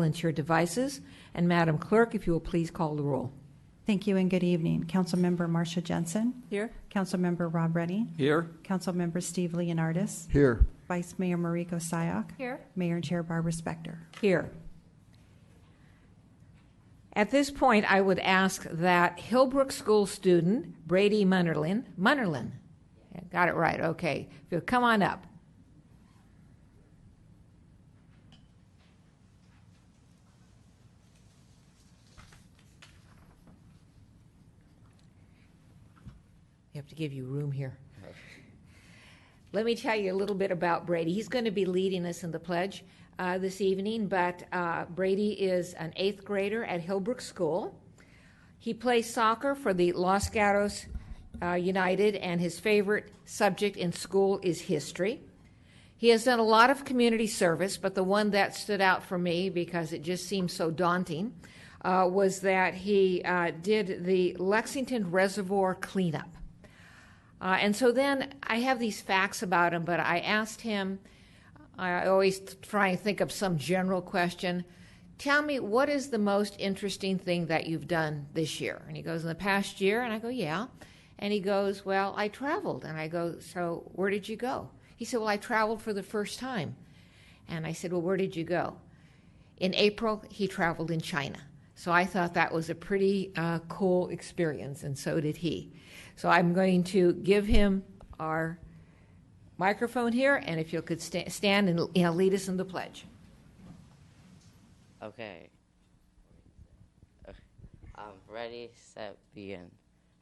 silence your devices. And Madam Clerk, if you will please call the roll. Thank you and good evening. Councilmember Marcia Jensen. Here. Councilmember Rob Reddy. Here. Councilmember Steve Leonardis. Here. Vice Mayor Mariko Sayak. Here. Mayor and Chair Barbara Spector. Here. At this point, I would ask that Hillbrook School student Brady Munnerlin, yeah, got it right, okay, if you'll come on up. We have to give you room here. Let me tell you a little bit about Brady. He's going to be leading us in the pledge this evening, but Brady is an 8th grader at Hillbrook School. He plays soccer for the Los Gatos United, and his favorite subject in school is history. He has done a lot of community service, but the one that stood out for me, because it just seemed so daunting, was that he did the Lexington Reservoir cleanup. And so then I have these facts about him, but I asked him, I always try and think of some general question. Tell me, what is the most interesting thing that you've done this year? And he goes, in the past year? And I go, yeah. And he goes, well, I traveled. And I go, so where did you go? He said, well, I traveled for the first time. And I said, well, where did you go? In April, he traveled in China. So I thought that was a pretty cool experience, and so did he. So I'm going to give him our microphone here, and if you could stand and lead us in the pledge. Okay. Ready, set, begin.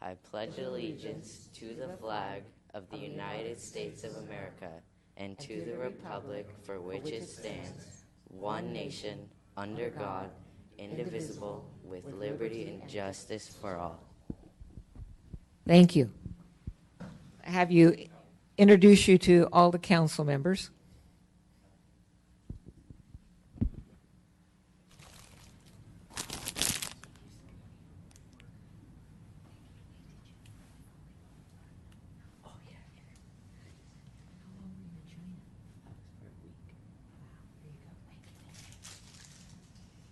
I pledge allegiance to the flag of the United States of America and to the republic for which it stands, one nation, under God, indivisible, with liberty and justice for all. Thank you. Have you introduce you to all the council members?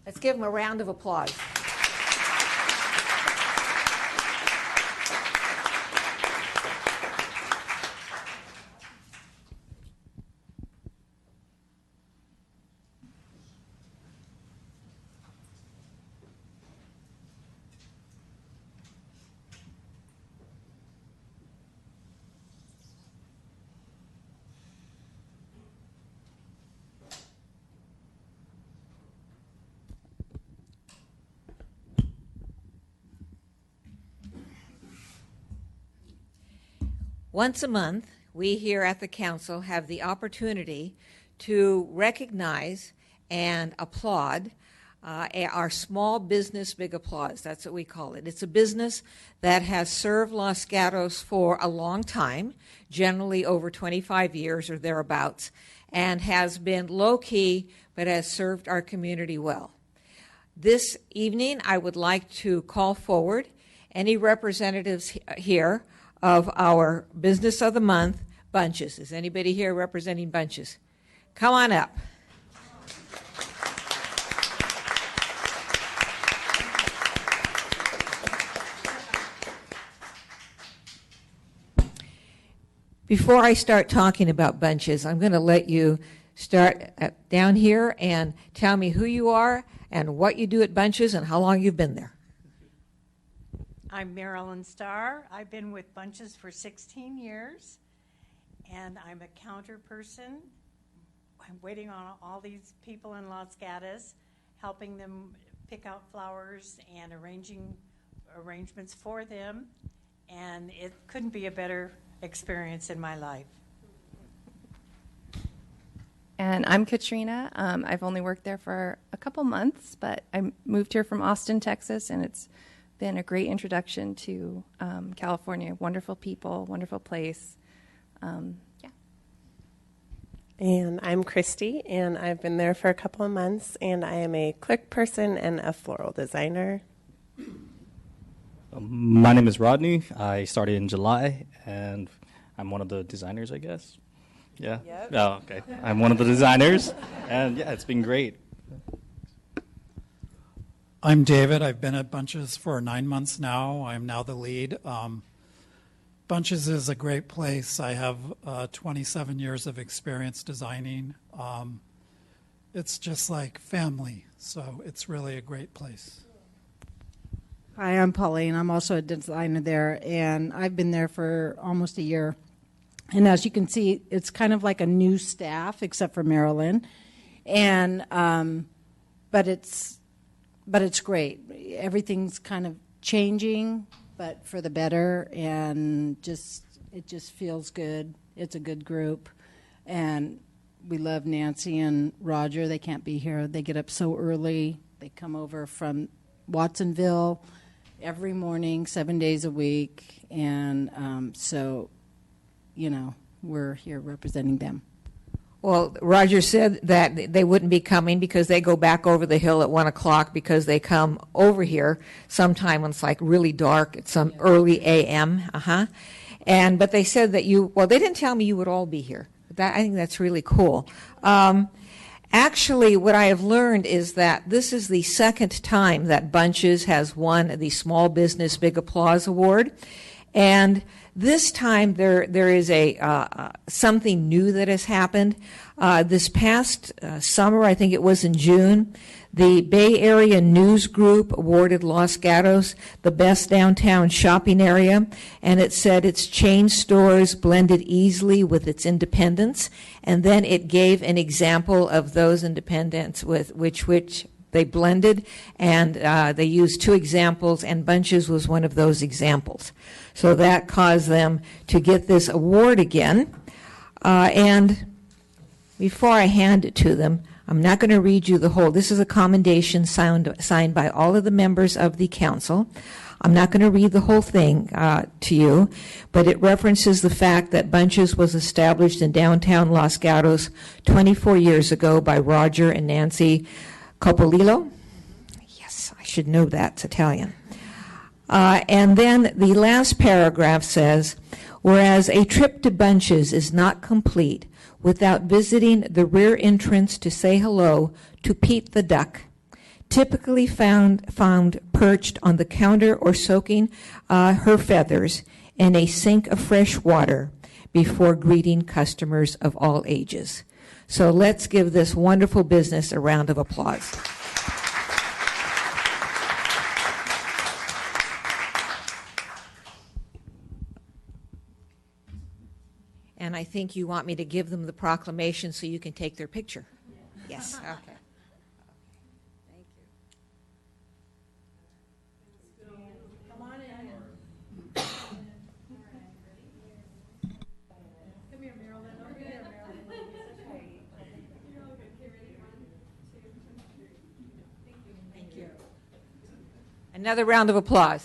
Let's give them a round of applause. Once a month, we here at the council have the opportunity to recognize and applaud our small business big applause. That's what we call it. It's a business that has served Los Gatos for a long time, generally over 25 years or thereabouts, and has been low-key but has served our community well. This evening, I would like to call forward any representatives here of our Business of the Month, Bunches. Is anybody here representing Bunches? Come on up. Before I start talking about Bunches, I'm going to let you start down here and tell me who you are and what you do at Bunches and how long you've been there. I'm Marilyn Starr. I've been with Bunches for 16 years, and I'm a counter person. I'm waiting on all these people in Los Gatos, helping them pick out flowers and arrangements for them, and it couldn't be a better experience in my life. And I'm Katrina. I've only worked there for a couple months, but I moved here from Austin, Texas, and it's been a great introduction to California. Wonderful people, wonderful place. Yeah. And I'm Christy, and I've been there for a couple of months, and I am a clerk person and a floral designer. My name is Rodney. I started in July, and I'm one of the designers, I guess. Yeah? Yep. Oh, okay. I'm one of the designers, and yeah, it's been great. I'm David. I've been at Bunches for 9 months now. I'm now the lead. Bunches is a great place. I have 27 years of experience designing. It's just like family, so it's really a great place. Hi, I'm Pauline. I'm also a designer there, and I've been there for almost a year. And as you can see, it's kind of like a new staff, except for Marilyn. And but it's great. Everything's kind of changing, but for the better, and it just feels good. It's a good group, and we love Nancy and Roger. They can't be here. They get up so early. They come over from Watsonville every morning, 7 days a week, and so, we're here representing them. Well, Roger said that they wouldn't be coming because they go back over the hill at 1 o'clock because they come over here sometime when it's like really dark at some early a.m. But they said that they didn't tell me you would all be here. I think that's really cool. Actually, what I have learned is that this is the second time that Bunches has won the Small Business Big Applause Award. And this time there is something new that has happened. This past summer, I think it was in June, the Bay Area News Group awarded Los Gatos the best downtown shopping area, and it said its chain stores blended easily with its independents, and then it gave an example of those independents with which they blended, and they used 2 examples, and Bunches was one of those examples. So that caused them to get this award again. And before I hand it to them, I'm not going to read you the whole. This is a commendation signed by all of the members of the council. I'm not going to read the whole thing to you, but it references the fact that Bunches was established in downtown Los Gatos 24 years ago by Roger and Nancy Copolillo. Yes, I should know that. It's Italian. And then the last paragraph says, whereas a trip to Bunches is not complete without visiting the rear entrance to say hello to Pete the Duck, typically found perched on the counter or soaking her feathers in a sink of fresh water before greeting customers of all ages. So let's give this wonderful business a round of applause. And I think you want me to give them the proclamation so you can take their picture. Yes, okay. Thank you. Come on in. Come here, Marilyn. Over here, Marilyn. Thank you. Another round of applause.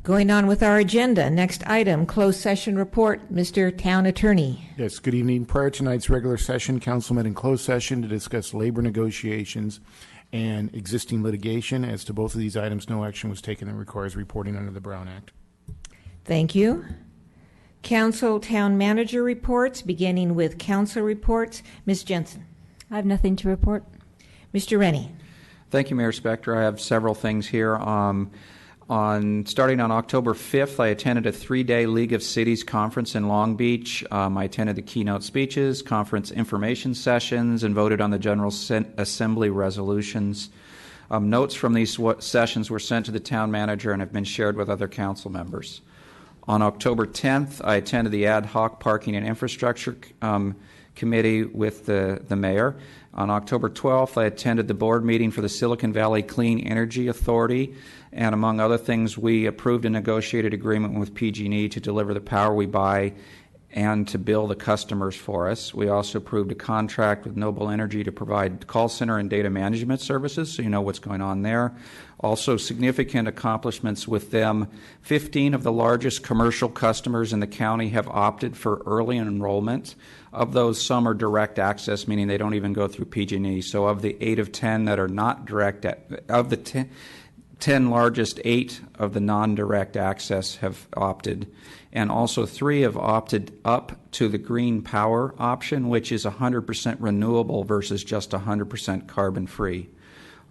Going on with our agenda. Next item, closed session report. Mr. Town Attorney. Yes, good evening. Prior to tonight's regular session, council met in closed session to discuss labor negotiations and existing litigation. As to both of these items, no action was taken and requires reporting under the Brown Act. Thank you. Council Town Manager reports, beginning with council reports. Ms. Jensen. I have nothing to report. Mr. Rennie. Thank you, Mayor Spector. I have several things here. Starting on October 5th, I attended a 3-day League of Cities conference in Long Beach. I attended the keynote speeches, conference information sessions, and voted on the General Assembly resolutions. Notes from these sessions were sent to the town manager and have been shared with other council members. On October 10th, I attended the Ad Hoc Parking and Infrastructure Committee with the mayor. On October 12th, I attended the board meeting for the Silicon Valley Clean Energy Authority, and among other things, we approved a negotiated agreement with PG&E to deliver the power we buy and to bill the customers for us. We also approved a contract with Noble Energy to provide call center and data management services, so you know what's going on there. Also significant accomplishments with them. 15 of the largest commercial customers in the county have opted for early enrollment. Of those, some are direct access, meaning they don't even go through PG&E. So of the 8 of 10 that are not direct, of the 10 largest, 8 of the non-direct access have opted. And also 3 have opted up to the green power option, which is 100% renewable versus just 100% carbon free.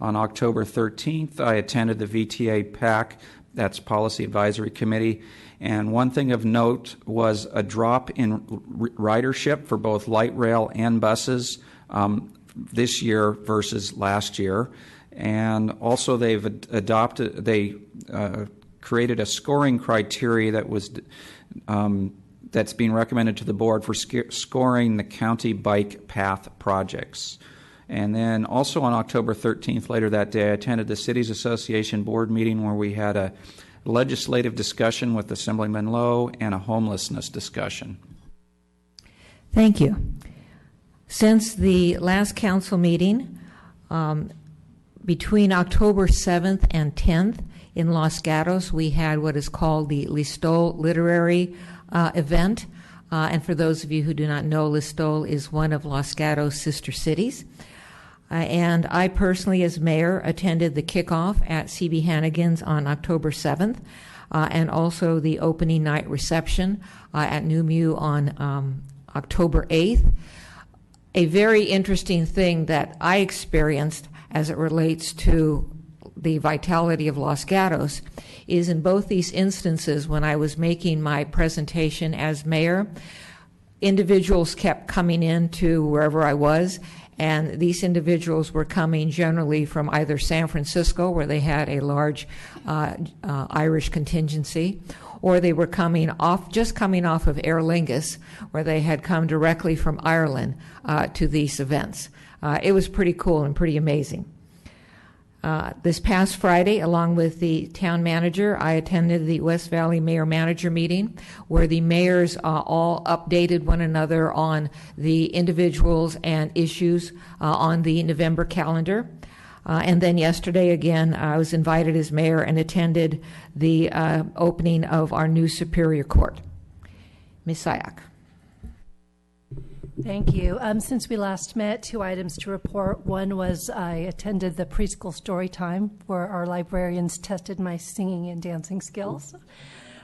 On October 13th, I attended the VTA PAC, that's Policy Advisory Committee, and one thing of note was a drop in ridership for both light rail and buses this year versus last year. And also they've created a scoring criteria that was that's being recommended to the board for scoring the county bike path projects. And then also on October 13th, later that day, I attended the Cities Association board meeting where we had a legislative discussion with Assemblyman Lowe and a homelessness discussion. Thank you. Since the last council meeting, between October 7th and 10th in Los Gatos, we had what is called the Listol Literary event. And for those of you who do not know, Listol is one of Los Gatos' sister cities. And I personally, as mayor, attended the kickoff at C.B. Hannigan's on October 7th, and also the opening night reception at New Mew on October 8th. A very interesting thing that I experienced as it relates to the vitality of Los Gatos is in both these instances when I was making my presentation as mayor, individuals kept coming in to wherever I was, and these individuals were coming generally from either San Francisco, where they had a large Irish contingency, or they were coming off of Aer Lingus, where they had come directly from Ireland to these events. It was pretty cool and pretty amazing. This past Friday, along with the town manager, I attended the West Valley Mayor-Manager meeting, where the mayors all updated one another on the individuals and issues on the November calendar. And then yesterday, again, I was invited as mayor and attended the opening of our new Superior Court. Ms. Sayak. Thank you. Since we last met, 2 items to report. One was I attended the preschool story time where our librarians tested my singing and dancing skills.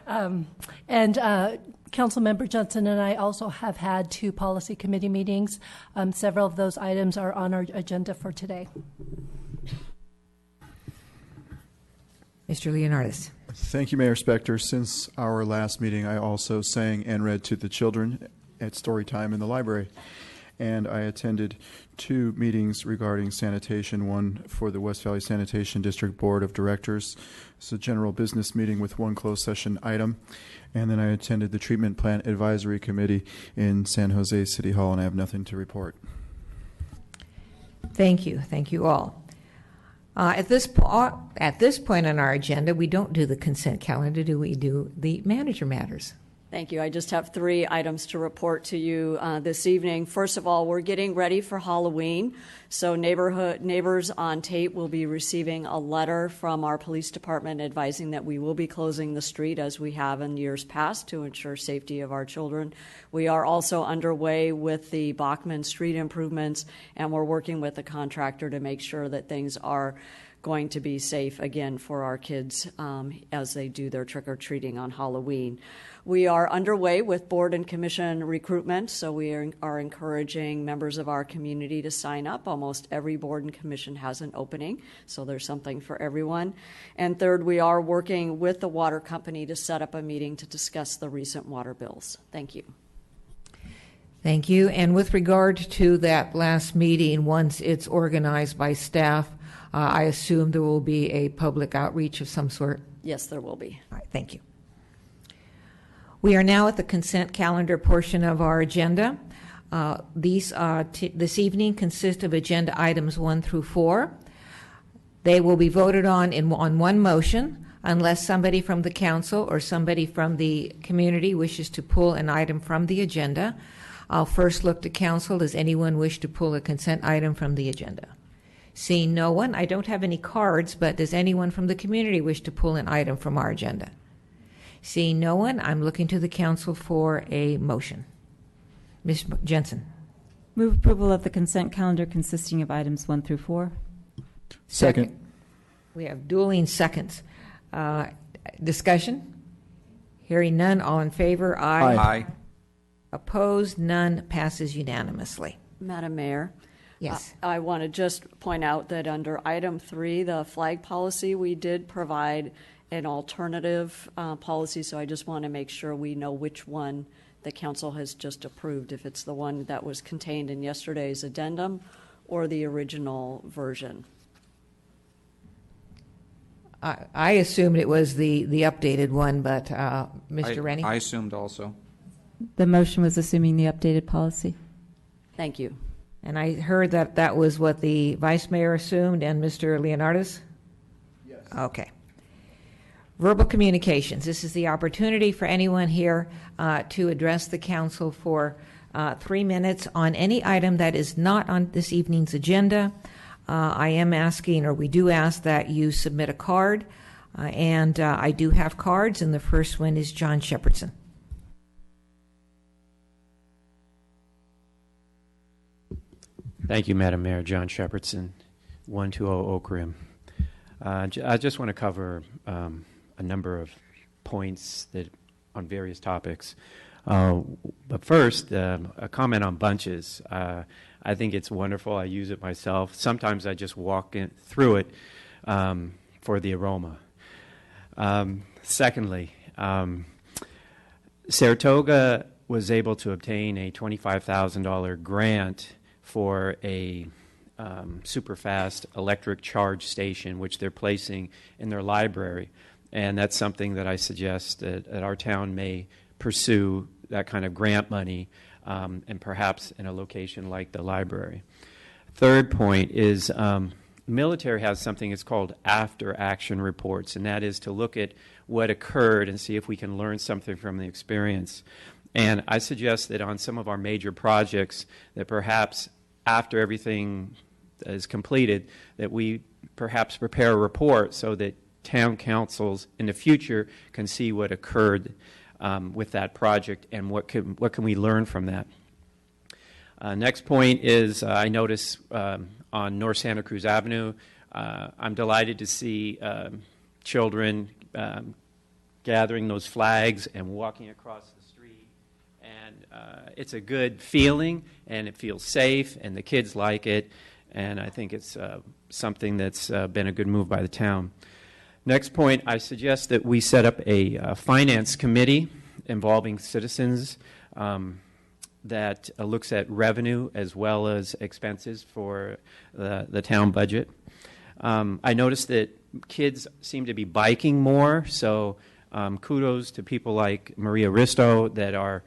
And Councilmember Johnson and I also have had 2 policy committee meetings. Several of those items are on our agenda for today. Mr. Leonardis. Thank you, Mayor Spector. Since our last meeting, I also sang and read to the children at story time in the library. And I attended 2 meetings regarding sanitation, one for the West Valley Sanitation District Board of Directors. It's a general business meeting with 1 closed session item. And then I attended the Treatment Plant Advisory Committee in San Jose City Hall, and I have nothing to report. Thank you. Thank you all. At this point on our agenda, we don't do the consent calendar, do we? Do the manager matters? Thank you. I just have 3 items to report to you this evening. First of all, we're getting ready for Halloween. So neighbors on tape will be receiving a letter from our police department advising that we will be closing the street as we have in years past to ensure safety of our children. We are also underway with the Bachman street improvements, and we're working with the contractor to make sure that things are going to be safe again for our kids as they do their trick-or-treating on Halloween. We are underway with board and commission recruitment, so we are encouraging members of our community to sign up. Almost every board and commission has an opening, so there's something for everyone. And third, we are working with the water company to set up a meeting to discuss the recent water bills. Thank you. Thank you. And with regard to that last meeting, once it's organized by staff, I assume there will be a public outreach of some sort? Yes, there will be. All right, thank you. We are now at the consent calendar portion of our agenda. These this evening consist of agenda items 1 through 4. They will be voted on in one motion. unless somebody from the council or somebody from the community wishes to pull an item from the agenda. I'll first look to council. Does anyone wish to pull a consent item from the agenda? Seeing no one, I don't have any cards, but does anyone from the community wish to pull an item from our agenda? Seeing no one, I'm looking to the council for a motion. Ms. Jensen. Move approval of the consent calendar consisting of items 1 through 4. Second. We have dueling seconds. Discussion? Hearing none, all in favor? Aye. Aye. Opposed? None. Passes unanimously. Madam Mayor? Yes. I want to just point out that under item 3, the flag policy, we did provide an alternative policy, so I just want to make sure we know which one the council has just approved, if it's the one that was contained in yesterday's addendum or the original version. I assumed it was the updated one, but Mr. Rennie? I assumed also. The motion was assuming the updated policy. Thank you. And I heard that that was what the vice mayor assumed and Mr. Leonardis? Yes. Okay. Verbal communications. This is the opportunity for anyone here to address the council for 3 minutes on any item that is not on this evening's agenda. I am asking, or we do ask, that you submit a card, and I do have cards, and the first one is John Shepherdson. Thank you, Madam Mayor. John Shepherdson, 120 Oak Rim. I just want to cover a number of points that on various topics. But first, a comment on bunches. I think it's wonderful. I use it myself. Sometimes I just walk through it for the aroma. Secondly, Saratoga was able to obtain a $25,000 grant for a super fast electric charge station, which they're placing in their library. And that's something that I suggest that our town may pursue, that kind of grant money, and perhaps in a location like the library. Third point is military has something that's called after-action reports, and that is to look at what occurred and see if we can learn something from the experience. And I suggest that on some of our major projects that perhaps after everything is completed, that we perhaps prepare a report so that town councils in the future can see what occurred with that project and what can we learn from that. Next point is I notice on North Santa Cruz Avenue, I'm delighted to see children gathering those flags and walking across the street. And it's a good feeling, and it feels safe, and the kids like it. And I think it's something that's been a good move by the town. Next point, I suggest that we set up a finance committee involving citizens that looks at revenue as well as expenses for the town budget. I noticed that kids seem to be biking more, so kudos to people like Maria Risto that are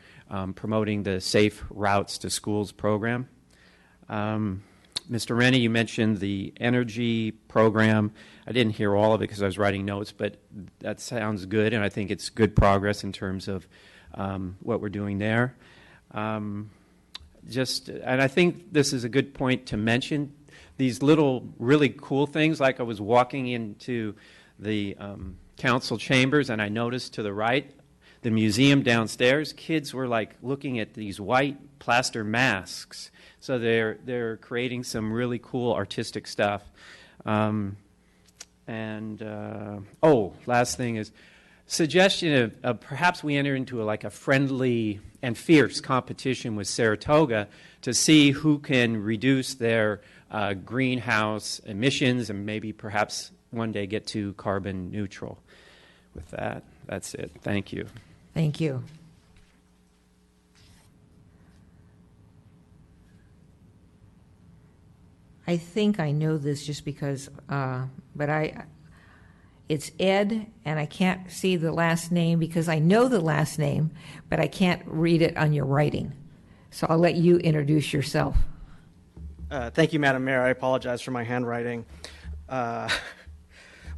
promoting the Safe Routes to Schools program. Mr. Rennie, you mentioned the energy program. I didn't hear all of it because I was writing notes, but that sounds good, and I think it's good progress in terms of what we're doing there. And I think this is a good point to mention. These little really cool things, like I was walking into the council chambers, and I noticed to the right, the museum downstairs, kids were like looking at these white plaster masks. So they're creating some really cool artistic stuff. Last thing is suggestion of perhaps we enter into a friendly and fierce competition with Saratoga to see who can reduce their greenhouse emissions and maybe perhaps one day get to carbon neutral. With that, that's it. Thank you. Thank you. I think I know this just because, it's Ed, and I can't see the last name because I know the last name, but I can't read it on your writing. So I'll let you introduce yourself. Thank you, Madam Mayor. I apologize for my handwriting.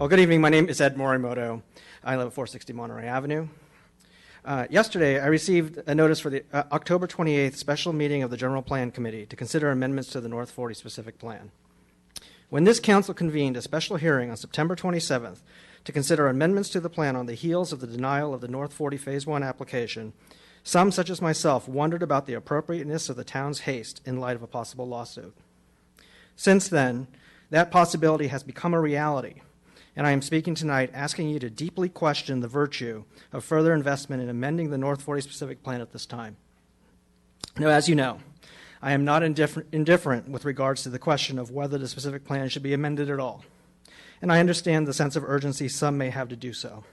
Well, good evening. My name is Ed Morimoto. I live at 460 Monterey Avenue. Yesterday, I received a notice for the October 28th special meeting of the General Plan Committee to consider amendments to the North 40 specific plan. When this council convened a special hearing on September 27th to consider amendments to the plan on the heels of the denial of the North 40 Phase 1 application, some, such as myself, wondered about the appropriateness of the town's haste in light of a possible lawsuit. Since then, that possibility has become a reality, and I am speaking tonight asking you to deeply question the virtue of further investment in amending the North 40 specific plan at this time. Now, as you know, I am not indifferent with regards to the question of whether the specific plan should be amended at all, and I understand the sense of urgency some may have to do so.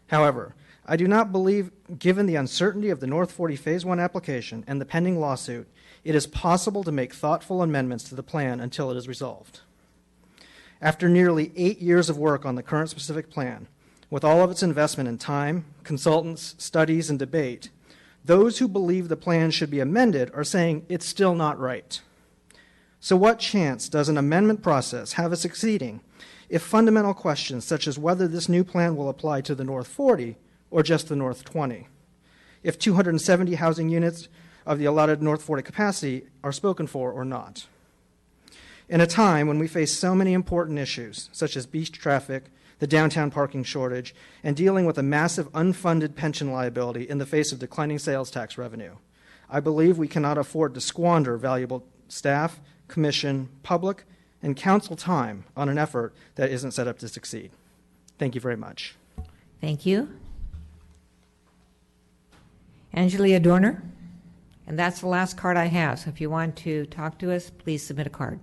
However, I do not believe, given the uncertainty of the North 40 Phase 1 application and the pending lawsuit, it is possible to make thoughtful amendments to the plan until it is resolved. After nearly 8 years of work on the current specific plan, with all of its investment in time, consultants, studies, and debate, those who believe the plan should be amended are saying it's still not right. So what chance does an amendment process have of succeeding if fundamental questions such as whether this new plan will apply to the North 40 or just the North 20, if 270 housing units of the allotted North 40 capacity are spoken for or not? In a time when we face so many important issues, such as beach traffic, the downtown parking shortage, and dealing with a massive unfunded pension liability in the face of declining sales tax revenue, I believe we cannot afford to squander valuable staff, commission, public, and council time on an effort that isn't set up to succeed. Thank you very much. Thank you. Angelia Dorner. And that's the last card I have. So if you want to talk to us, please submit a card.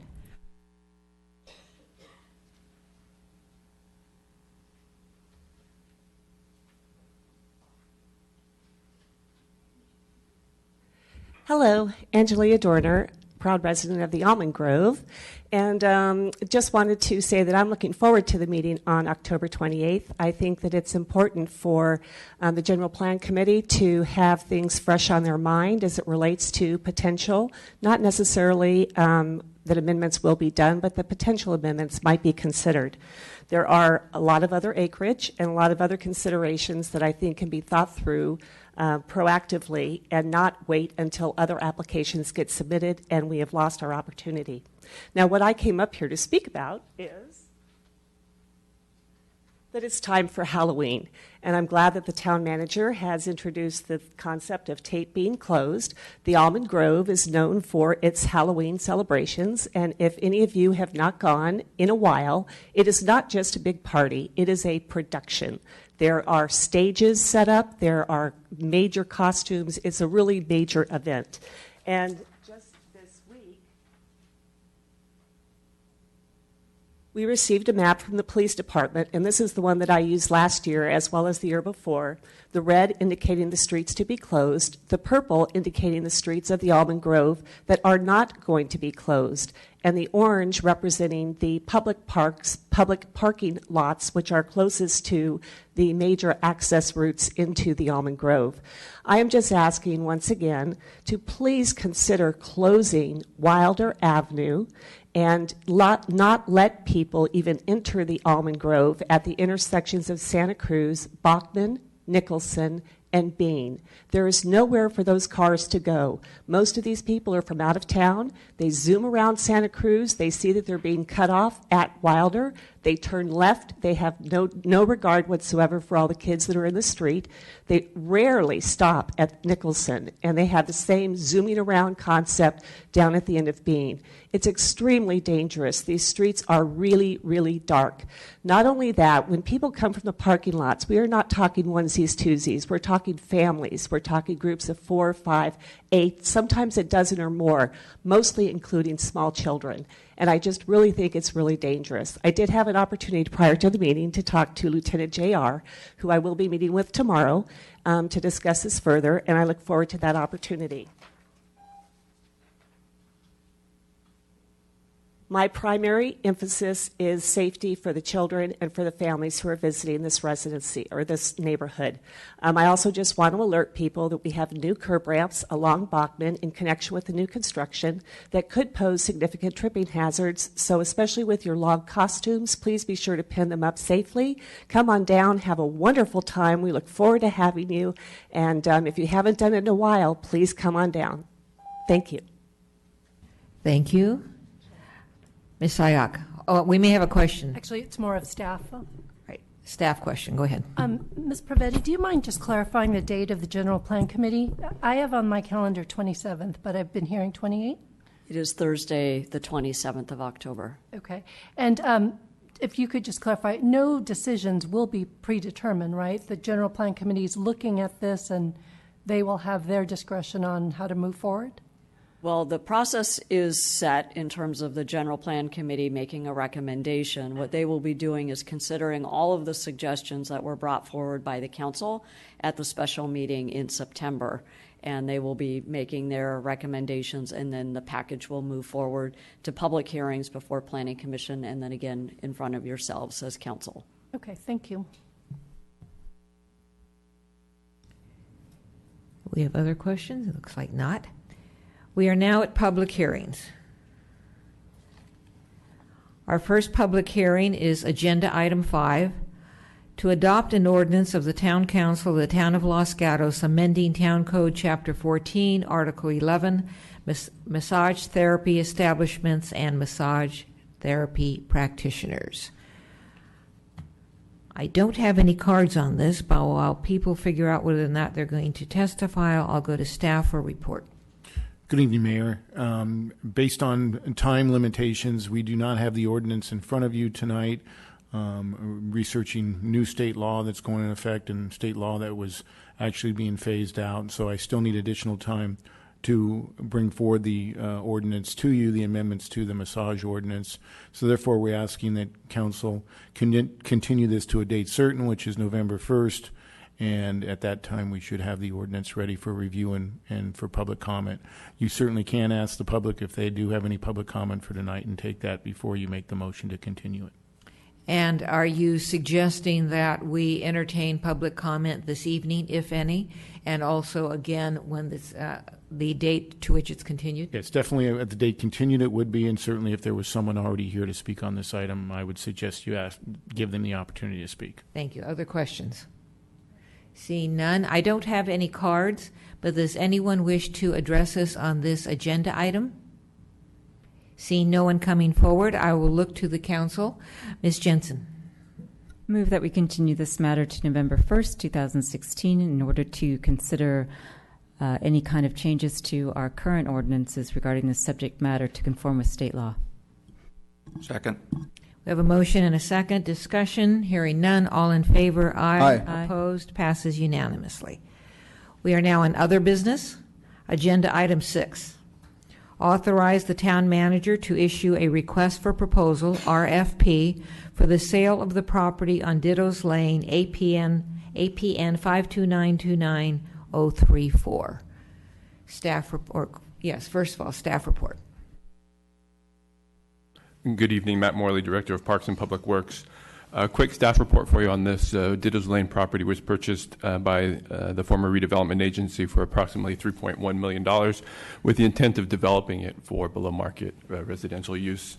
Hello, Angelia Dorner, proud resident of the Almond Grove, and just wanted to say that I'm looking forward to the meeting on October 28th. I think that it's important for the General Plan Committee to have things fresh on their mind as it relates to potential, not necessarily that amendments will be done, but the potential amendments might be considered. There are a lot of other acreage and a lot of other considerations that I think can be thought through proactively and not wait until other applications get submitted and we have lost our opportunity. Now, what I came up here to speak about is that it's time for Halloween, and I'm glad that the town manager has introduced the concept of Tate being closed. The Almond Grove is known for its Halloween celebrations, and if any of you have not gone in a while, it is not just a big party, it is a production. There are stages set up, there are major costumes, it's a really major event. And just this week, we received a map from the police department, and this is the one that I used last year as well as the year before. The red indicating the streets to be closed, the purple indicating the streets of the Almond Grove that are not going to be closed, and the orange representing the public parks, public parking lots, which are closest to the major access routes into the Almond Grove. I am just asking once again to please consider closing Wilder Avenue and not let people even enter the Almond Grove at the intersections of Santa Cruz, Bachman, Nicholson, and Bean. There is nowhere for those cars to go. Most of these people are from out of town. They zoom around Santa Cruz. They see that they're being cut off at Wilder. They turn left. They have no regard whatsoever for all the kids that are in the street. They rarely stop at Nicholson, and they have the same zooming around concept down at the end of Bean. It's extremely dangerous. These streets are really, really dark. Not only that, when people come from the parking lots, we are not talking onesies, twosies. We're talking families. We're talking groups of 4, 5, 8, sometimes a dozen or more, mostly including small children. And I just really think it's really dangerous. I did have an opportunity prior to the meeting to talk to Lieutenant JR, who I will be meeting with tomorrow to discuss this further, and I look forward to that opportunity. My primary emphasis is safety for the children and for the families who are visiting this residency or this neighborhood. I also just want to alert people that we have new curb ramps along Bachman in connection with the new construction that could pose significant tripping hazards. So especially with your long costumes, please be sure to pin them up safely. Come on down, have a wonderful time. We look forward to having you. And if you haven't done it in a while, please come on down. Thank you. Thank you. Ms. Sayak. Oh, we may have a question. Actually, it's more of staff. Right. Staff question. Go ahead. Ms. Pravetti, do you mind just clarifying the date of the General Plan Committee? I have on my calendar 27th, but I've been hearing 28th. It is Thursday, the 27th of October. Okay. And if you could just clarify, no decisions will be predetermined, right? The General Plan Committee is looking at this and they will have their discretion on how to move forward? Well, the process is set in terms of the General Plan Committee making a recommendation. What they will be doing is considering all of the suggestions that were brought forward by the council at the special meeting in September. And they will be making their recommendations, and then the package will move forward to public hearings before Planning Commission and then again in front of yourselves as council. Okay, thank you. We have other questions? It looks like not. We are now at public hearings. Our first public hearing is Agenda Item 5, to adopt an ordinance of the Town Council of the Town of Los Gatos amending Town Code Chapter 14, Article 11, massage therapy establishments and massage therapy practitioners. I don't have any cards on this, but while people figure out whether or not they're going to testify, I'll go to staff for report. Good evening, Mayor. Based on time limitations, we do not have the ordinance in front of you tonight. Researching new state law that's going into effect and state law that was actually being phased out. So I still need additional time to bring forward the ordinance to you, the amendments to the massage ordinance. So therefore, we're asking that council continue this to a date certain, which is November 1st. And at that time, we should have the ordinance ready for review and for public comment. You certainly can ask the public if they do have any public comment for tonight and take that before you make the motion to continue it. And are you suggesting that we entertain public comment this evening, if any, and also again when this, the date to which it's continued? Yes, definitely at the date continued it would be, and certainly if there was someone already here to speak on this item, I would suggest you give them the opportunity to speak. Thank you. Other questions? Seeing none, I don't have any cards, but does anyone wish to address us on this agenda item? Seeing no one coming forward, I will look to the council. Ms. Jensen. Move that we continue this matter to November 1st, 2016 in order to consider any kind of changes to our current ordinances regarding this subject matter to conform with state law. Second. We have a motion and a second. Discussion. Hearing none. All in favor? Aye. Aye. Opposed? Passes unanimously. We are now on other business. Agenda Item 6. Authorize the town manager to issue a request for proposal, RFP, for the sale of the property on Dittos Lane, APN 52929-034. Staff report. Yes, first of all, staff report. Good evening, Matt Morley, Director of Parks and Public Works. A quick staff report for you on this. Dittos Lane property was purchased by the former redevelopment agency for approximately $3.1 million with the intent of developing it for below market residential use.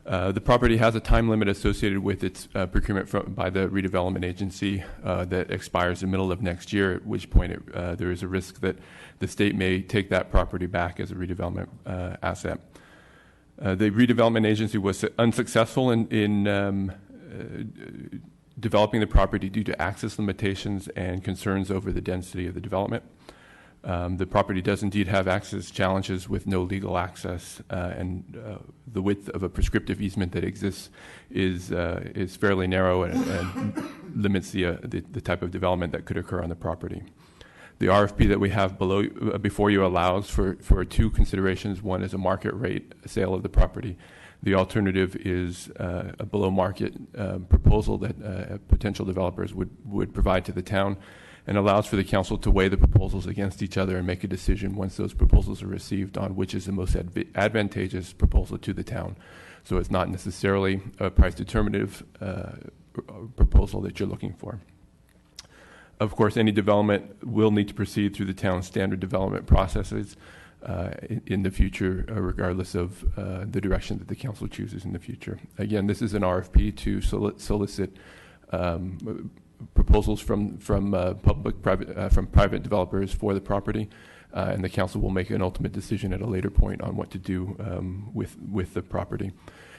The property has a time limit associated with its procurement by the redevelopment agency that expires in the middle of next year, at which point there is a risk that the state may take that property back as a redevelopment asset. The redevelopment agency was unsuccessful in developing the property due to access limitations and concerns over the density of the development. The property does indeed have access challenges with no legal access, and the width of a prescriptive easement that exists is fairly narrow and limits the type of development that could occur on the property. The RFP that we have before you allows for two considerations. One is a market rate sale of the property. The alternative is a below market proposal that potential developers would provide to the town, and allows for the council to weigh the proposals against each other and make a decision once those proposals are received on which is the most advantageous proposal to the town. So it's not necessarily a price determinative proposal that you're looking for. Of course, any development will need to proceed through the town's standard development processes in the future, regardless of the direction that the council chooses in the future. Again, this is an RFP to solicit proposals from private developers for the property, and the council will make an ultimate decision at a later point on what to do with the property.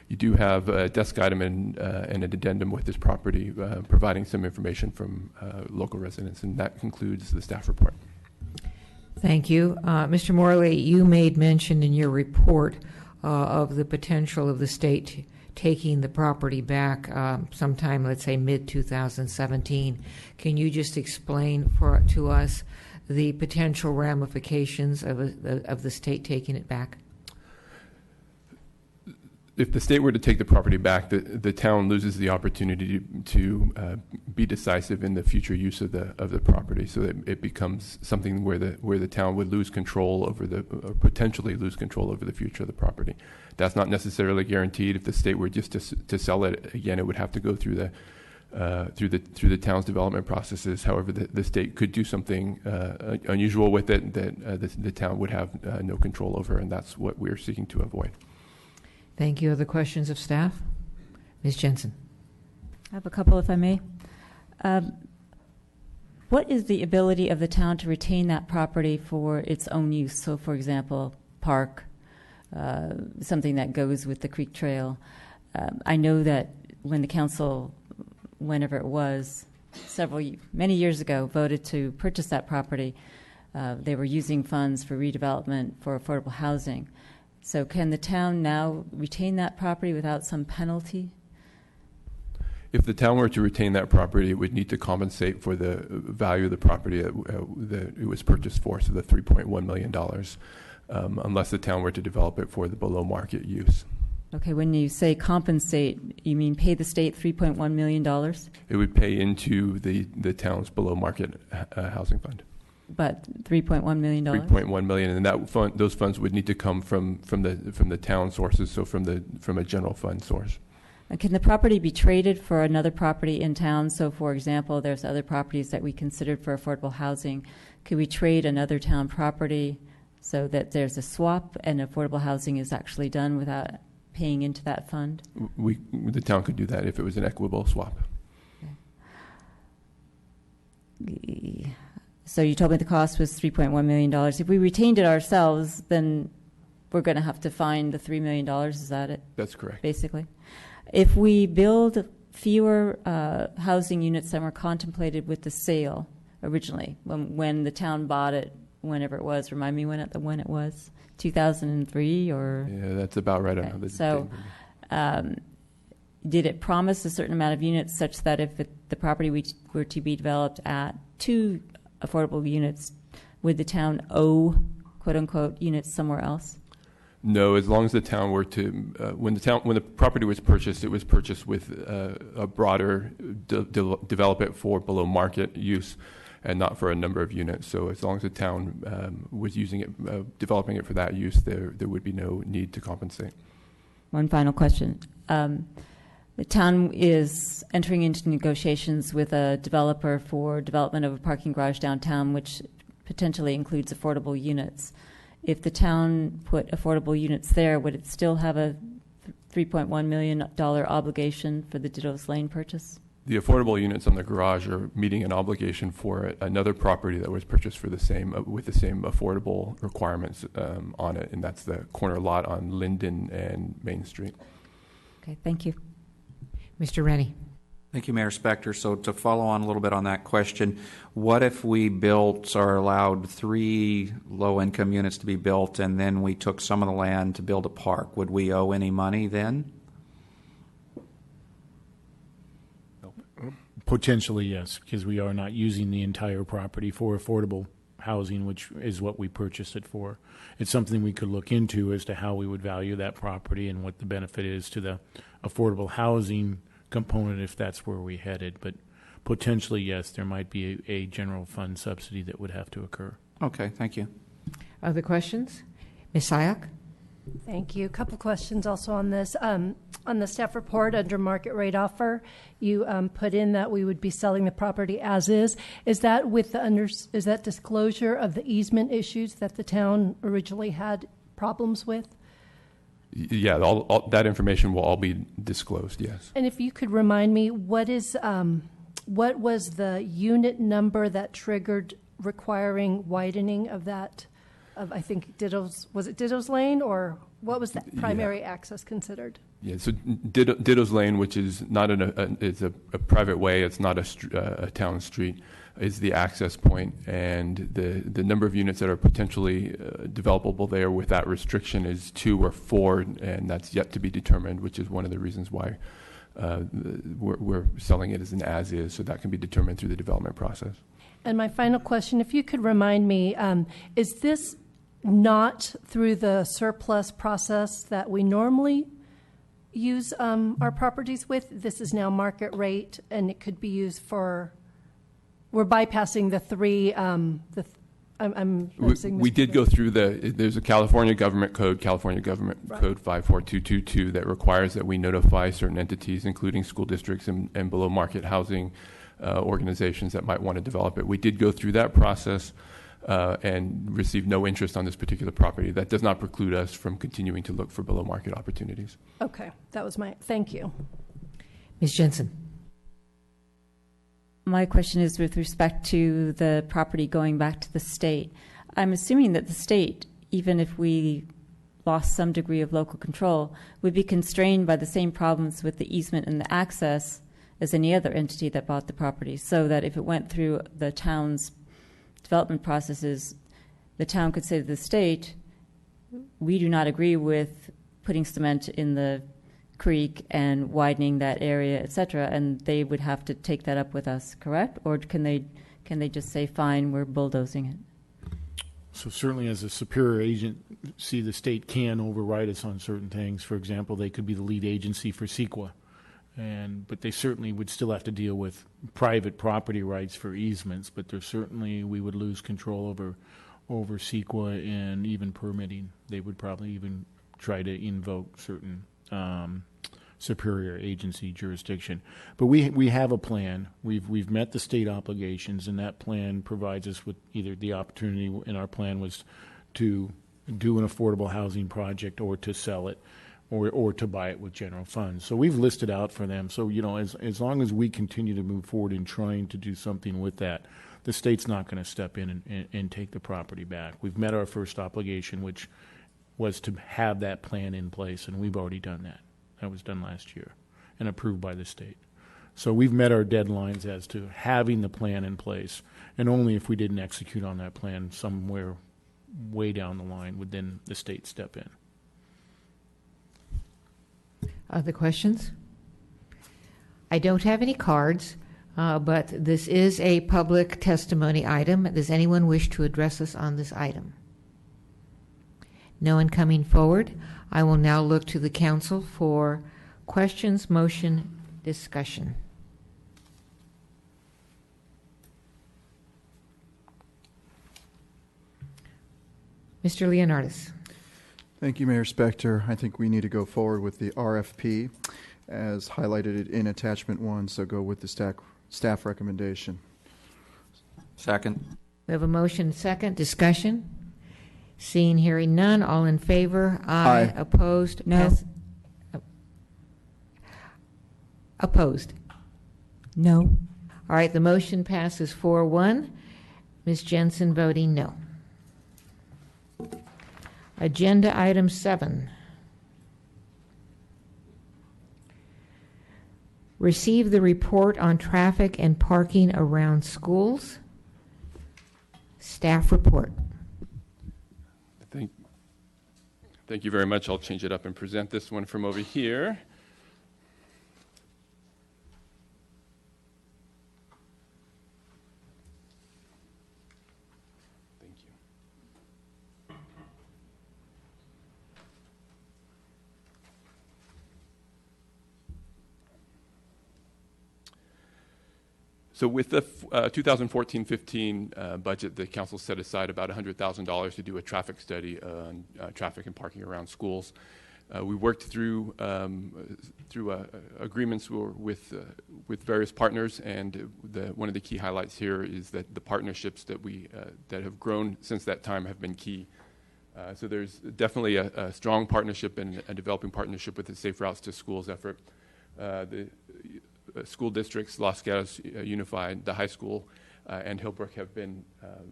You do have a desk item and an addendum with this property, providing some information from local residents, and that concludes the staff report. Thank you. Mr. Morley, you made mention in your report of the potential of the state taking the property back sometime, let's say, mid-2017. Can you just explain to us the potential ramifications of the state taking it back? If the state were to take the property back, the town loses the opportunity to be decisive in the future use of the property, so that it becomes something where the town would lose control over or potentially lose control over the future of the property. That's not necessarily guaranteed. If the state were just to sell it again, it would have to go through the town's development processes. However, the state could do something unusual with it that the town would have no control over, and that's what we're seeking to avoid. Thank you. Other questions of staff? Ms. Jensen. I have a couple, if I may. What is the ability of the town to retain that property for its own use? So, for example, park, something that goes with the creek trail. I know that when the council, whenever it was, many years ago, voted to purchase that property, they were using funds for redevelopment for affordable housing. So can the town now retain that property without some penalty? If the town were to retain that property, it would need to compensate for the value of the property that it was purchased for, so the $3.1 million, unless the town were to develop it for the below market use. Okay, when you say compensate, you mean pay the state $3.1 million? It would pay into the town's below market housing fund. But $3.1 million? $3.1 million, and those funds would need to come from the town sources, so from a general fund source. Can the property be traded for another property in town? So, for example, there's other properties that we considered for affordable housing. Could we trade another town property so that there's a swap and affordable housing is actually done without paying into that fund? The town could do that if it was an equitable swap. Okay. So you told me the cost was $3.1 million. If we retained it ourselves, then we're going to have to find the $3 million. Is that it? That's correct. Basically. If we build fewer housing units than were contemplated with the sale originally, when the town bought it, whenever it was, remind me when it was, 2003 or? Yeah, that's about right. Okay. So did it promise a certain amount of units such that if the property were to be developed at 2 affordable units, would the town owe, quote unquote, units somewhere else? No, as long as the town were to, when the property was purchased, it was purchased with a broader develop it for below market use, and not for a number of units. So as long as the town was using it, developing it for that use, there would be no need to compensate. One final question. The town is entering into negotiations with a developer for development of a parking garage downtown, which potentially includes affordable units. If the town put affordable units there, would it still have a $3.1 million obligation for the Dittos Lane purchase? The affordable units on the garage are meeting an obligation for another property that was purchased for the same with the same affordable requirements on it, and that's the corner lot on Linden and Main Street. Okay, thank you. Mr. Rennie. Thank you, Mayor Spector. So to follow on a little bit on that question, what if we built or allowed 3 low-income units to be built and then we took some of the land to build a park? Would we owe any money then? Potentially, yes, because we are not using the entire property for affordable housing, which is what we purchased it for. It's something we could look into as to how we would value that property and what the benefit is to the affordable housing component if that's where we headed. But potentially, yes, there might be a general fund subsidy that would have to occur. Okay, thank you. Other questions? Ms. Sayak? Thank you. A couple questions also on this. On the staff report under market rate offer, you put in that we would be selling the property as is. Is that with is that disclosure of the easement issues that the town originally had problems with? Yeah, all that information will all be disclosed, yes. And if you could remind me, what was the unit number that triggered requiring widening of that, of I think was it Ditto's Lane, or what was the primary access considered? Yeah, so Ditto's Lane, which is not it's a private way, it's not a town street, is the access point, and the number of units that are potentially developable there with that restriction is 2 or 4, and that's yet to be determined, which is one of the reasons why we're selling it as an as-is, so that can be determined through the development process. And my final question, if you could remind me, is this not through the surplus process that we normally use our properties with? This is now market rate, and it could be used for. We're bypassing the three. We did go through there's a California Government Code, Code 54222, that requires that we notify certain entities, including school districts and below market housing organizations that might want to develop it. We did go through that process and received no interest on this particular property. That does not preclude us from continuing to look for below market opportunities. Okay, that was thank you. Ms. Jensen. My question is with respect to the property going back to the state. I'm assuming that the state, even if we lost some degree of local control, would be constrained by the same problems with the easement and the access as any other entity that bought the property, so that if it went through the town's development processes, the town could say to the state, we do not agree with putting cement in the creek and widening that area, et cetera, and they would have to take that up with us, correct? Or can they just say, fine, we're bulldozing it? So certainly as a superior agency, the state can override us on certain things. For example, they could be the lead agency for CEQA, but they certainly would still have to deal with private property rights for easements, but we would lose control over CEQA and even permitting. They would probably even try to invoke certain superior agency jurisdiction. But we have a plan. We've met the state obligations, and that plan provides us with either the opportunity, and our plan was to do an affordable housing project or to sell it or to buy it with general funds. So we've listed out for them. So, as long as we continue to move forward in trying to do something with that, the state's not going to step in and take the property back. We've met our first obligation, which was to have that plan in place, and we've already done that. That was done last year and approved by the state. So we've met our deadlines as to having the plan in place, and only if we didn't execute on that plan somewhere way down the line would then the state step in. Other questions? I don't have any cards, but this is a public testimony item. Does anyone wish to address us on this item? No one coming forward. I will now look to the council for questions, motion, discussion. Mr. Leonardis. Thank you, Mayor Spector. I think we need to go forward with the RFP as highlighted in attachment 1, so go with the staff recommendation. Second. We have a motion, second, discussion. Seeing, hearing none, all in favor? Aye. Opposed? No. Opposed? No. All right, the motion passes 4-1. Ms. Jensen voting no. Agenda item 7. Receive the report on traffic and parking around schools. Staff report. Thank you very much. I'll change it up and present this one from over here. Thank you. So with the 2014-15 budget, the council set aside about $100,000 to do a traffic study on traffic and parking around schools. We worked through agreements with various partners, and one of the key highlights here is that the partnerships that that have grown since that time have been key. So there's definitely a strong partnership and a developing partnership with the Safe Routes to Schools effort. The school districts, Los Gatos Unified, the high school, and Hillbrook have been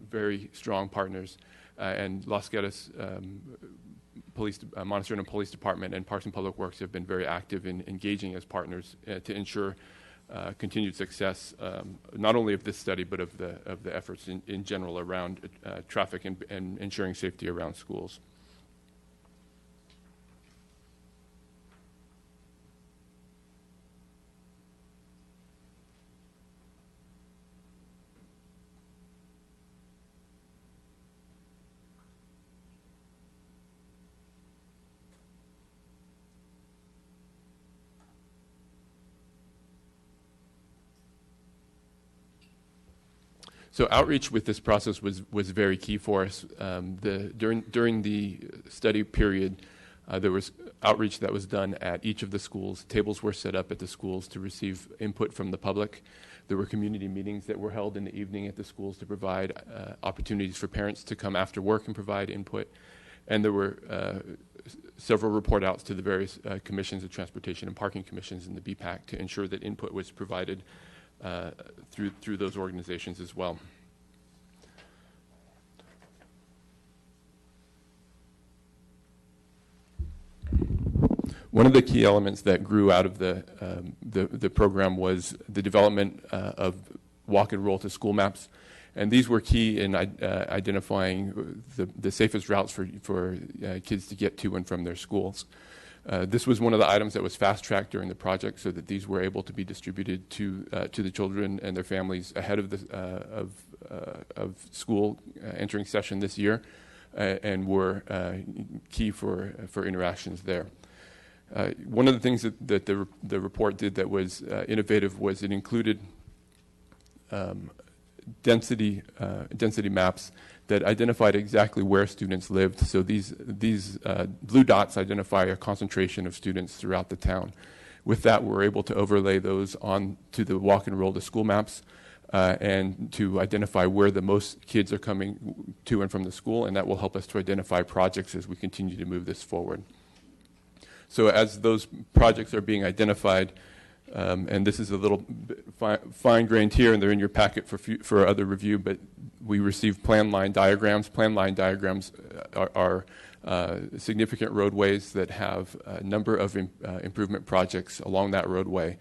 very strong partners, and Los Gatos Montesano Police Department and Parks and Public Works have been very active in engaging as partners to ensure continued success, not only of this study, but of the efforts in general around traffic and ensuring safety around schools. So outreach with this process was very key for us. During the study period, there was outreach that was done at each of the schools. Tables were set up at the schools to receive input from the public. There were community meetings that were held in the evening at the schools to provide opportunities for parents to come after work and provide input. And there were several report outs to the various commissions of transportation and parking commissions in the BPAC to ensure that input was provided through those organizations as well. One of the key elements that grew out of the program was the development of walk and roll to school maps, and these were key in identifying the safest routes for kids to get to and from their schools. This was one of the items that was fast-tracked during the project, so that these were able to be distributed to the children and their families ahead of school entering session this year, and were key for interactions there. One of the things that the report did that was innovative was it included density maps that identified exactly where students lived. So these blue dots identify a concentration of students throughout the town. With that, we're able to overlay those onto the walk and roll to school maps and to identify where the most kids are coming to and from the school, and that will help us to identify projects as we continue to move this forward. So as those projects are being identified, and this is a little fine-grained here, and they're in your packet for other review, but we received plan line diagrams. Plan line diagrams are significant roadways that have a number of improvement projects along that roadway.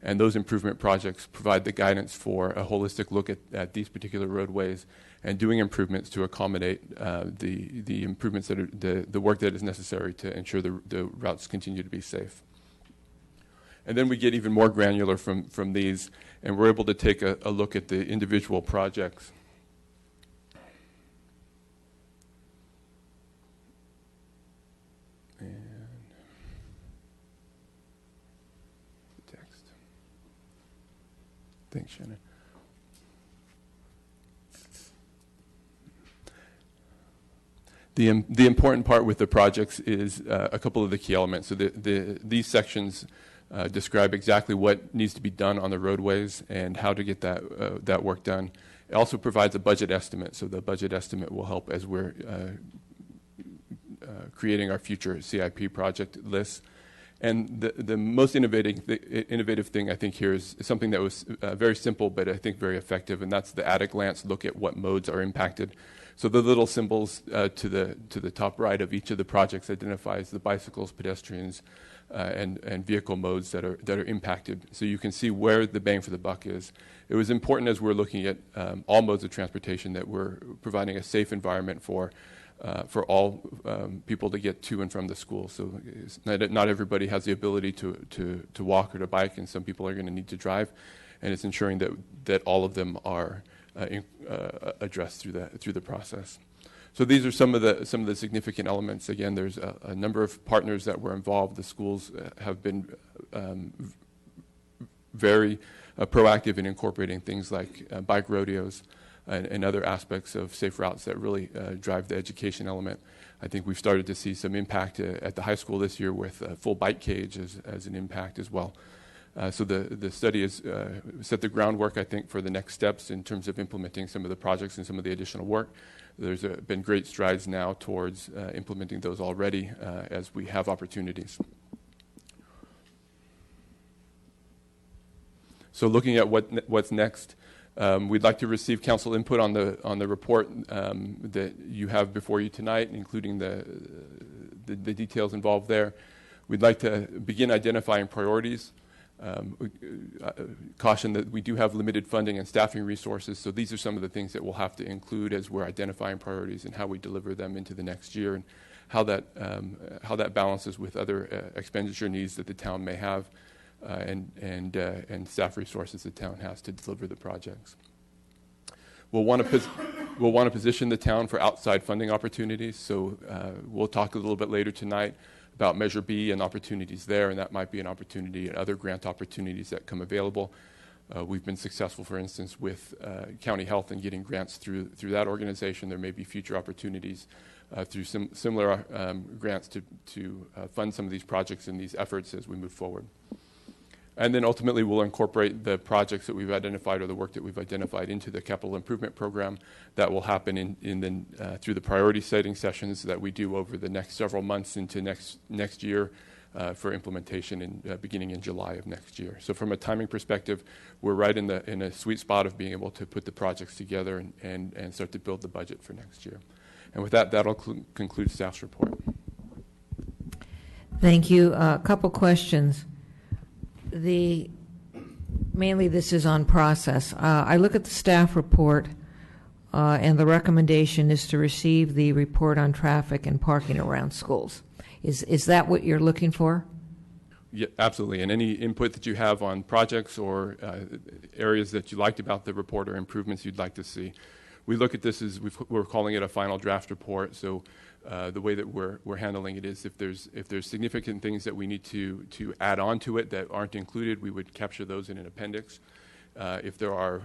And those improvement projects provide the guidance for a holistic look at these particular roadways and doing improvements to accommodate the improvements that are the work that is necessary to ensure the routes continue to be safe. And then we get even more granular from these, and we're able to take a look at the individual projects. And the text. Thanks, Shannon. The important part with the projects is a couple of the key elements. So these sections describe exactly what needs to be done on the roadways and how to get that work done. It also provides a budget estimate, so the budget estimate will help as we're creating our future CIP project lists. And the most innovative thing I think here is something that was very simple, but I think very effective, and that's the at-a-glance look at what modes are impacted. So the little symbols to the top right of each of the projects identifies the bicycles, pedestrians, and vehicle modes that are impacted. So you can see where the bang for the buck is. It was important as we're looking at all modes of transportation that we're providing a safe environment for all people to get to and from the school. So not everybody has the ability to walk or to bike, and some people are going to need to drive, and it's ensuring that all of them are addressed through the process. So these are some of the significant elements. Again, there's a number of partners that were involved. The schools have been very proactive in incorporating things like bike rodeos and other aspects of safe routes that really drive the education element. I think we've started to see some impact at the high school this year with a full bike cage as an impact as well. So the study has set the groundwork, I think, for the next steps in terms of implementing some of the projects and some of the additional work. There's been great strides now towards implementing those already as we have opportunities. So looking at what's next, we'd like to receive council input on the report that you have before you tonight, including the details involved there. We'd like to begin identifying priorities. Caution that we do have limited funding and staffing resources, so these are some of the things that we'll have to include as we're identifying priorities and how we deliver them into the next year, and how that balances with other expenditure needs that the town may have, and staff resources the town has to deliver the projects. We'll want to position the town for outside funding opportunities, so we'll talk a little bit later tonight about Measure B and opportunities there, and that might be an opportunity and other grant opportunities that come available. We've been successful, for instance, with County Health and getting grants through that organization. There may be future opportunities through similar grants to fund some of these projects and these efforts as we move forward. And then ultimately we'll incorporate the projects that we've identified or the work that we've identified into the capital improvement program. That will happen through the priority setting sessions that we do over the next several months into next year for implementation beginning in July of next year. So from a timing perspective, we're right in a sweet spot of being able to put the projects together and start to build the budget for next year. And with that, that'll conclude staff's report. Thank you. A couple questions. Mainly this is on process. I look at the staff report, and the recommendation is to receive the report on traffic and parking around schools. Is that what you're looking for? Yeah, absolutely. And any input that you have on projects or areas that you liked about the report or improvements you'd like to see. We look at this as we're calling it a final draft report. So the way that we're handling it is if there's significant things that we need to add on to it that aren't included, we would capture those in an appendix. If there are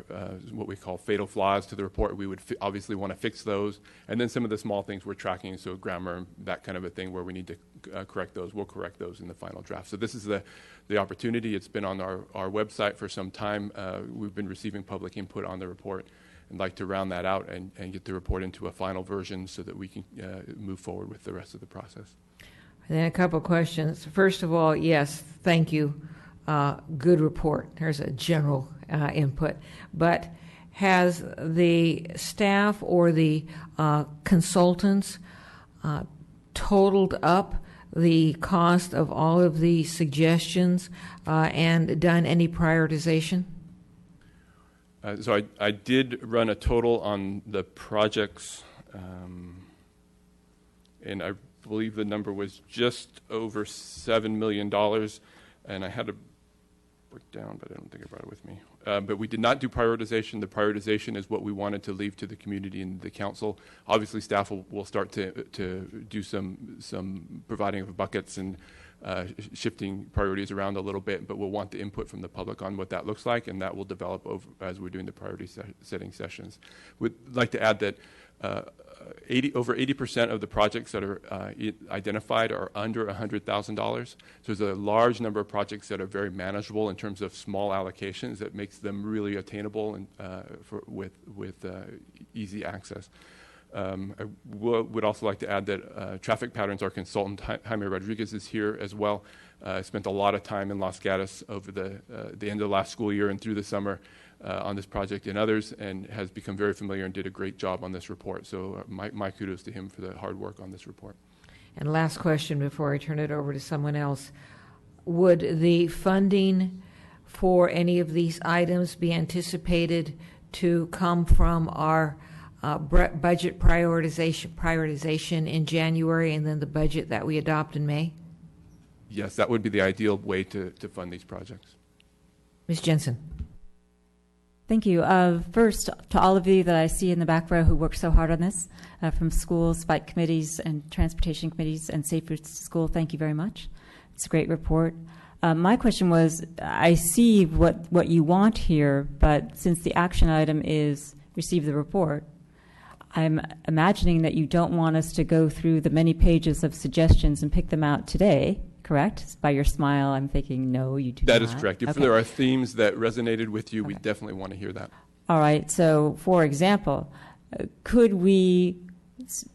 what we call fatal flaws to the report, we would obviously want to fix those. And then some of the small things we're tracking, so grammar, that kind of a thing where we need to correct those, we'll correct those in the final draft. So this is the opportunity. It's been on our website for some time. We've been receiving public input on the report. I'd like to round that out and get the report into a final version so that we can move forward with the rest of the process. And then a couple questions. First of all, yes, thank you. Good report. There's a general input. But has the staff or the consultants totaled up the cost of all of the suggestions and done any prioritization? So I did run a total on the projects, and I believe the number was just over $7 million, and I had to break down, but I don't think I brought it with me. But we did not do prioritization. The prioritization is what we wanted to leave to the community and the council. Obviously, staff will start to do some providing of buckets and shifting priorities around a little bit, but we'll want the input from the public on what that looks like, and that will develop as we're doing the priority setting sessions. We'd like to add that over 80% of the projects that are identified are under $100,000. So there's a large number of projects that are very manageable in terms of small allocations that makes them really attainable and with easy access. I would also like to add that traffic patterns, our consultant Jaime Rodriguez is here as well. Spent a lot of time in Los Gatos over the end of the last school year and through the summer on this project and others, and has become very familiar and did a great job on this report. So my kudos to him for the hard work on this report. And last question before I turn it over to someone else. Would the funding for any of these items be anticipated to come from our budget prioritization in January and then the budget that we adopt in May? Yes, that would be the ideal way to fund these projects. Ms. Jensen. Thank you. First, to all of you that I see in the back row who worked so hard on this, from schools, bike committees, and transportation committees, and Safe Routes to School, thank you very much. It's a great report. My question was, I see what you want here, but since the action item is receive the report, I'm imagining that you don't want us to go through the many pages of suggestions and pick them out today, correct? By your smile, I'm thinking, no, you do not. That is correct. If there are themes that resonated with you, we definitely want to hear that. All right. So, for example, could we?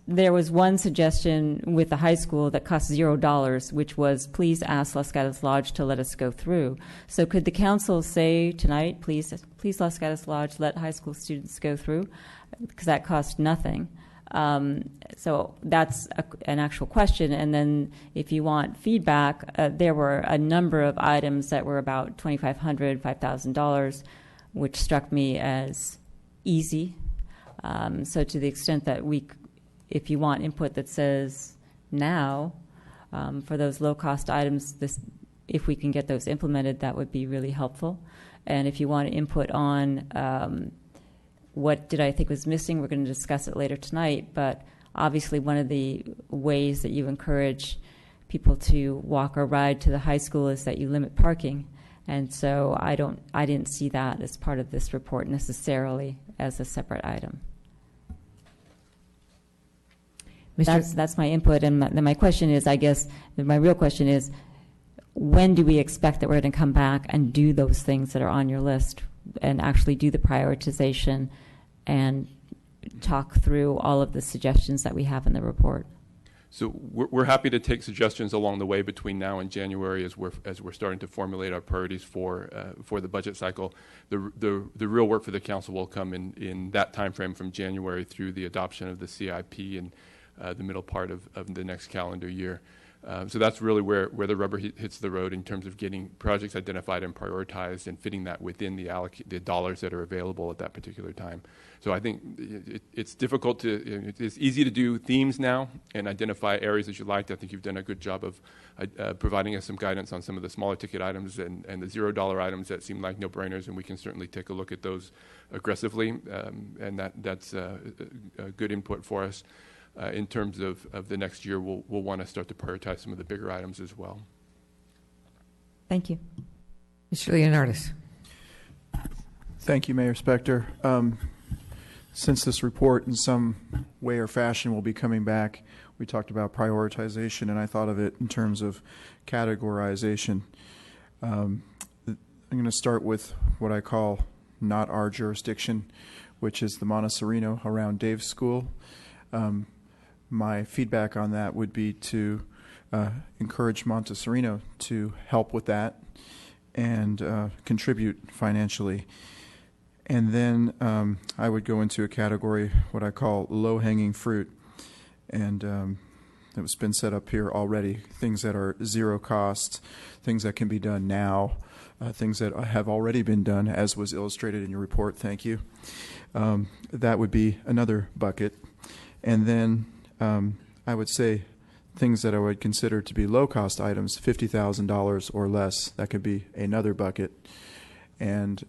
There was one suggestion with the high school that cost $0, which was please ask Los Gatos Lodge to let us go through. So, could the council say tonight, please, Los Gatos Lodge, let high school students go through, because that cost nothing. So that's an actual question. And then if you want feedback, there were a number of items that were about $2,500, $5,000, which struck me as easy. So to the extent that if you want input that says now, for those low-cost items, if we can get those implemented, that would be really helpful. And if you want input on what did I think was missing, we're going to discuss it later tonight. But obviously one of the ways that you encourage people to walk or ride to the high school is that you limit parking. And so I didn't see that as part of this report necessarily as a separate item. That's my input. And then my question is, I guess, my real question is, when do we expect that we're going to come back and do those things that are on your list and actually do the prioritization and talk through all of the suggestions that we have in the report? So we're happy to take suggestions along the way between now and January as we're starting to formulate our priorities for the budget cycle. The real work for the council will come in that time frame from January through the adoption of the CIP and the middle part of the next calendar year. So that's really where the rubber hits the road in terms of getting projects identified and prioritized and fitting that within the dollars that are available at that particular time. So I think it's difficult it's easy to do themes now and identify areas that you liked. I think you've done a good job of providing us some guidance on some of the smaller ticket items and the $0 items that seem like no-brainers, and we can certainly take a look at those aggressively, and that's a good input for us. In terms of the next year, we'll want to start to prioritize some of the bigger items as well. Thank you. Mr. Leonardis. Thank you, Mayor Spector. Since this report in some way or fashion will be coming back, we talked about prioritization, and I thought of it in terms of categorization. I'm going to start with what I call not our jurisdiction, which is the Montessorino around Dave's school. My feedback on that would be to encourage Montessorino to help with that and contribute financially. And then I would go into a category, what I call low-hanging fruit. And it's been set up here already, things that are zero cost, things that can be done now, things that have already been done, as was illustrated in your report. Thank you. That would be another bucket. And then I would say things that I would consider to be low-cost items, $50,000 or less, that could be another bucket. And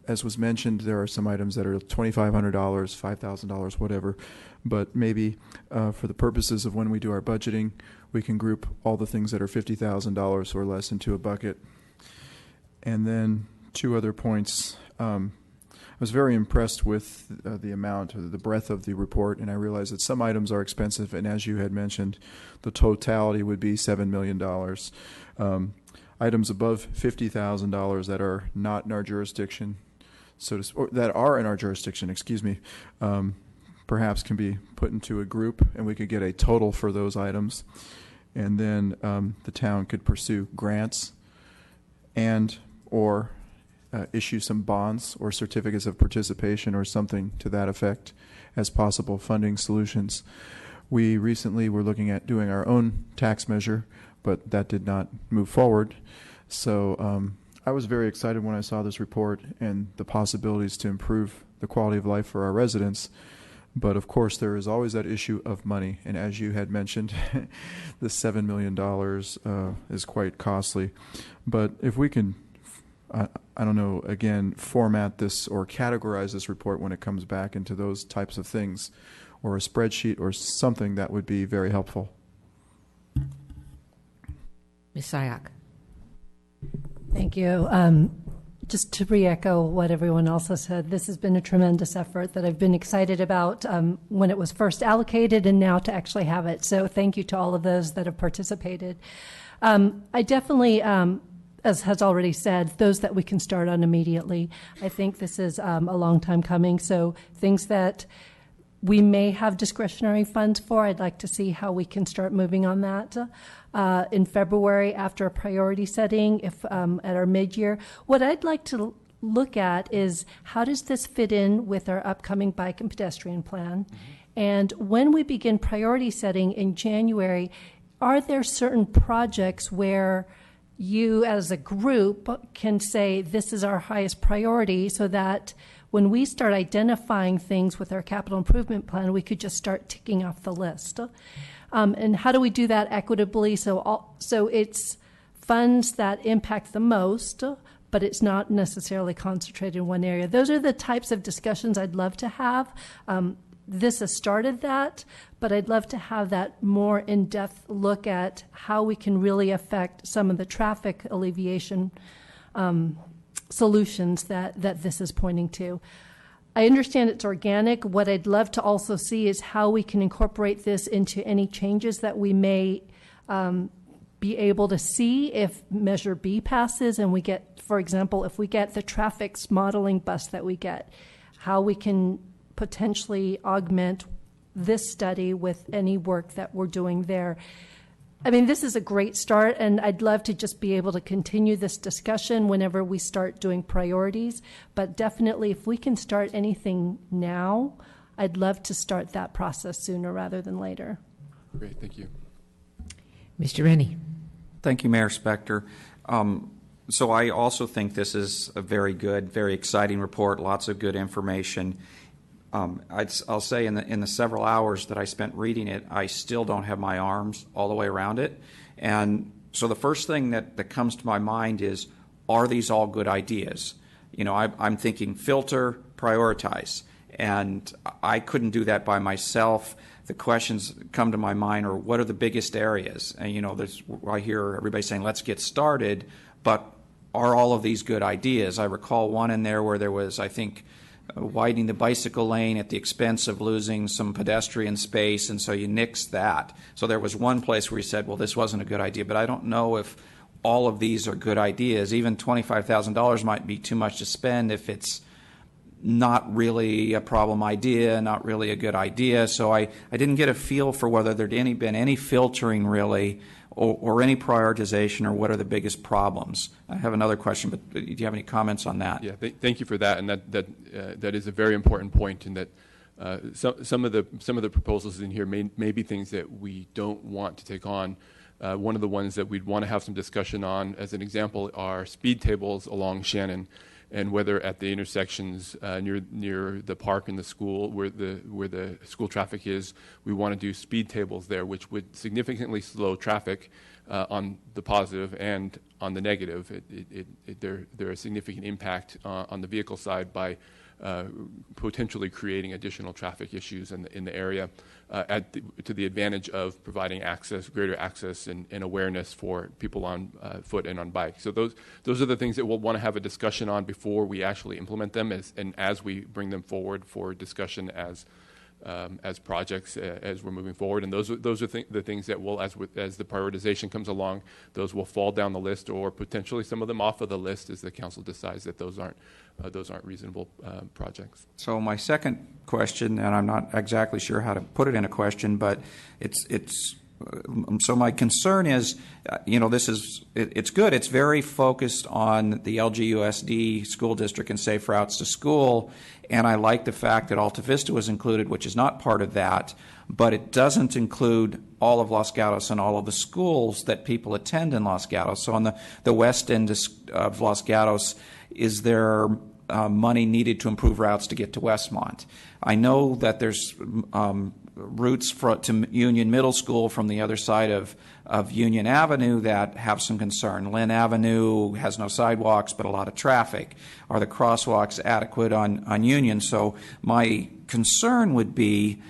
as was mentioned, there are some items that are $2,500, $5,000, whatever. But maybe for the purposes of when we do our budgeting, we can group all the things that are $50,000 or less into a bucket. And then two other points. I was very impressed with the amount, the breadth of the report, and I realized that some items are expensive, and as you had mentioned, the totality would be $7 million. Items above $50,000 that are not in our jurisdiction, or that are in our jurisdiction, excuse me, perhaps can be put into a group, and we could get a total for those items, and then the town could pursue grants and or issue some bonds or certificates of participation or something to that effect as possible funding solutions. We recently were looking at doing our own tax measure, but that did not move forward. So I was very excited when I saw this report and the possibilities to improve the quality of life for our residents. But of course, there is always that issue of money. And as you had mentioned, the $7 million is quite costly. But if we can I don't know, again, format this or categorize this report when it comes back into those types of things, or a spreadsheet or something, that would be very helpful. Ms. Sayak. Thank you. Just to re-echo what everyone else has said, this has been a tremendous effort that I've been excited about when it was first allocated and now to actually have it. So thank you to all of those that have participated. I definitely, as has already said, those that we can start on immediately. I think this is a long time coming. So things that we may have discretionary funds for, I'd like to see how we can start moving on that. In February, after a priority setting, if at our mid-year, what I'd like to look at is how does this fit in with our upcoming bike and pedestrian plan? And when we begin priority setting in January, are there certain projects where you as a group can say this is our highest priority, so that when we start identifying things with our capital improvement plan, we could just start ticking off the list? And how do we do that equitably? So it's funds that impact the most, but it's not necessarily concentrated in one area. Those are the types of discussions I'd love to have. This has started that, but I'd love to have that more in-depth look at how we can really affect some of the traffic alleviation solutions that this is pointing to. I understand it's organic. What I'd love to also see is how we can incorporate this into any changes that we may be able to see if Measure B passes and we get, for example, if we get the traffic modeling bus that we get, how we can potentially augment this study with any work that we're doing there. I mean, this is a great start, and I'd love to just be able to continue this discussion whenever we start doing priorities. But definitely, if we can start anything now, I'd love to start that process sooner rather than later. Great, thank you. Mr. Rennie. Thank you, Mayor Spector. So I also think this is a very good, very exciting report, lots of good information. I'll say in the several hours that I spent reading it, I still don't have my arms all the way around it. And so the first thing that comes to my mind is, are these all good ideas? You know, I'm thinking filter, prioritize. And I couldn't do that by myself. The questions come to my mind are, what are the biggest areas? And, you know, I hear everybody saying, let's get started, but are all of these good ideas? I recall one in there where there was, I think, widening the bicycle lane at the expense of losing some pedestrian space, and so you nixed that. So there was one place where you said, well, this wasn't a good idea, but I don't know if all of these are good ideas. Even $25,000 might be too much to spend if it's not really a problem idea, not really a good idea. So I didn't get a feel for whether there'd been any filtering really, or any prioritization, or what are the biggest problems. I have another question, but do you have any comments on that? Yeah, thank you for that, and that is a very important point. In that some of the proposals in here may be things that we don't want to take on. One of the ones that we'd want to have some discussion on, as an example, are speed tables along Shannon, and whether at the intersections near the park and the school, where the school traffic is, we want to do speed tables there, which would significantly slow traffic on the positive and on the negative. There are significant impact on the vehicle side by potentially creating additional traffic issues in the area, to the advantage of providing greater access and awareness for people on foot and on bike. So those are the things that we'll want to have a discussion on before we actually implement them, as we bring them forward for discussion as projects as we're moving forward. And those are the things that will, as the prioritization comes along, those will fall down the list, or potentially some of them off of the list as the council decides that those aren't reasonable projects. So my second question, and I'm not exactly sure how to put it in a question, but so my concern is, it's good. It's very focused on the LGUSD school district and safe routes to school, and I like the fact that Alta Vista was included, which is not part of that, but it doesn't include all of Los Gatos and all of the schools that people attend in Los Gatos. So on the west end of Los Gatos, is there money needed to improve routes to get to Westmont? I know that there's routes to Union Middle School from the other side of Union Avenue that have some concern. Lynn Avenue has no sidewalks but a lot of traffic. Are the crosswalks adequate on Union? So my concern would be,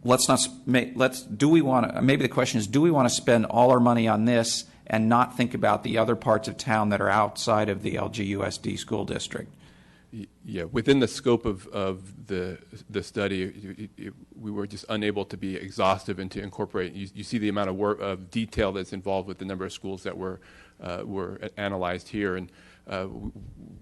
maybe the question is, do we want to spend all our money on this and not think about the other parts of town that are outside of the LGUSD school district? Yeah, within the scope of the study, we were just unable to be exhaustive and to incorporate. You see the amount of work of detail that's involved with the number of schools that were analyzed here, and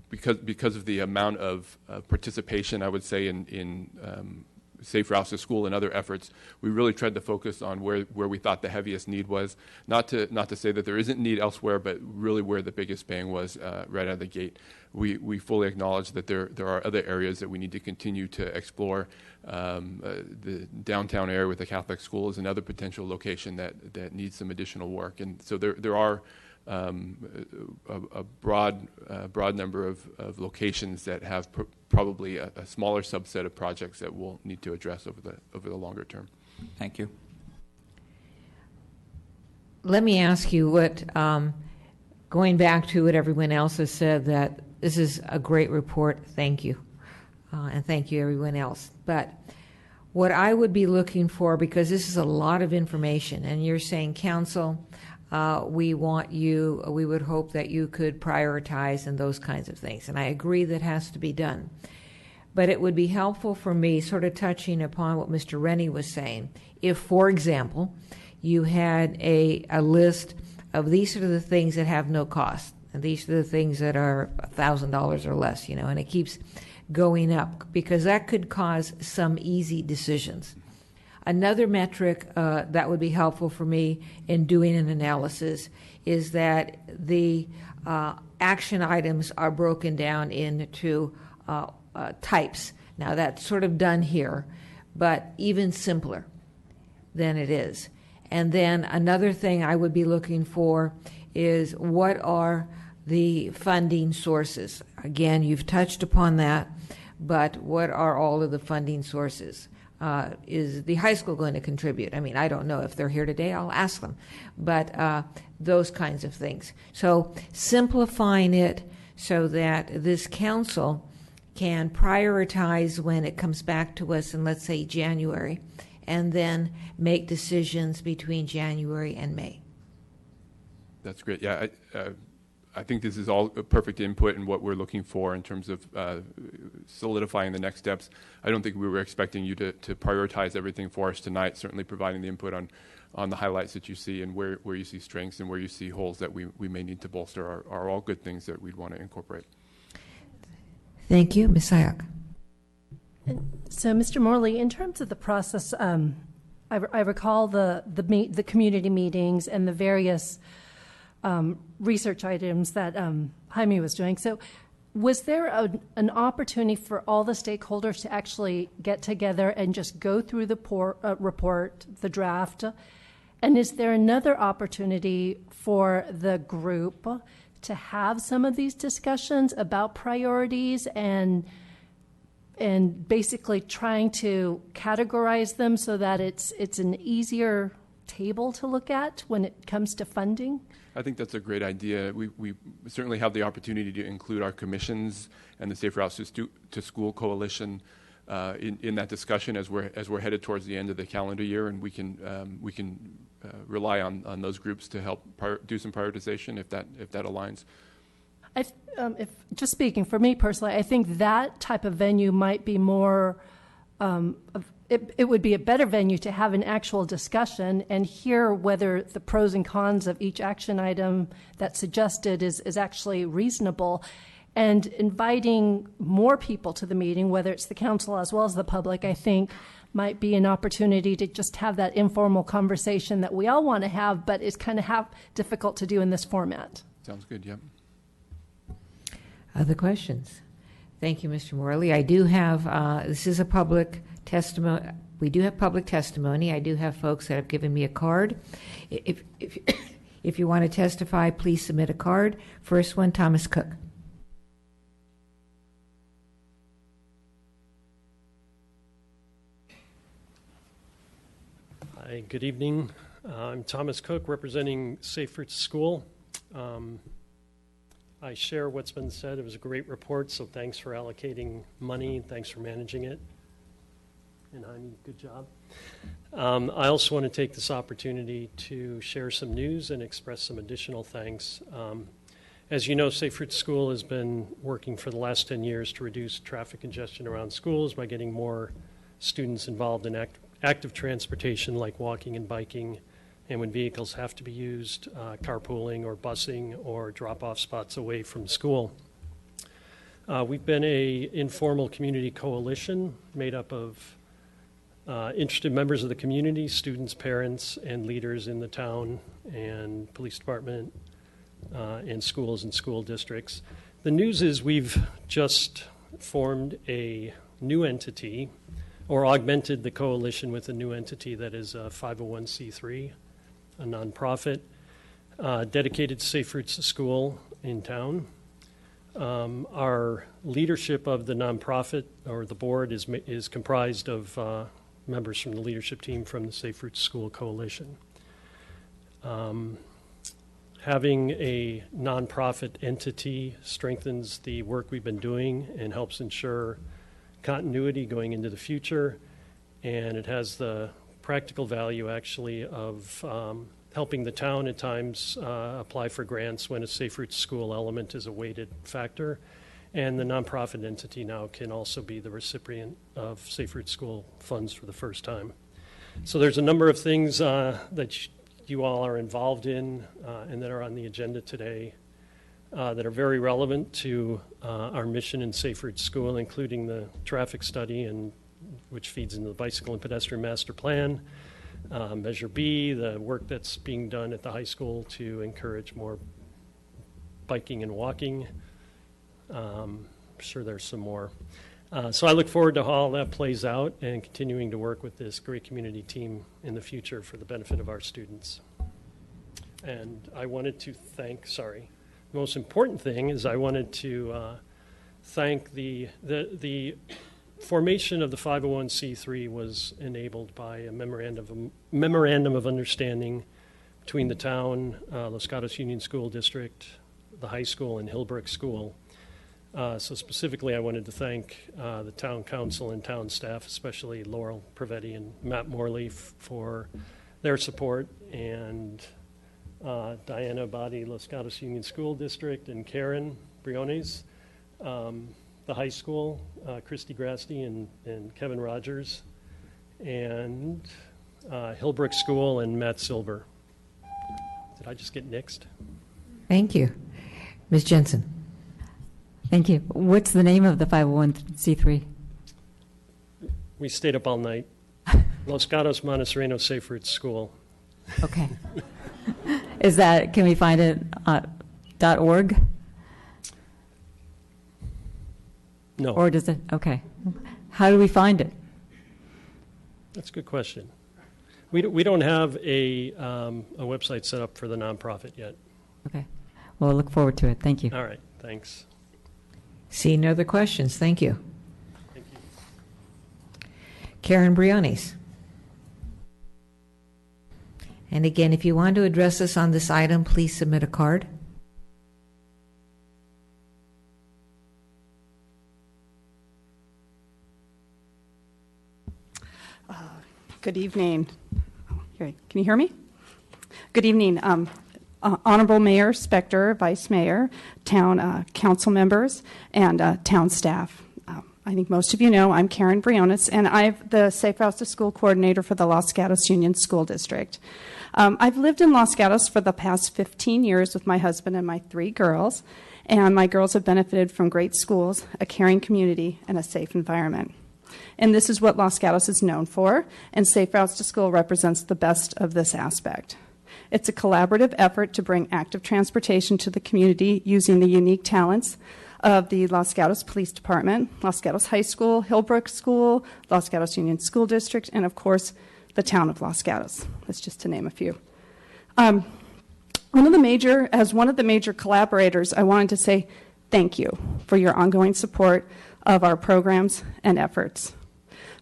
because of the amount of participation, I would say in Safe Routes to School and other efforts, we really tried to focus on where we thought the heaviest need was. Not to say that there isn't need elsewhere, but really where the biggest bang was right out of the gate. We fully acknowledge that there are other areas that we need to continue to explore. The downtown area with the Catholic school is another potential location that needs some additional work, and so there are a broad number of locations that have probably a smaller subset of projects that we'll need to address over the longer term. Thank you. Let me ask you what, going back to what everyone else has said, that this is a great report. Thank you. And thank you, everyone else. But what I would be looking for, because this is a lot of information, and you're saying, Council, we would hope that you could prioritize and those kinds of things. And I agree that has to be done. But it would be helpful for me, sort of touching upon what Mr. Rennie was saying, if, for example, you had a list of these are the things that have no cost, and these are the things that are $1,000 or less, and it keeps going up, because that could cause some easy decisions. Another metric that would be helpful for me in doing an analysis is that the action items are broken down into types. Now, that's sort of done here, but even simpler than it is. And then another thing I would be looking for is what are the funding sources? Again, you've touched upon that, but what are all of the funding sources? Is the high school going to contribute? I mean, I don't know. If they're here today, I'll ask them. But those kinds of things. So simplifying it so that this council can prioritize when it comes back to us in, let's say, January, and then make decisions between January and May. That's great. Yeah, I think this is all perfect input in what we're looking for in terms of solidifying the next steps. I don't think we were expecting you to prioritize everything for us tonight, certainly providing the input on the highlights that you see and where you see strengths and where you see holes that we may need to bolster are all good things that we'd want to incorporate. Thank you. Ms. Sayak. So, Mr. Morley, in terms of the process, I recall the community meetings and the various research items that Jaime was doing. So was there an opportunity for all the stakeholders to actually get together and just go through the report, the draft? And is there another opportunity for the group to have some of these discussions about priorities and basically trying to categorize them so that it's an easier table to look at when it comes to funding? I think that's a great idea. We certainly have the opportunity to include our commissions and the Safe Routes to School Coalition in that discussion as we're headed towards the end of the calendar year, and we can rely on those groups to help do some prioritization if that aligns. If just speaking for me personally, I think that type of venue might be more. It would be a better venue to have an actual discussion and hear whether the pros and cons of each action item that's suggested is actually reasonable, and inviting more people to the meeting, whether it's the council as well as the public, I think might be an opportunity to just have that informal conversation that we all want to have, but it's kind of difficult to do in this format. Sounds good, yep. Other questions? Thank you, Mr. Morley. I do have, this is a public testimony. We do have public testimony. I do have folks that have given me a card. If you want to testify, please submit a card. First one, Thomas Cook. Hi, good evening. I'm Thomas Cook, representing Safe Routes to School. I share what's been said. It was a great report, so thanks for allocating money and thanks for managing it. and Jaime, good job. I also want to take this opportunity to share some news and express some additional thanks. As you know, Safe Routes School has been working for the last 10 years to reduce traffic congestion around schools by getting more students involved in active transportation like walking and biking, and when vehicles have to be used, carpooling or busing or drop-off spots away from school. We've been an informal community coalition made up of interested members of the community, students, parents, and leaders in the town and police department and schools and school districts. The news is we've just formed a new entity or augmented the coalition with a new entity that is a 501c3, a nonprofit dedicated to Safe Routes to School in town. Our leadership of the nonprofit or the board is comprised of members from the leadership team from the Safe Routes School Coalition. Having a nonprofit entity strengthens the work we've been doing and helps ensure continuity going into the future, and it has the practical value actually of helping the town at times apply for grants when a Safe Routes School element is a weighted factor. And the nonprofit entity now can also be the recipient of Safe Routes School funds for the first time. So there's a number of things that you all are involved in and that are on the agenda today that are very relevant to our mission in Safe Routes School, including the traffic study, and which feeds into the bicycle and pedestrian master plan. Measure B, the work that's being done at the high school to encourage more biking and walking. I'm sure there's some more. So I look forward to how all that plays out and continuing to work with this great community team in the future for the benefit of our students. And I wanted to thank, the most important thing is I wanted to thank the formation of the 501c3 was enabled by a memorandum of understanding between the town, Los Gatos Union School District, the high school, and Hillbrook School. So specifically, I wanted to thank the town council and town staff, especially Laurel Prevetti and Matt Morley for their support, and Diana Abadi, Los Gatos Union School District, and Karen Briones, the high school, Christy Grasty and Kevin Rogers, and Hillbrook School and Matt Silver. Did I just get nixed? Thank you. Ms. Jensen. Thank you. What's the name of the 501c3? We stayed up all night. Los Gatos Montessorino Safe Routes School. Okay. Is that, can we find it .org? No. Or does it, okay. How do we find it? That's a good question. We don't have a website set up for the nonprofit yet. Okay. Well, we'll look forward to it. Thank you. All right. Thanks. See no other questions. Thank you. Thank you. Karen Briones. And again, if you want to address us on this item, please submit a card. Good evening. Can you hear me? Good evening. Honorable Mayor Spector, Vice Mayor, town council members, and town staff. I think most of you know I'm Karen Briones, and I'm the Safe Routes to School Coordinator for the Los Gatos Union School District. I've lived in Los Gatos for the past 15 years with my husband and my 3 girls, and my girls have benefited from great schools, a caring community, and a safe environment. And this is what Los Gatos is known for, and Safe Routes to School represents the best of this aspect. It's a collaborative effort to bring active transportation to the community using the unique talents of the Los Gatos Police Department, Los Gatos High School, Hillbrook School, Los Gatos Union School District, and of course, the town of Los Gatos. That's just to name a few. As one of the major collaborators, I wanted to say thank you for your ongoing support of our programs and efforts.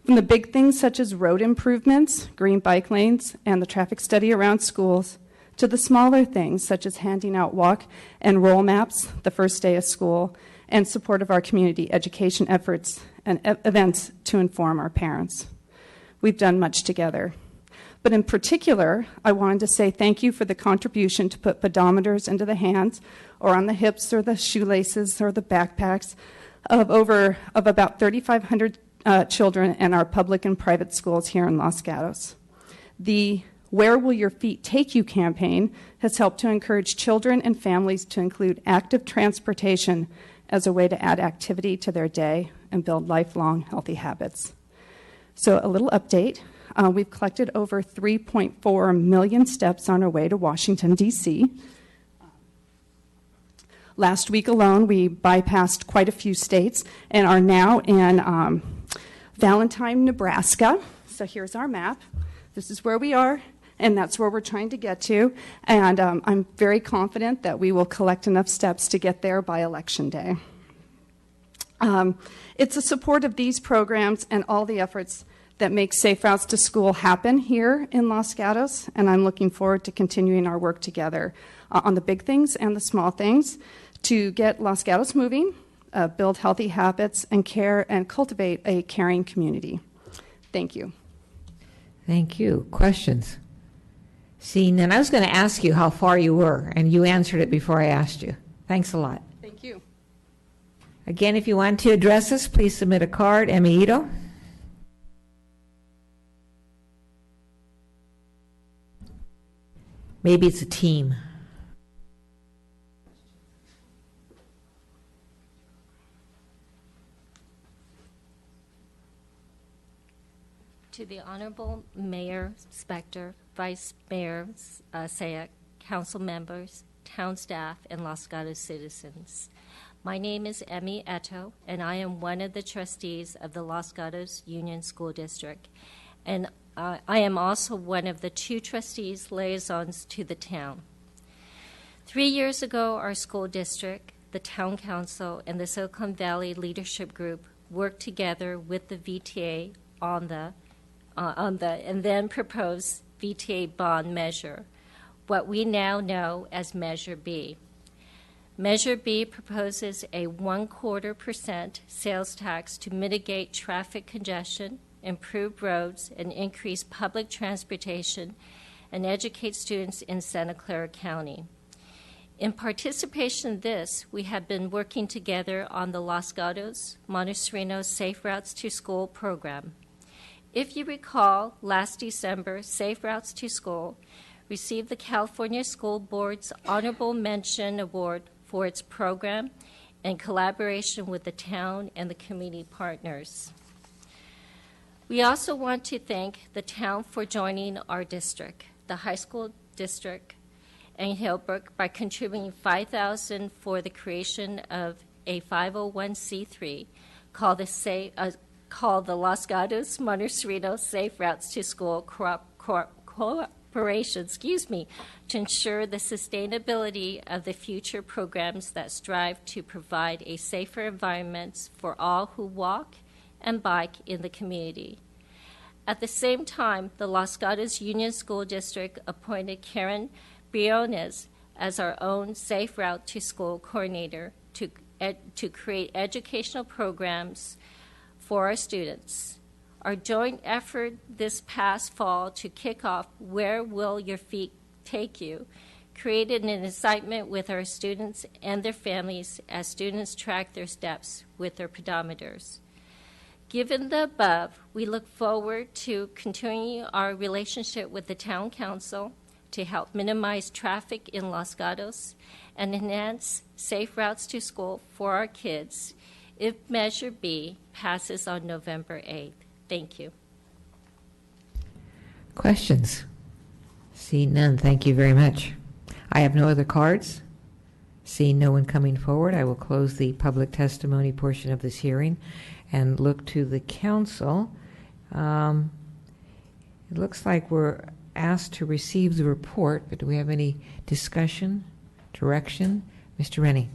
From the big things such as road improvements, green bike lanes, and the traffic study around schools, to the smaller things such as handing out walk and roll maps the first day of school, and support of our community education efforts and events to inform our parents. We've done much together. But in particular, I wanted to say thank you for the contribution to put pedometers into the hands or on the hips or the shoelaces or the backpacks of about 3,500 children in our public and private schools here in Los Gatos. The Where Will Your Feet Take You campaign has helped to encourage children and families to include active transportation as a way to add activity to their day and build lifelong healthy habits. So a little update. We've collected over 3.4 million steps on our way to Washington, D.C. Last week alone, we bypassed quite a few states and are now in Valentine, Nebraska. So here's our map. This is where we are, and that's where we're trying to get to. And I'm very confident that we will collect enough steps to get there by Election Day. It's the support of these programs and all the efforts that make Safe Routes to School happen here in Los Gatos, and I'm looking forward to continuing our work together on the big things and the small things to get Los Gatos moving, build healthy habits, and care and cultivate a caring community. Thank you. Thank you. Questions? See, and I was going to ask you how far you were, and you answered it before I asked you. Thanks a lot. Thank you. Again, if you want to address us, please submit a card. Emilito. Maybe it's a team. To the Honorable Mayor Spector, Vice Mayor Sayek, council members, town staff, and Los Gatos citizens. My name is Emmy Eto, and I am one of the trustees of the Los Gatos Union School District. And I am also one of the 2 trustees liaisons to the town. 3 years ago, our school district, the town council, and the Silicon Valley Leadership Group worked together with the VTA on the and then proposed VTA bond measure, what we now know as Measure B. Measure B proposes a 1/4% sales tax to mitigate traffic congestion, improve roads, and increase public transportation, and educate students in Santa Clara County. In participation in this, we have been working together on the Los Gatos, Montesrino Safe Routes to School program. If you recall, last December, Safe Routes to School received the California School Board's Honorable Mention Award for its program in collaboration with the town and the community partners. We also want to thank the town for joining our district, the high school district in Hillbrook, by contributing $5,000 for the creation of a 501c3 called the Los Gatos Montesrino Safe Routes to School Corporation, to ensure the sustainability of the future programs that strive to provide a safer environment for all who walk and bike in the community. At the same time, the Los Gatos Union School District appointed Karen Briones as our own Safe Route to School coordinator to create educational programs for our students. Our joint effort this past fall to kick off Where Will Your Feet Take You created an excitement with our students and their families as students track their steps with their pedometers. Given the above, we look forward to continuing our relationship with the Town Council to help minimize traffic in Los Gatos and enhance safe routes to school for our kids if Measure B passes on November 8th. Thank you. Questions? See none. Thank you very much. I have no other cards. Seeing no one coming forward, I will close the public testimony portion of this hearing and look to the council. It looks like we're asked to receive the report, but do we have any discussion, direction? Mr. Rennie.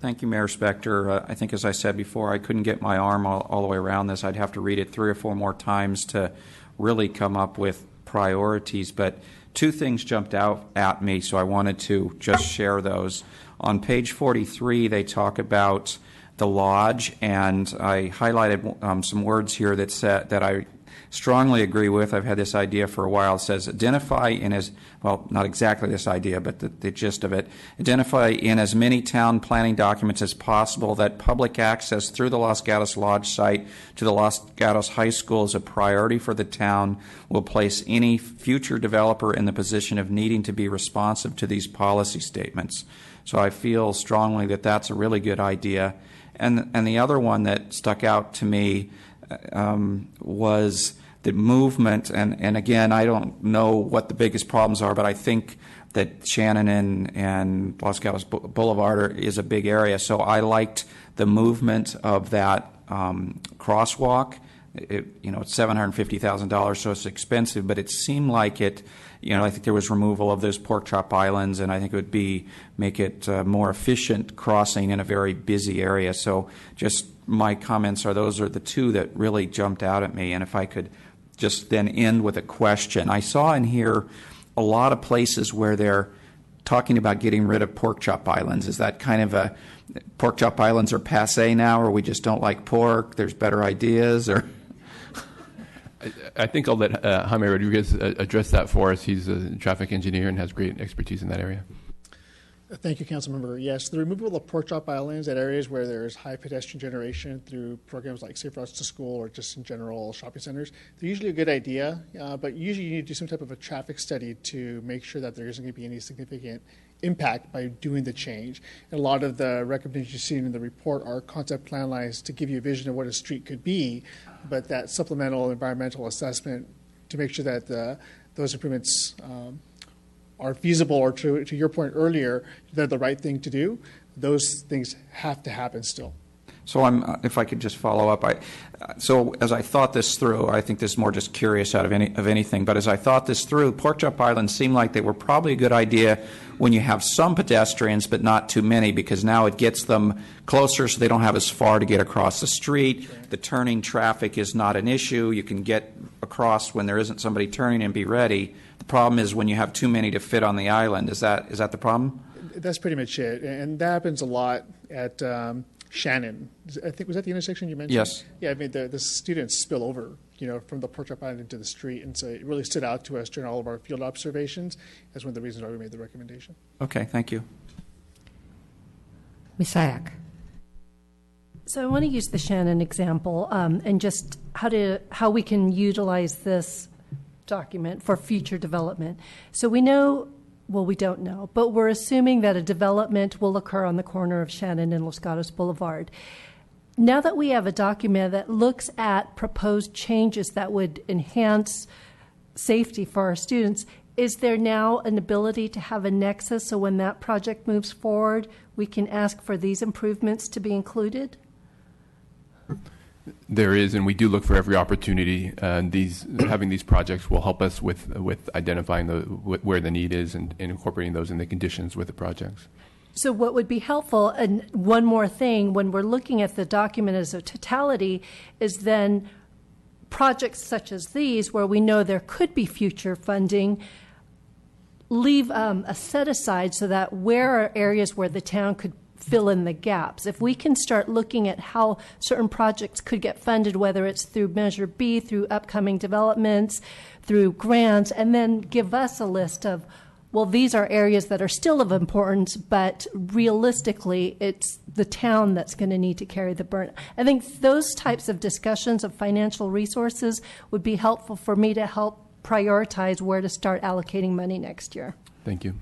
Thank you, Mayor Spector. I think, as I said before, I couldn't get my arm all the way around this. I'd have to read it 3 or 4 more times to really come up with priorities. But 2 things jumped out at me, so I wanted to just share those. On page 43, they talk about the lodge, and I highlighted some words here that strongly agree with. I've had this idea for a while. It says identify in as, well, not exactly this idea, but the gist of it. Identify in as many town planning documents as possible that public access through the Los Gatos Lodge site to the Los Gatos High School is a priority for the town, will place any future developer in the position of needing to be responsive to these policy statements. So I feel strongly that that's a really good idea. And the other one that stuck out to me was the movement. And again, I don't know what the biggest problems are, but I think that Shannon and Los Gatos Boulevard is a big area. So I liked the movement of that crosswalk. It's $750,000, so it's expensive, but it seemed like it. I think there was removal of those pork chop islands, and I think it would make it more efficient crossing in a very busy area. So just my comments are those are the two that really jumped out at me. And if I could just then end with a question. I saw in here a lot of places where they're talking about getting rid of pork chop islands. Is that kind of a pork chop islands are passé now, or we just don't like pork, there's better ideas, or... I think I'll let Jaime Rodriguez address that for us. He's a traffic engineer and has great expertise in that area. Thank you, Councilmember. Yes, the removal of pork chop islands at areas where there's high pedestrian generation through programs like Safe Routes to School or just in general shopping centers, they're usually a good idea, but usually you need to do some type of a traffic study to make sure that there isn't going to be any significant impact by doing the change. And a lot of the recommendations you've seen in the report are concept plan lines to give you a vision of what a street could be, but that supplemental environmental assessment to make sure that those improvements are feasible, or to your point earlier, they're the right thing to do. Those things have to happen still. So if I could just follow up, so as I thought this through, I think this is more just curious out of anything, but as I thought this through, pork chop islands seemed like they were probably a good idea when you have some pedestrians but not too many, because now it gets them closer so they don't have as far to get across the street. Sure. The turning traffic is not an issue. You can get across when there isn't somebody turning and be ready. The problem is when you have too many to fit on the island. Is that the problem? That's pretty much it, and that happens a lot at Shannon. I think, was that the intersection you mentioned? Yes. Yeah, I mean, the students spill over, from the pork chop island into the street, and so it really stood out to us during all of our field observations as one of the reasons why we made the recommendation. Okay, thank you. Ms. Sayak. So I want to use the Shannon example and just how we can utilize this document for future development. So we know, well, we don't know, but we're assuming that a development will occur on the corner of Shannon and Los Gatos Boulevard. Now that we have a document that looks at proposed changes that would enhance safety for our students, is there now an ability to have a nexus so when that project moves forward, we can ask for these improvements to be included? There is, and we do look for every opportunity. Having these projects will help us with identifying where the need is and incorporating those in the conditions with the projects. So what would be helpful, and one more thing, when we're looking at the document as a totality, is then projects such as these, where we know there could be future funding, leave a set aside so that where are areas where the town could fill in the gaps. If we can start looking at how certain projects could get funded, whether it's through Measure B, through upcoming developments, through grants, and then give us a list of, well, these are areas that are still of importance, but realistically, it's the town that's going to need to carry the burden. I think those types of discussions of financial resources would be helpful for me to help prioritize where to start allocating money next year. Thank you.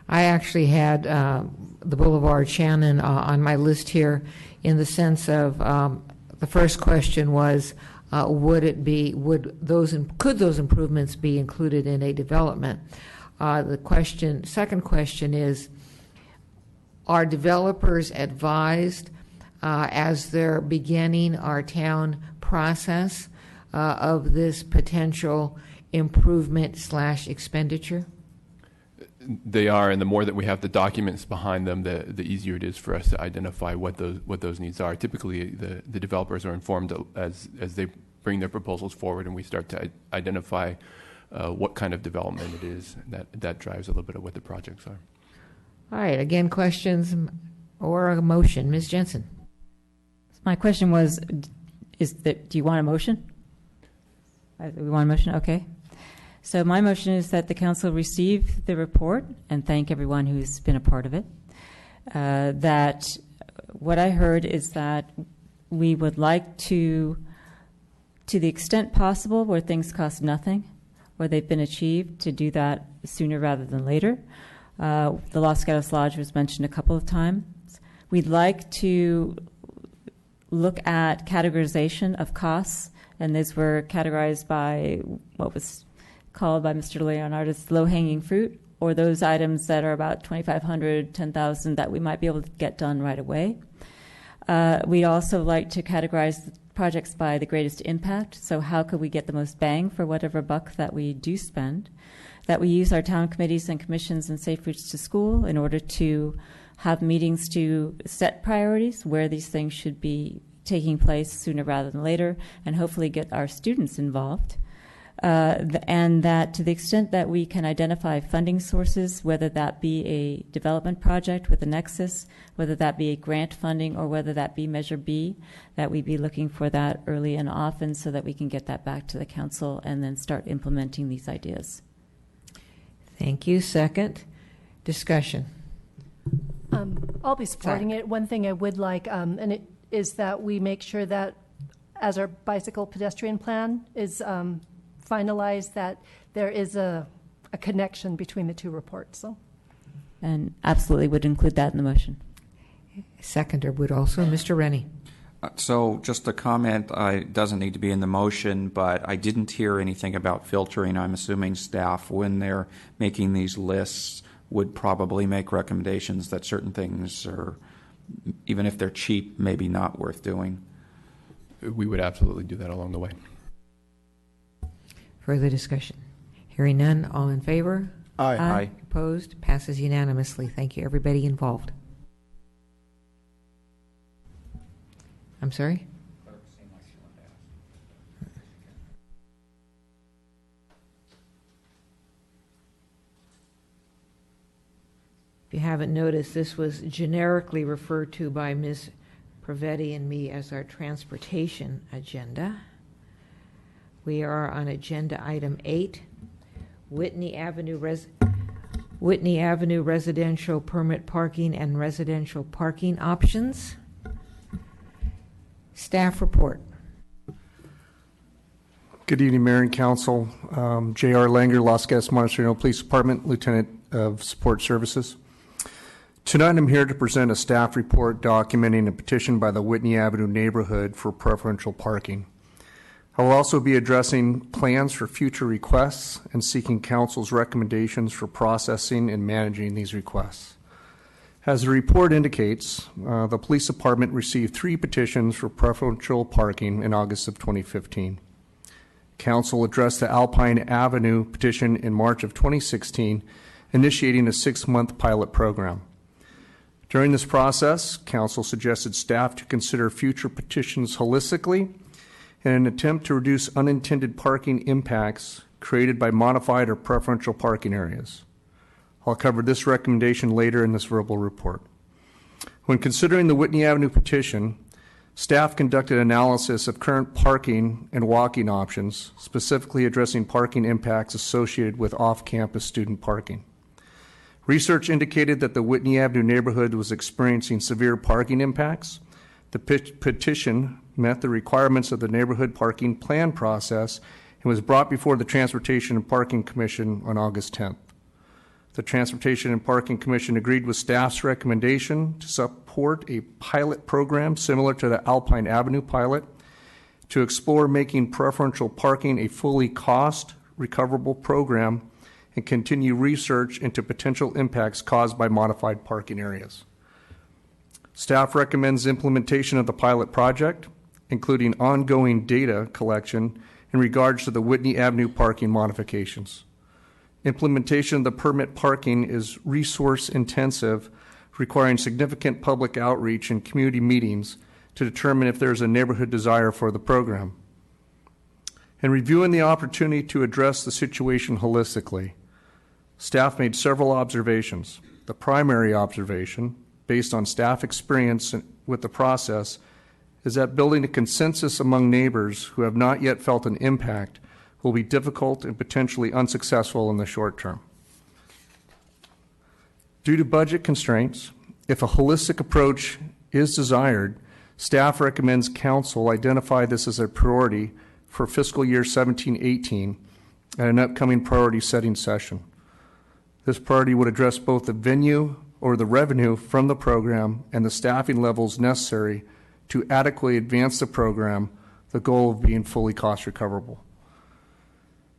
I actually had the Boulevard Shannon on my list here in the sense of the first question was, could those improvements be included in a development? Second question is, are developers advised as they're beginning our town process of this potential improvement/expenditure? They are, and the more that we have the documents behind them, the easier it is for us to identify what those needs are. Typically, the developers are informed as they bring their proposals forward, and we start to identify what kind of development it is. That drives a little bit of what the projects are. All right. Again, questions or a motion, Ms. Jensen. My question was, do you want a motion? We want a motion? Okay. So my motion is that the council receive the report and thank everyone who's been a part of it. That what I heard is that we would like to the extent possible where things cost nothing, where they've been achieved, to do that sooner rather than later. The Los Gatos Lodge was mentioned a couple of times. We'd like to look at categorization of costs, and these were categorized by what was called by Mr. Leonardis low-hanging fruit, or those items that are about $2,500, $10,000 that we might be able to get done right away. We also like to categorize projects by the greatest impact. So how could we get the most bang for whatever buck that we do spend? That we use our town committees and commissions and Safe Routes to School in order to have meetings to set priorities where these things should be taking place sooner rather than later, and hopefully get our students involved. And that to the extent that we can identify funding sources, whether that be a development project with a nexus, whether that be a grant funding, or whether that be Measure B, that we be looking for that early and often so that we can get that back to the council and then start implementing these ideas. Thank you. Second, discussion. I'll be supporting it. One thing I would like, and it is that we make sure that as our bicycle pedestrian plan is finalized, that there is a connection between the two reports. So, and absolutely would include that in the motion. Seconder would also. Mr. Rennie. So just a comment, it doesn't need to be in the motion, but I didn't hear anything about filtering. I'm assuming staff, when they're making these lists, would probably make recommendations that certain things are, even if they're cheap, maybe not worth doing. We would absolutely do that along the way. Further discussion? Hearing none, all in favor? Aye. Aye. Opposed? Passes unanimously. Thank you, everybody involved. I'm sorry? If you haven't noticed, this was generically referred to by Ms. Pravetti and me as our transportation agenda. We are on agenda item 8, Whitney Avenue residential permit parking and residential parking options. Staff report. Good evening, Mayor and Council. J.R. Langer, Los Gatos Montesino Police Department, Lieutenant of Support Services. Tonight I'm here to present a staff report documenting a petition by the Whitney Avenue neighborhood for preferential parking. I will also be addressing plans for future requests and seeking Council's recommendations for processing and managing these requests. As the report indicates, the Police Department received 3 petitions for preferential parking in August of 2015. Council addressed the Alpine Avenue petition in March of 2016, initiating a 6-month pilot program. During this process, Council suggested staff to consider future petitions holistically in an attempt to reduce unintended parking impacts created by modified or preferential parking areas. I'll cover this recommendation later in this verbal report. When considering the Whitney Avenue petition, staff conducted analysis of current parking and walking options, specifically addressing parking impacts associated with off-campus student parking. Research indicated that the Whitney Avenue neighborhood was experiencing severe parking impacts. The petition met the requirements of the neighborhood parking plan process and was brought before the Transportation and Parking Commission on August 10th. The Transportation and Parking Commission agreed with staff's recommendation to support a pilot program similar to the Alpine Avenue pilot to explore making preferential parking a fully cost recoverable program and continue research into potential impacts caused by modified parking areas. Staff recommends implementation of the pilot project, including ongoing data collection in regards to the Whitney Avenue parking modifications. Implementation of the permit parking is resource intensive, requiring significant public outreach and community meetings to determine if there is a neighborhood desire for the program. In reviewing the opportunity to address the situation holistically, staff made several observations. The primary observation, based on staff experience with the process, is that building a consensus among neighbors who have not yet felt an impact will be difficult and potentially unsuccessful in the short term. Due to budget constraints, if a holistic approach is desired, staff recommends council identify this as a priority for fiscal year 17-18 at an upcoming priority setting session. This priority would address both the venue or the revenue from the program and the staffing levels necessary to adequately advance the program, the goal of being fully cost recoverable.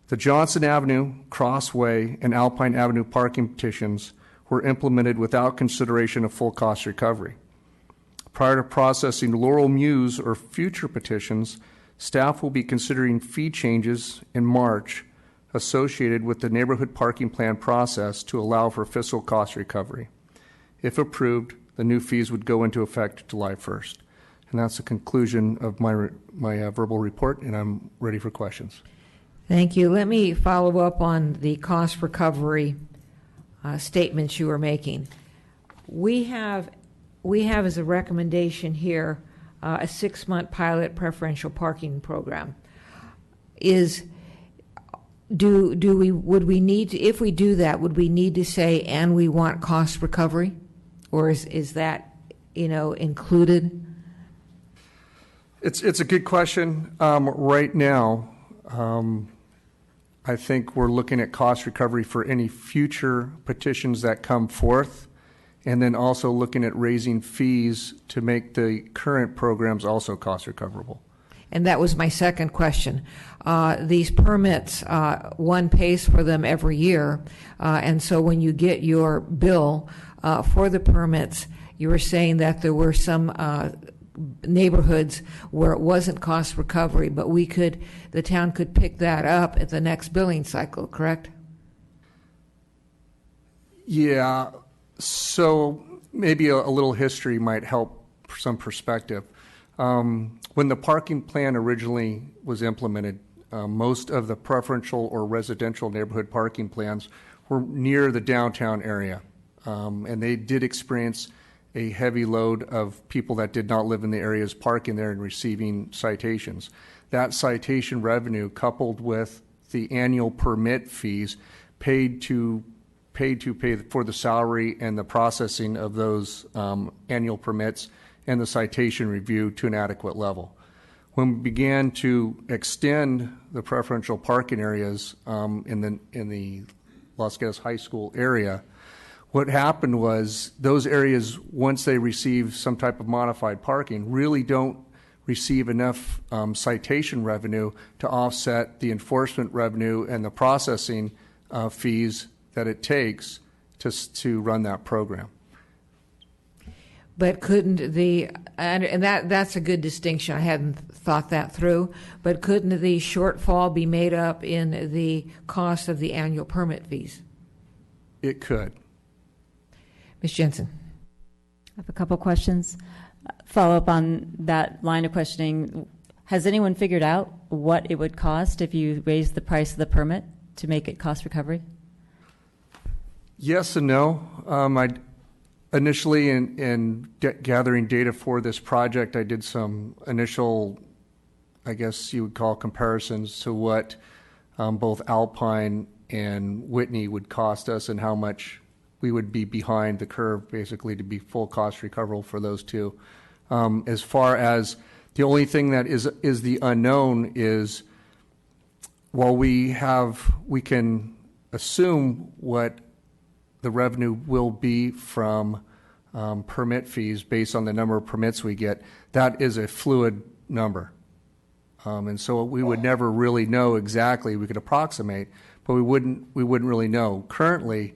The Johnson Avenue, Crossway, and Alpine Avenue parking petitions were implemented without consideration of full cost recovery. Prior to processing Laurel Muse or future petitions, staff will be considering fee changes in March associated with the neighborhood parking plan process to allow for fiscal cost recovery. If approved, the new fees would go into effect July 1st. And that's the conclusion of my verbal report, and I'm ready for questions. Thank you. Let me follow up on the cost recovery statements you were making. We have as a recommendation here a 6-month pilot preferential parking program. Would we need to, if we do that, would we need to say, and we want cost recovery? Or is that, included? It's a good question. Right now, I think we're looking at cost recovery for any future petitions that come forth, and then also looking at raising fees to make the current programs also cost recoverable. And that was my second question. These permits, one pays for them every year, and so when you get your bill for the permits, you were saying that there were some neighborhoods where it wasn't cost recovery, but the town could pick that up at the next billing cycle, correct? Yeah, so maybe a little history might help for some perspective. When the parking plan originally was implemented, most of the preferential or residential neighborhood parking plans were near the downtown area, and they did experience a heavy load of people that did not live in the areas parking there and receiving citations. That citation revenue, coupled with the annual permit fees paid to pay for the salary and the processing of those annual permits and the citation review to an adequate level. When we began to extend the preferential parking areas in the Los Gatos High School area, what happened was those areas, once they receive some type of modified parking, really don't receive enough citation revenue to offset the enforcement revenue and the processing fees that it takes to run that program. But couldn't and that's a good distinction. I hadn't thought that through. But couldn't the shortfall be made up in the cost of the annual permit fees? It could. Ms. Jensen. I have a couple questions. Follow up on that line of questioning. Has anyone figured out what it would cost if you raised the price of the permit to make it cost recovery? Yes and no. Initially, in gathering data for this project, I did some initial, I guess you would call, comparisons to what both Alpine and Whitney would cost us and how much we would be behind the curve, basically, to be full cost recoverable for those two. As far as the only thing that is the unknown is, while we can assume what the revenue will be from permit fees based on the number of permits we get, that is a fluid number. And so we would never really know exactly. We could approximate, but we wouldn't really know. Currently,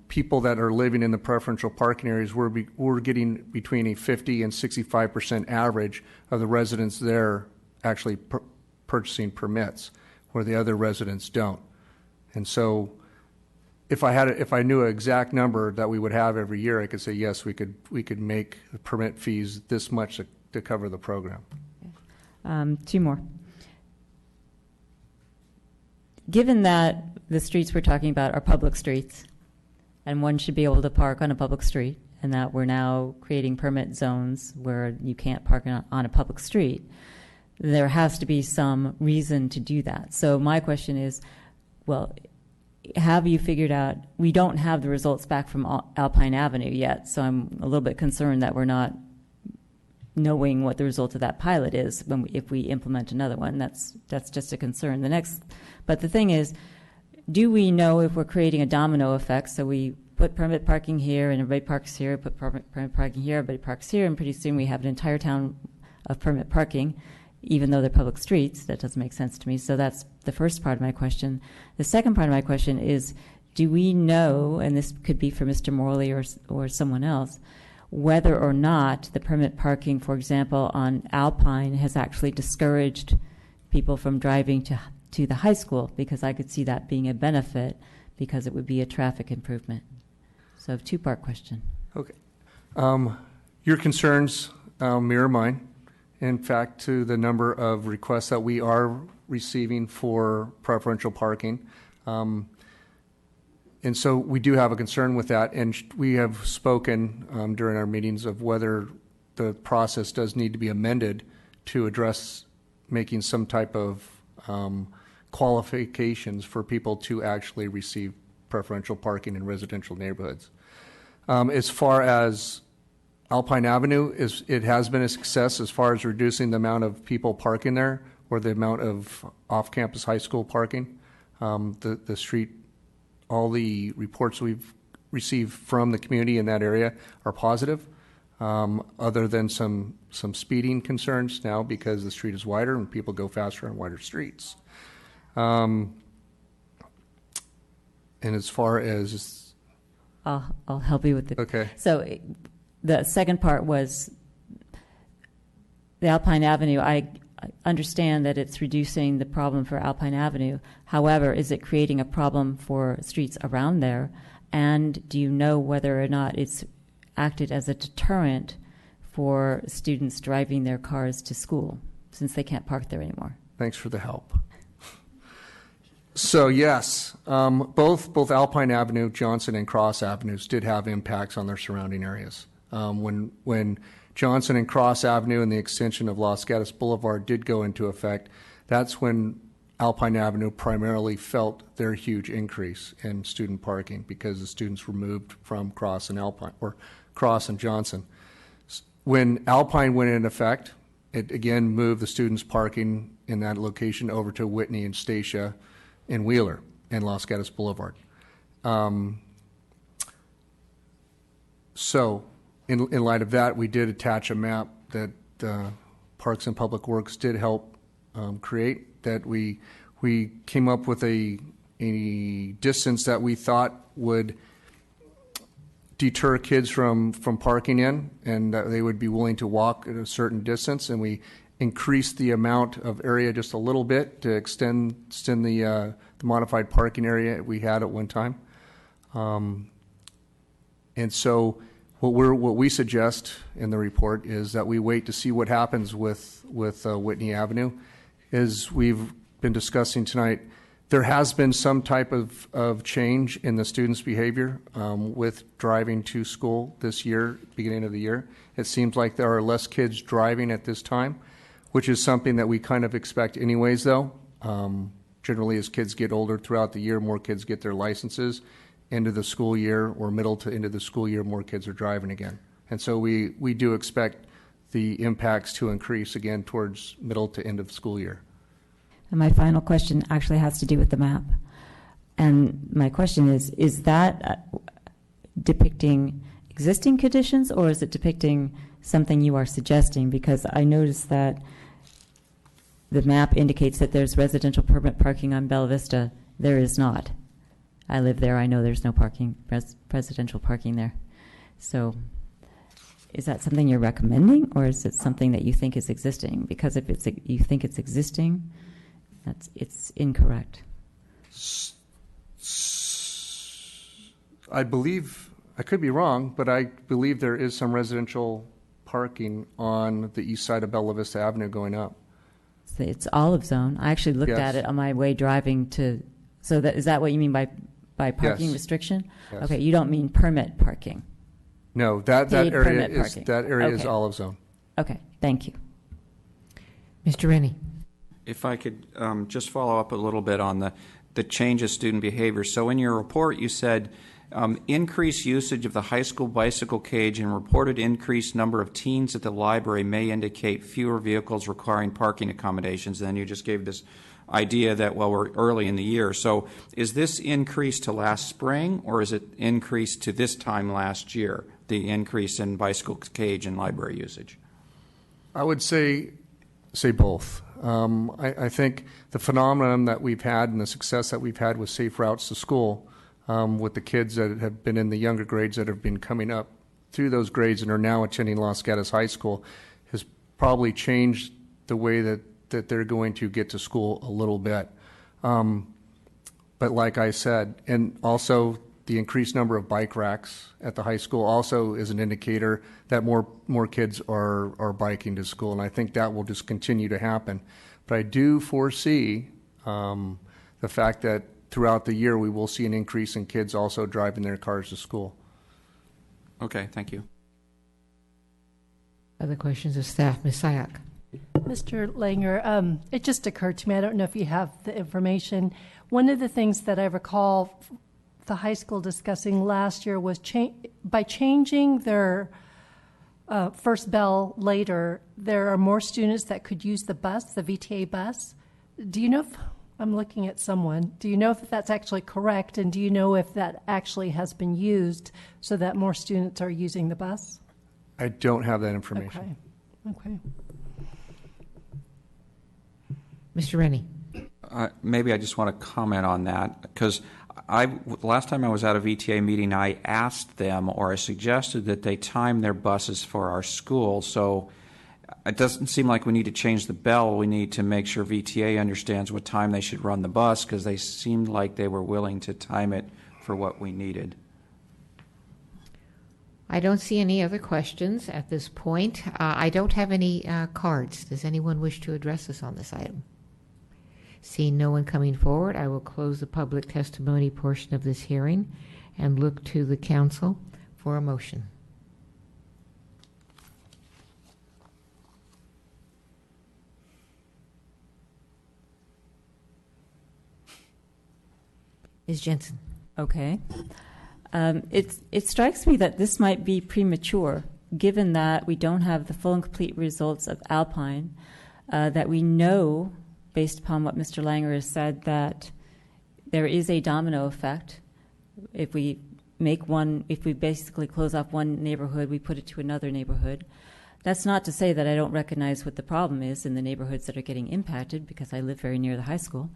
people that are living in the preferential parking areas, we're getting between a 50 and 65% average of the residents there actually purchasing permits, where the other residents don't. And so if I knew an exact number that we would have every year, I could say, yes, we could make the permit fees this much to cover the program. Two more. Given that the streets we're talking about are public streets, and one should be able to park on a public street, and that we're now creating permit zones where you can't park on a public street, there has to be some reason to do that. So my question is, well, have you figured out, we don't have the results back from Alpine Avenue yet, so I'm a little bit concerned that we're not knowing what the result of that pilot is if we implement another one. That's just a concern. But the thing is, do we know if we're creating a domino effect? So we put permit parking here and everybody parks here, put permit parking here, everybody parks here, and pretty soon we have an entire town of permit parking, even though they're public streets. That doesn't make sense to me. So that's the first part of my question. The second part of my question is, do we know, and this could be for Mr. Morley or someone else, whether or not the permit parking, for example, on Alpine has actually discouraged people from driving to the high school? Because I could see that being a benefit, because it would be a traffic improvement. So a two-part question. Okay. Your concerns mirror mine. In fact, to the number of requests that we are receiving for preferential parking. And so we do have a concern with that, and we have spoken during our meetings of whether the process does need to be amended to address making some type of qualifications for people to actually receive preferential parking in residential neighborhoods. As far as Alpine Avenue, it has been a success as far as reducing the amount of people parking there or the amount of off-campus high school parking. The street, all the reports we've received from the community in that area are positive, other than some speeding concerns now because the street is wider and people go faster on wider streets. And as far as... I'll help you with the... Okay. So the second part was the Alpine Avenue. I understand that it's reducing the problem for Alpine Avenue. However, is it creating a problem for streets around there? And do you know whether or not it's acted as a deterrent for students driving their cars to school, since they can't park there anymore? Thanks for the help. So yes, both Alpine Avenue, Johnson, and Cross Avenues did have impacts on their surrounding areas. When Johnson and Cross Avenue and the extension of Los Gatos Boulevard did go into effect, that's when Alpine Avenue primarily felt their huge increase in student parking because the students were moved from Cross and Alpine, or Cross and Johnson. When Alpine went into effect, it again moved the students parking in that location over to Whitney and Stacia and Wheeler and Los Gatos Boulevard. So in light of that, we did attach a map that Parks and Public Works did help create, that we came up with a distance that we thought would deter kids from parking in, and that they would be willing to walk at a certain distance, and we increased the amount of area just a little bit to extend the modified parking area we had at one time. And so what we suggest in the report is that we wait to see what happens with Whitney Avenue. As we've been discussing tonight, there has been some type of change in the students' behavior with driving to school this year, beginning of the year. It seems like there are less kids driving at this time, which is something that we kind of expect anyways, though. Generally, as kids get older throughout the year, more kids get their licenses. End of the school year or middle to end of the school year, more kids are driving again. And so we do expect the impacts to increase again towards middle to end of the school year. And my final question actually has to do with the map. And my question is that depicting existing conditions, or is it depicting something you are suggesting? Because I noticed that the map indicates that there's residential permit parking on Bella Vista. There is not. I live there. I know there's no parking, residential parking there. So is that something you're recommending, or is it something that you think is existing? Because if you think it's existing, it's incorrect. I believe, I could be wrong, but I believe there is some residential parking on the east side of Bella Vista Avenue going up. It's olive zone. I actually looked at it on my way driving to. So is that what you mean by parking restriction? Yes. Okay, you don't mean permit parking. No, that area is okay. olive zone. Okay, thank you. Mr. Rennie. If I could just follow up a little bit on the change of student behavior. So in your report, you said increased usage of the high school bicycle cage and reported increased number of teens at the library may indicate fewer vehicles requiring parking accommodations. And then you just gave this idea that, well, we're early in the year. So is this increase to last spring, or is it increased to this time last year, the increase in bicycle cage and library usage? I would say both. I think the phenomenon that we've had and the success that we've had with safe routes to school, with the kids that have been in the younger grades that have been coming up through those grades and are now attending Los Gatos High School, has probably changed the way that they're going to get to school a little bit. But like I said, and also the increased number of bike racks at the high school also is an indicator that more kids are biking to school, and I think that will just continue to happen. But I do foresee the fact that throughout the year we will see an increase in kids also driving their cars to school. Okay, thank you. Other questions of staff? Ms. Sayak. Mr. Langer, it just occurred to me, I don't know if you have the information. One of the things that I recall the high school discussing last year was by changing their first bell later, there are more students that could use the bus, the VTA bus. Do you know if, I'm looking at someone, do you know if that's actually correct, and do you know if that actually has been used so that more students are using the bus? I don't have that information. Okay. Mr. Rennie. Maybe I just want to comment on that, because last time I was at a VTA meeting, I asked them, or I suggested that they time their buses for our school. So it doesn't seem like we need to change the bell. We need to make sure VTA understands what time they should run the bus, because they seemed like they were willing to time it for what we needed. I don't see any other questions at this point. I don't have any cards. Does anyone wish to address us on this item? Seeing no one coming forward, I will close the public testimony portion of this hearing and look to the council for a motion. Ms. Jensen. Okay. It strikes me that this might be premature, given that we don't have the full and complete results of Alpine, that we know, based upon what Mr. Langer has said, that there is a domino effect. If we basically close off one neighborhood, we put it to another neighborhood. That's not to say that I don't recognize what the problem is in the neighborhoods that are getting impacted, because I live very near the high school.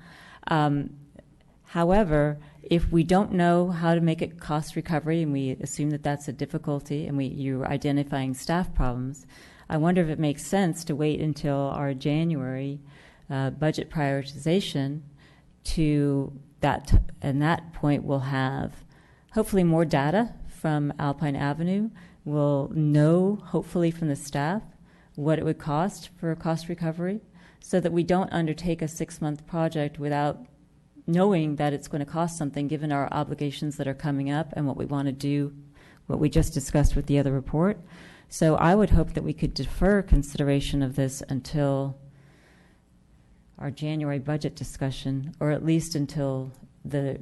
However, if we don't know how to make it cost recovery, and we assume that that's a difficulty, and you're identifying staff problems, I wonder if it makes sense to wait until our January budget prioritization and that point we'll have hopefully more data from Alpine Avenue. We'll know, hopefully from the staff, what it would cost for a cost recovery, so that we don't undertake a 6-month project without knowing that it's going to cost something, given our obligations that are coming up and what we want to do, what we just discussed with the other report. So I would hope that we could defer consideration of this until our January budget discussion, or at least until the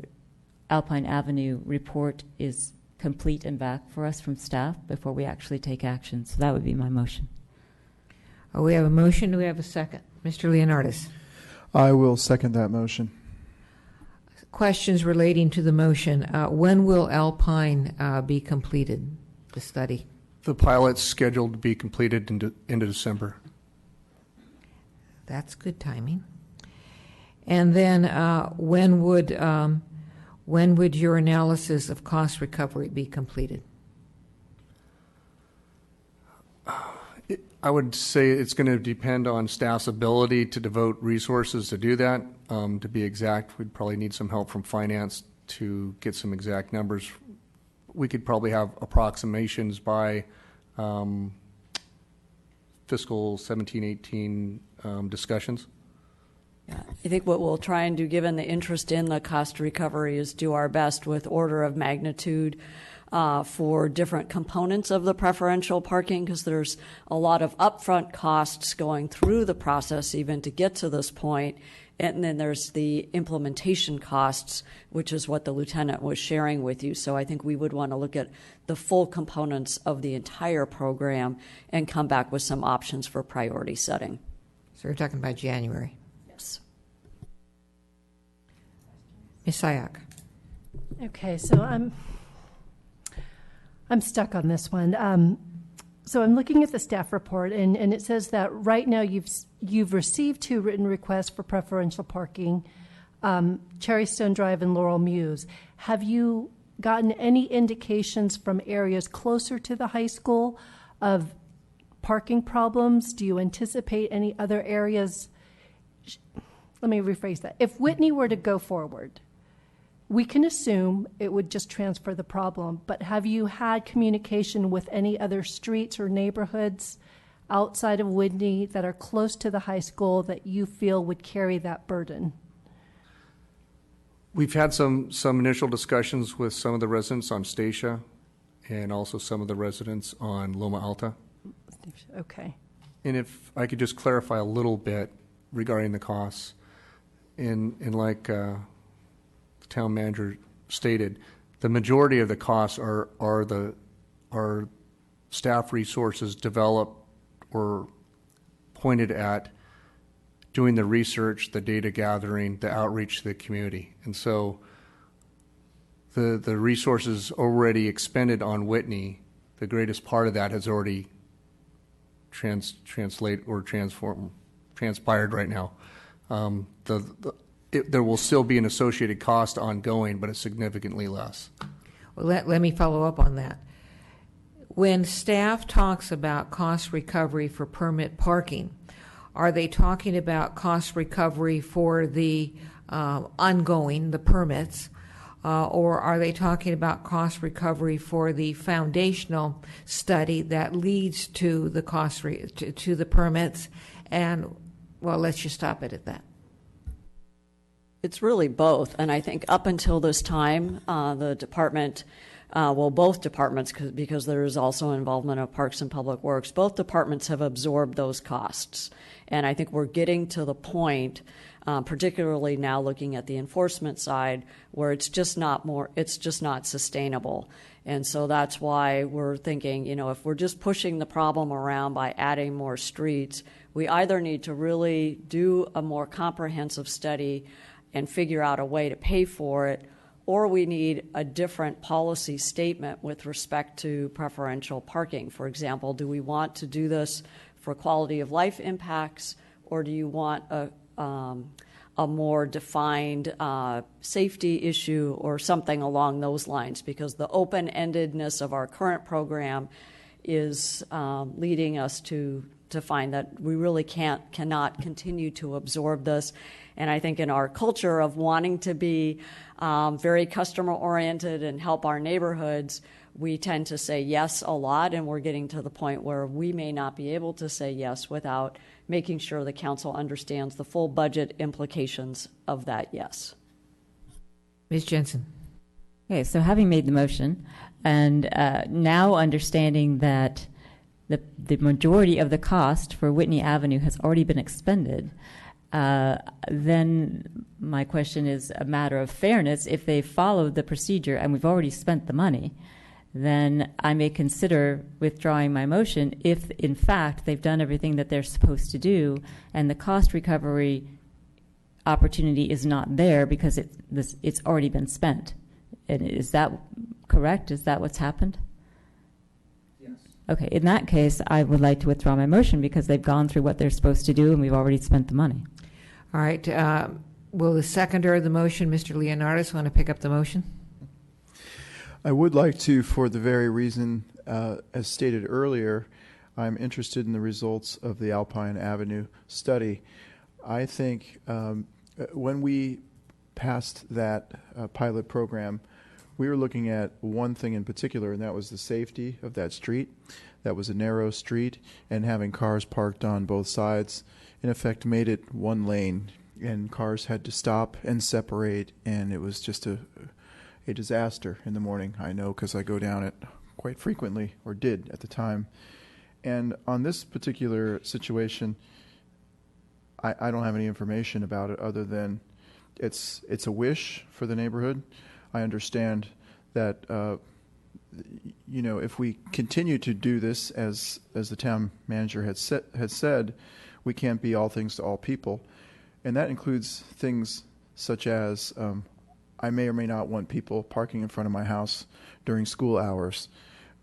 Alpine Avenue report is complete and back for us from staff, before we actually take action. So that would be my motion. We have a motion. Do we have a second? Mr. Leonardis. I will second that motion. Questions relating to the motion. When will Alpine be completed, the study? The pilot's scheduled to be completed into December. That's good timing. And then when would your analysis of cost recovery be completed? I would say it's going to depend on staff's ability to devote resources to do that. To be exact, we'd probably need some help from finance to get some exact numbers. We could probably have approximations by fiscal 17-18 discussions. Yeah, I think what we'll try and do, given the interest in the cost recovery, is do our best with order of magnitude for different components of the preferential parking, because there's a lot of upfront costs going through the process even to get to this point. And then there's the implementation costs, which is what the lieutenant was sharing with you. So I think we would want to look at the full components of the entire program and come back with some options for priority setting. So you're talking about January. Yes. Ms. Sayak. Okay, so I'm stuck on this one. So I'm looking at the staff report, and it says that right now you've received 2 written requests for preferential parking, Cherrystone Drive and Laurel Mews. Have you gotten any indications from areas closer to the high school of parking problems? Do you anticipate any other areas? Let me rephrase that. If Whitney were to go forward, we can assume it would just transfer the problem, but have you had communication with any other streets or neighborhoods outside of Whitney that are close to the high school that you feel would carry that burden? We've had some initial discussions with some of the residents on Statia and also some of the residents on Loma Alta. Okay. And if I could just clarify a little bit regarding the costs, in like the town manager stated, the majority of the costs are staff resources developed or pointed at doing the research, the data gathering, the outreach to the community. And so the resources already expended on Whitney, the greatest part of that has already transpired right now. There will still be an associated cost ongoing, but it's significantly less. Well, let me follow up on that. When staff talks about cost recovery for permit parking, are they talking about cost recovery for the ongoing, the permits, or are they talking about cost recovery for the foundational study that leads to the cost to the permits? And, well, let's just stop it at that. It's really both, and I think up until this time, the department, both departments, because there is also involvement of Parks and Public Works, both departments have absorbed those costs. And I think we're getting to the point, particularly now looking at the enforcement side, where it's just not sustainable. And so that's why we're thinking, if we're just pushing the problem around by adding more streets, we either need to really do a more comprehensive study and figure out a way to pay for it, or we need a different policy statement with respect to preferential parking. For example, do we want to do this for quality of life impacts, or do you want a more defined safety issue or something along those lines? Because the open-endedness of our current program is leading us to find that we really cannot continue to absorb this. And I think in our culture of wanting to be very customer-oriented and help our neighborhoods, we tend to say yes a lot, and we're getting to the point where we may not be able to say yes without making sure the council understands the full budget implications of that yes. Ms. Jensen. Okay, so having made the motion and now understanding that the majority of the cost for Whitney Avenue has already been expended, then my question is a matter of fairness. If they followed the procedure and we've already spent the money, then I may consider withdrawing my motion if, in fact, they've done everything that they're supposed to do and the cost recovery opportunity is not there because it's already been spent. And is that correct? Is that what's happened? Yes. Okay, in that case, I would like to withdraw my motion because they've gone through what they're supposed to do and we've already spent the money. All right. Will the seconder of the motion, Mr. Leonardis, want to pick up the motion? I would like to, for the very reason, as stated earlier, I'm interested in the results of the Alpine Avenue study. I think when we passed that pilot program, we were looking at one thing in particular, and that was the safety of that street. That was a narrow street, and having cars parked on both sides, in effect, made it one lane, and cars had to stop and separate, and it was just a disaster in the morning. I know because I go down it quite frequently, or did at the time. And on this particular situation, I don't have any information about it other than it's a wish for the neighborhood. I understand that if we continue to do this as the town manager had said, we can't be all things to all people, and that includes things such as I may or may not want people parking in front of my house during school hours,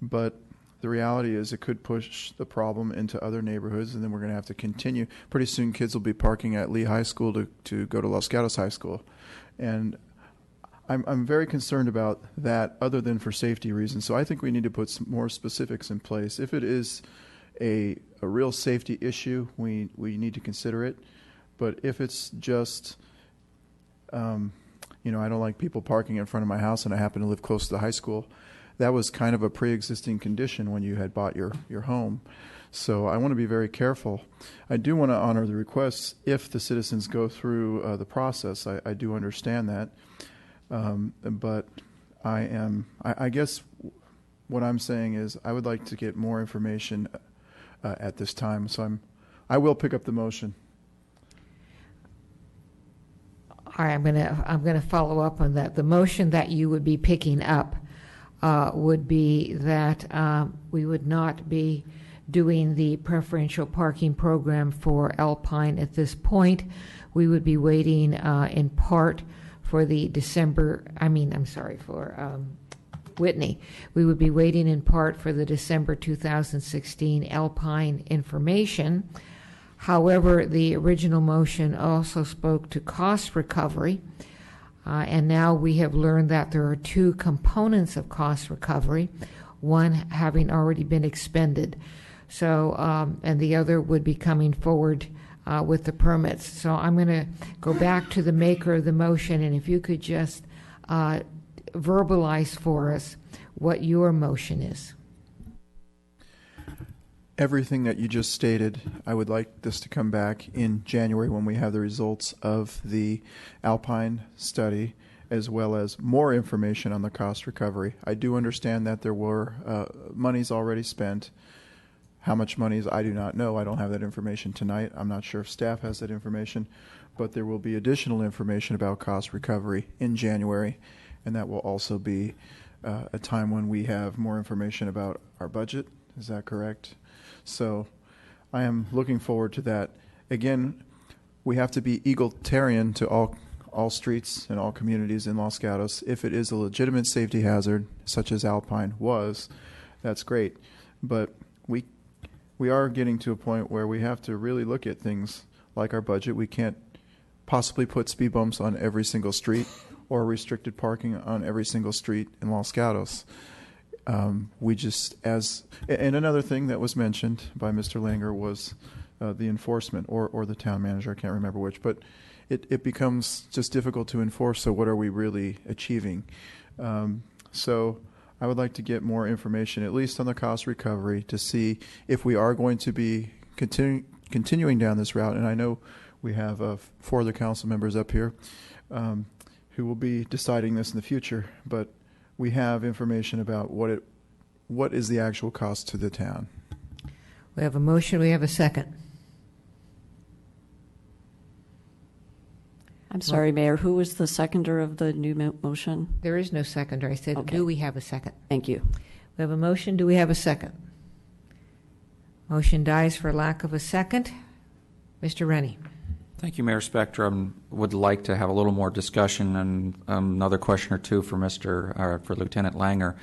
but the reality is it could push the problem into other neighborhoods, and then we're going to have to continue. Pretty soon kids will be parking at Lee High School to go to Los Gatos High School. And I'm very concerned about that other than for safety reasons. So I think we need to put some more specifics in place. If it is a real safety issue, we need to consider it. But if it's just, I don't like people parking in front of my house and I happen to live close to the high school, that was kind of a pre-existing condition when you had bought your home. So I want to be very careful. I do want to honor the requests if the citizens go through the process. I do understand that. But I guess what I'm saying is I would like to get more information at this time. So I will pick up the motion. All right, I'm gonna follow up on that. The motion that you would be picking up would be that we would not be doing the preferential parking program for Alpine at this point. We would be waiting in part for the for Whitney. We would be waiting in part for the December 2016 Alpine information. However, the original motion also spoke to cost recovery. And now we have learned that there are two components of cost recovery, one having already been expended. So, and the other would be coming forward with the permits. So I'm going to go back to the maker of the motion, and if you could just verbalize for us what your motion is. Everything that you just stated, I would like this to come back in January when we have the results of the Alpine study, as well as more information on the cost recovery. I do understand that there were monies already spent. How much money is, I do not know. I don't have that information tonight. I'm not sure if staff has that information, but there will be additional information about cost recovery in January, and that will also be a time when we have more information about our budget. Is that correct? So I am looking forward to that. Again, we have to be egalitarian to all streets and all communities in Los Gatos. If it is a legitimate safety hazard, such as Alpine was, that's great. But we are getting to a point where we have to really look at things like our budget. We can't possibly put speed bumps on every single street or restricted parking on every single street in Los Gatos. And another thing that was mentioned by Mr. Langer was the enforcement or the town manager, I can't remember which, but it becomes just difficult to enforce, so what are we really achieving? So I would like to get more information, at least on the cost recovery, to see if we are going to be continuing down this route, and I know we have 4 other council members up here who will be deciding this in the future, but we have information about what is the actual cost to the town. We have a motion. We have a second. I'm sorry, Mayor. Who was the seconder of the new motion? There is no seconder. I said, Okay. Do we have a second? Thank you. We have a motion. Do we have a second? Motion dies for lack of a second. Mr. Rennie. Thank you, Mayor Spector. I would like to have a little more discussion and another question or two for for Lieutenant Langer.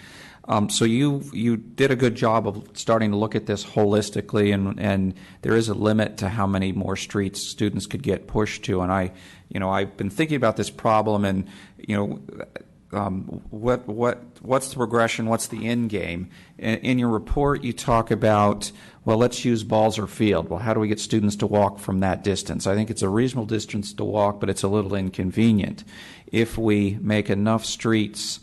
So you did a good job of starting to look at this holistically, and there is a limit to how many more streets students could get pushed to. And I've been thinking about this problem, and what's the progression? What's the end game? In your report, you talk about, well, let's use Balzer Field. Well, how do we get students to walk from that distance? I think it's a reasonable distance to walk, but it's a little inconvenient. If we make enough streets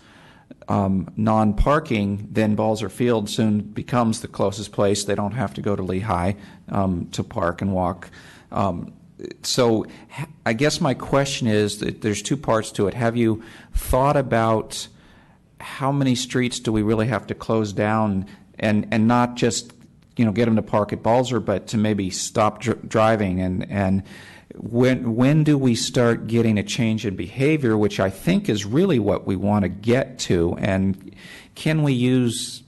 non-parking, then Balzer Field soon becomes the closest place. They don't have to go to Lehigh to park and walk. So I guess my question is that there's 2 parts to it. Have you thought about how many streets do we really have to close down, and not just get them to park at Balzer, but to maybe stop driving, and when do we start getting a change in behavior, which I think is really what we want to get to, and can we use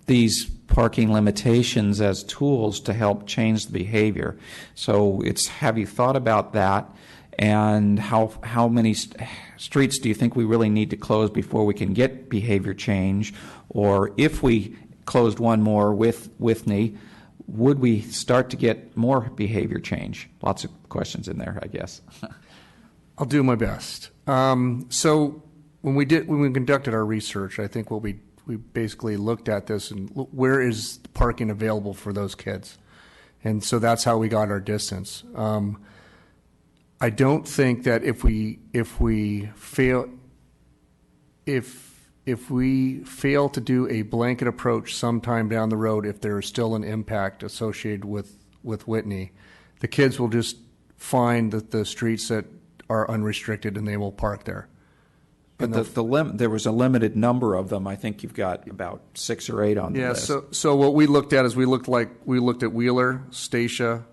these parking limitations as tools to help change the behavior? So have you thought about that, and how many streets do you think we really need to close before we can get behavior change? Or if we closed one more with Whitney, would we start to get more behavior change? Lots of questions in there, I guess. I'll do my best. So when we conducted our research, I think what we basically looked at this and where is parking available for those kids, and so that's how we got our distance. I don't think that if we fail to do a blanket approach sometime down the road, if there is still an impact associated with Whitney, the kids will just find that the streets that are unrestricted and they will park there. But there was a limited number of them. I think you've got about 6 or 8 on the list. So what we looked at is we looked at Wheeler, Statia,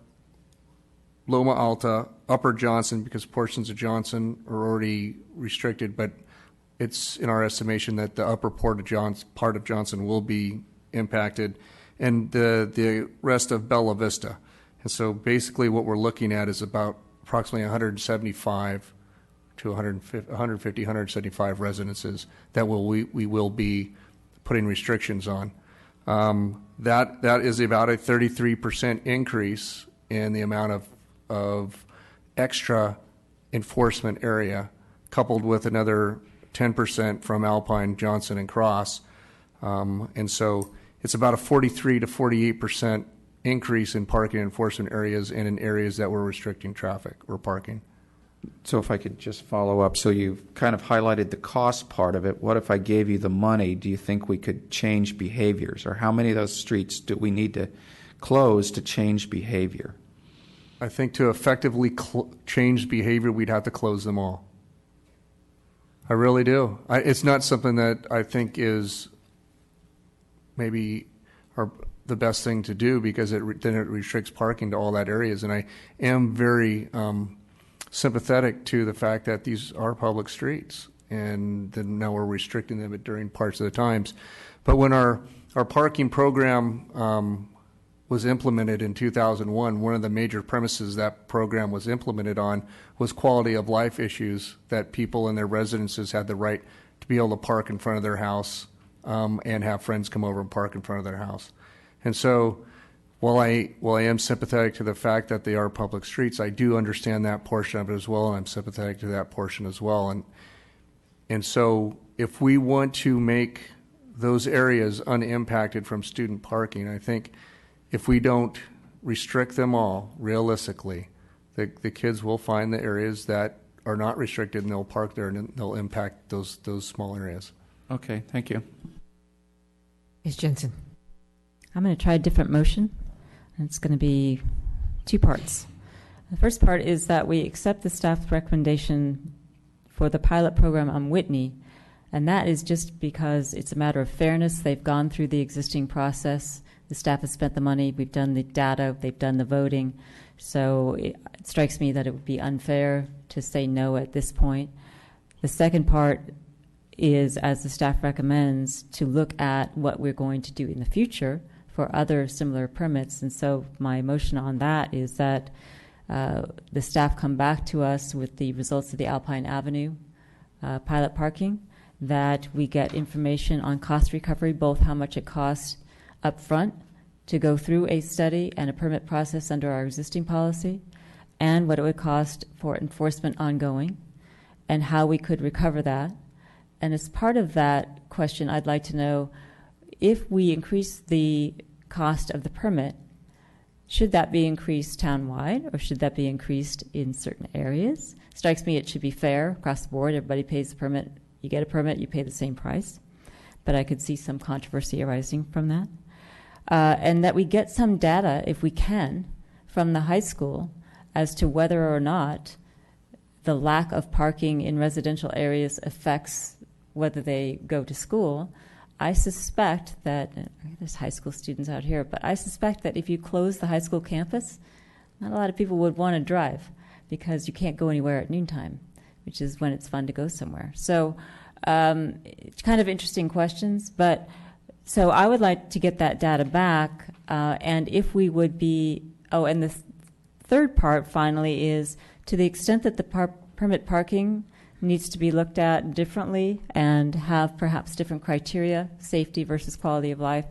Loma Alta, Upper Johnson, because portions of Johnson are already restricted, but it's in our estimation that the upper part of Johnson will be impacted, and the rest of Bella Vista. And so basically what we're looking at is about approximately 175 to 150, 175 residences that we will be putting restrictions on. That is about a 33% increase in the amount of extra enforcement area, coupled with another 10% from Alpine, Johnson, and Cross. And so it's about a 43 to 48% increase in parking enforcement areas and in areas that we're restricting traffic or parking. So if I could just follow up, so you've kind of highlighted the cost part of it. What if I gave you the money? Do you think we could change behaviors? Or how many of those streets do we need to close to change behavior? I think to effectively change behavior, we'd have to close them all. I really do. It's not something that I think is maybe the best thing to do, because then it restricts parking to all that areas. And I am very sympathetic to the fact that these are public streets, and then now we're restricting them during parts of the times. But when our parking program was implemented in 2001, one of the major premises that program was implemented on was quality of life issues, that people in their residences had the right to be able to park in front of their house and have friends come over and park in front of their house. And so while I am sympathetic to the fact that they are public streets, I do understand that portion of it as well, and I'm sympathetic to that portion as well. And so if we want to make those areas unimpacted from student parking, I think if we don't restrict them all, realistically, the kids will find the areas that are not restricted, and they'll park there, and they'll impact those small areas. Okay, thank you. Ms. Jensen. I'm going to try a different motion, and it's going to be 2 parts. The first part is that we accept the staff's recommendation for the pilot program on Whitney, and that is just because it's a matter of fairness. They've gone through the existing process. The staff has spent the money. We've done the data. They've done the voting. So it strikes me that it would be unfair to say no at this point. The second part is, as the staff recommends, to look at what we're going to do in the future for other similar permits. And so my motion on that is that the staff come back to us with the results of the Alpine Avenue pilot parking, that we get information on cost recovery, both how much it costs up front to go through a study and a permit process under our existing policy, and what it would cost for enforcement ongoing, and how we could recover that. And as part of that question, I'd like to know, if we increase the cost of the permit, should that be increased townwide, or should that be increased in certain areas? Strikes me it should be fair across the board. Everybody pays the permit. You get a permit, you pay the same price. But I could see some controversy arising from that. And that we get some data, if we can, from the high school as to whether or not the lack of parking in residential areas affects whether they go to school. I suspect that, there's high school students out here, but I suspect that if you close the high school campus, not a lot of people would want to drive because you can't go anywhere at noontime, which is when it's fun to go somewhere. So it's kind of interesting questions, but so I would like to get that data back, and if we would be, and the third part finally is to the extent that the permit parking needs to be looked at differently and have perhaps different criteria, safety versus quality of life.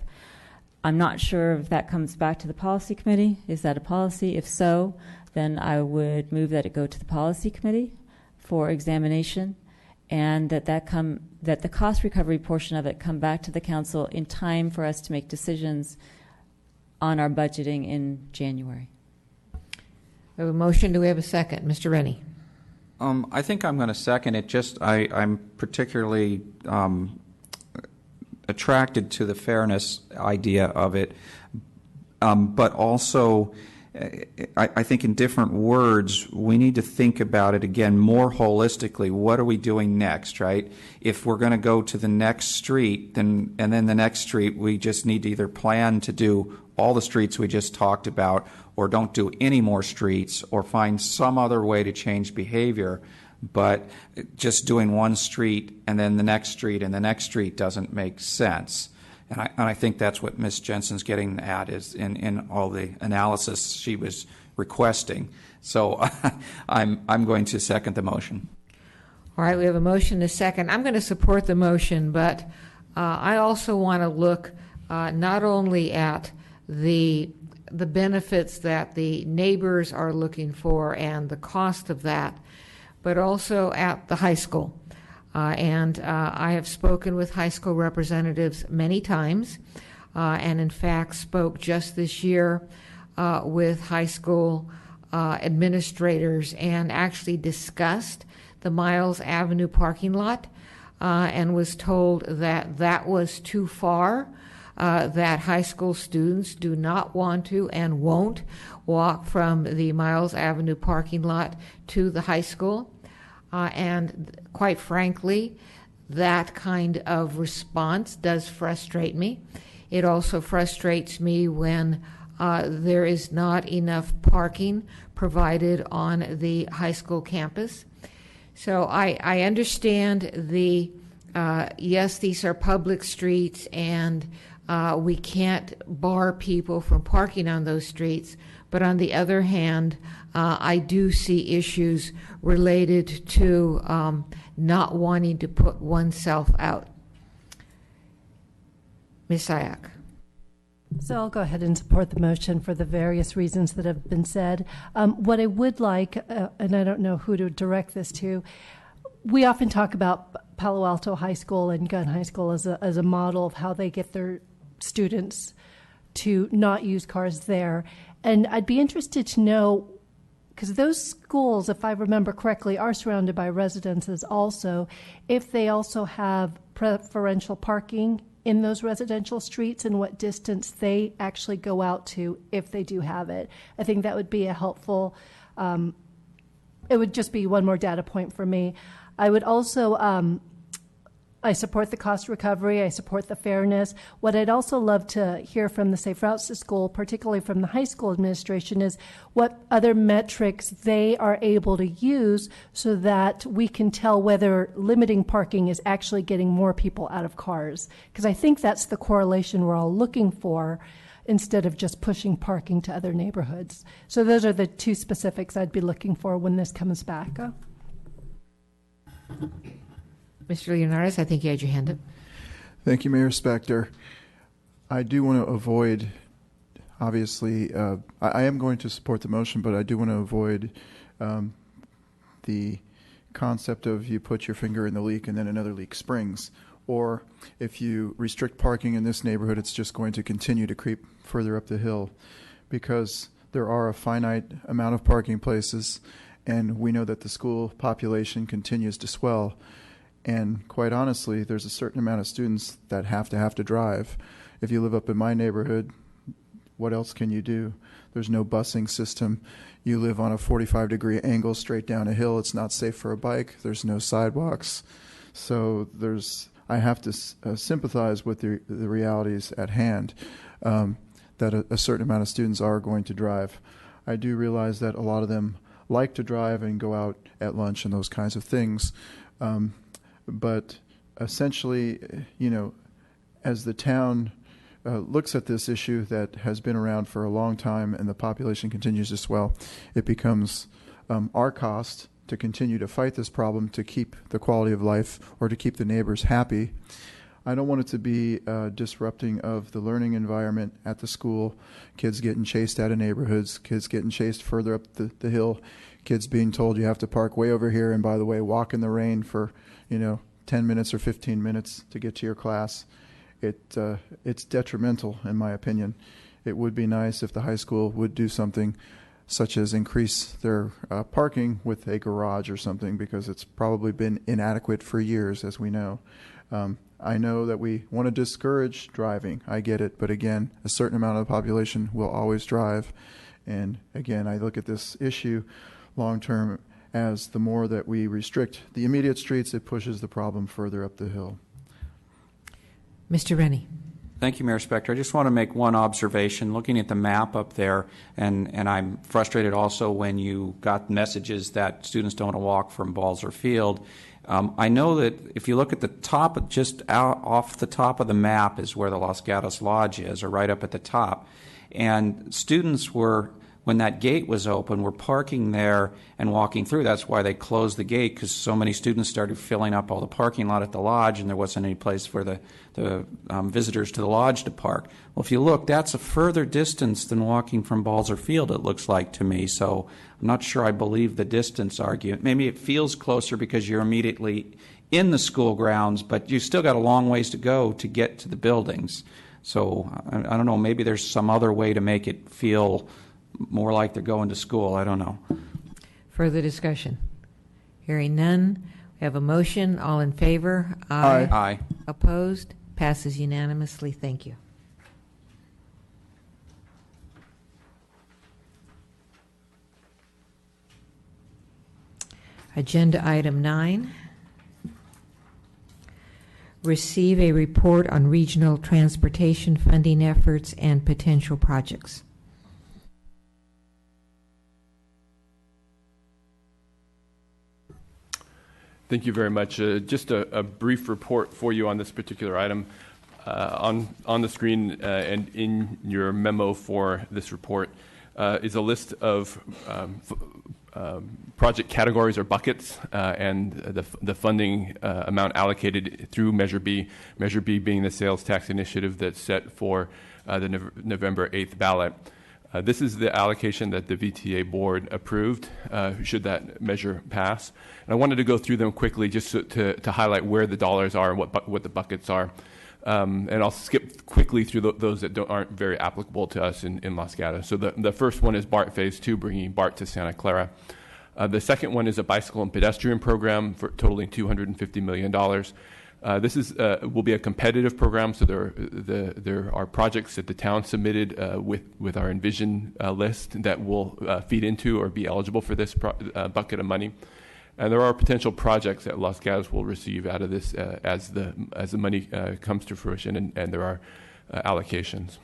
I'm not sure if that comes back to the policy committee. Is that a policy? If so, then I would move that it go to the policy committee for examination, and that the cost recovery portion of it come back to the council in time for us to make decisions on our budgeting in January. We have a motion. Do we have a second? Mr. Rennie. I think I'm going to second it. I'm particularly attracted to the fairness idea of it, but also I think in different words we need to think about it again more holistically. What are we doing next, right? If we're going to go to the next street, and then the next street, we just need to either plan to do all the streets we just talked about, or don't do any more streets, or find some other way to change behavior. But just doing one street and then the next street and the next street doesn't make sense. And I think that's what Ms. Jensen's getting at is in all the analysis she was requesting. So I'm going to second the motion. All right, we have a motion and a second. I'm going to support the motion, but I also want to look not only at the benefits that the neighbors are looking for and the cost of that, but also at the high school. And I have spoken with high school representatives many times, and in fact spoke just this year with high school administrators and actually discussed the Miles Avenue parking lot and was told that that was too far. That high school students do not want to and won't walk from the Miles Avenue parking lot to the high school. And quite frankly, that kind of response does frustrate me. It also frustrates me when there is not enough parking provided on the high school campus. So I understand yes, these are public streets and we can't bar people from parking on those streets, but on the other hand, I do see issues related to not wanting to put oneself out. Ms. Sayak. So I'll go ahead and support the motion for the various reasons that have been said. What I would like, and I don't know who to direct this to, we often talk about Palo Alto High School and Gunn High School as a model of how they get their students to not use cars there. And I'd be interested to know, because those schools, if I remember correctly, are surrounded by residences also, if they also have preferential parking in those residential streets and what distance they actually go out to if they do have it. I think that would be a helpful, it would just be one more data point for me. I would also, I support the cost recovery. I support the fairness. What I'd also love to hear from the Safe Routes to School, particularly from the high school administration, is what other metrics they are able to use so that we can tell whether limiting parking is actually getting more people out of cars. Because I think that's the correlation we're all looking for instead of just pushing parking to other neighborhoods. So those are the two specifics I'd be looking for when this comes back. Mr. Leonardis, I think you had your hand up. Thank you, Mayor Spector. I do want to avoid, obviously, I am going to support the motion, but I do want to avoid the concept of you put your finger in the leak and then another leak springs. Or if you restrict parking in this neighborhood, it's just going to continue to creep further up the hill because there are a finite amount of parking places, and we know that the school population continues to swell. And quite honestly, there's a certain amount of students that have to drive. If you live up in my neighborhood, what else can you do? There's no busing system. You live on a 45-degree angle straight down a hill. It's not safe for a bike. There's no sidewalks. So I have to sympathize with the realities at hand, that a certain amount of students are going to drive. I do realize that a lot of them like to drive and go out at lunch and those kinds of things. But essentially, as the town looks at this issue that has been around for a long time and the population continues to swell, it becomes our cost to continue to fight this problem, to keep the quality of life or to keep the neighbors happy. I don't want it to be disrupting of the learning environment at the school, kids getting chased out of neighborhoods, kids getting chased further up the hill, kids being told you have to park way over here and, by the way, walk in the rain for 10 minutes or 15 minutes to get to your class. It's detrimental, in my opinion. It would be nice if the high school would do something such as increase their parking with a garage or something, because it's probably been inadequate for years, as we know. I know that we want to discourage driving. I get it. But again, a certain amount of the population will always drive. And again, I look at this issue long term as the more that we restrict the immediate streets, it pushes the problem further up the hill. Mr. Rennie. Thank you, Mayor Spector. I just want to make one observation. Looking at the map up there, and I'm frustrated also when you got messages that students don't want to walk from Balzer Field. I know that if you look at the top, just out off the top of the map is where the Los Gatos Lodge is, or right up at the top. And students were, when that gate was open, were parking there and walking through. That's why they closed the gate, because so many students started filling up all the parking lot at the lodge, and there wasn't any place for the visitors to the lodge to park. Well, if you look, that's a further distance than walking from Balzer Field, it looks like to me. So I'm not sure I believe the distance argument. Maybe it feels closer because you're immediately in the school grounds, but you still got a long ways to go to get to the buildings. So I don't know, maybe there's some other way to make it feel more like they're going to school. I don't know. Further discussion? Hearing none. We have a motion. All in favor? Aye. Aye. Opposed? Passes unanimously. Thank you. Agenda item 9. Receive a report on regional transportation funding efforts and potential projects. Thank you very much. Just a brief report for you on this particular item. On the screen and in your memo for this report is a list of project categories or buckets and the funding amount allocated through Measure B. Measure B being the sales tax initiative that's set for the November 8th ballot. This is the allocation that the VTA board approved, should that measure pass. And I wanted to go through them quickly just to highlight where the dollars are and what the buckets are. And I'll skip quickly through those that aren't very applicable to us in Los Gatos. So the first one is BART Phase 2, bringing BART to Santa Clara. The second one is a bicycle and pedestrian program for totaling $250 million. This will be a competitive program, so there are projects that the town submitted with our Envision list that will feed into or be eligible for this bucket of money. And there are potential projects that Los Gatos will receive out of this as the money comes to fruition, and there are allocations.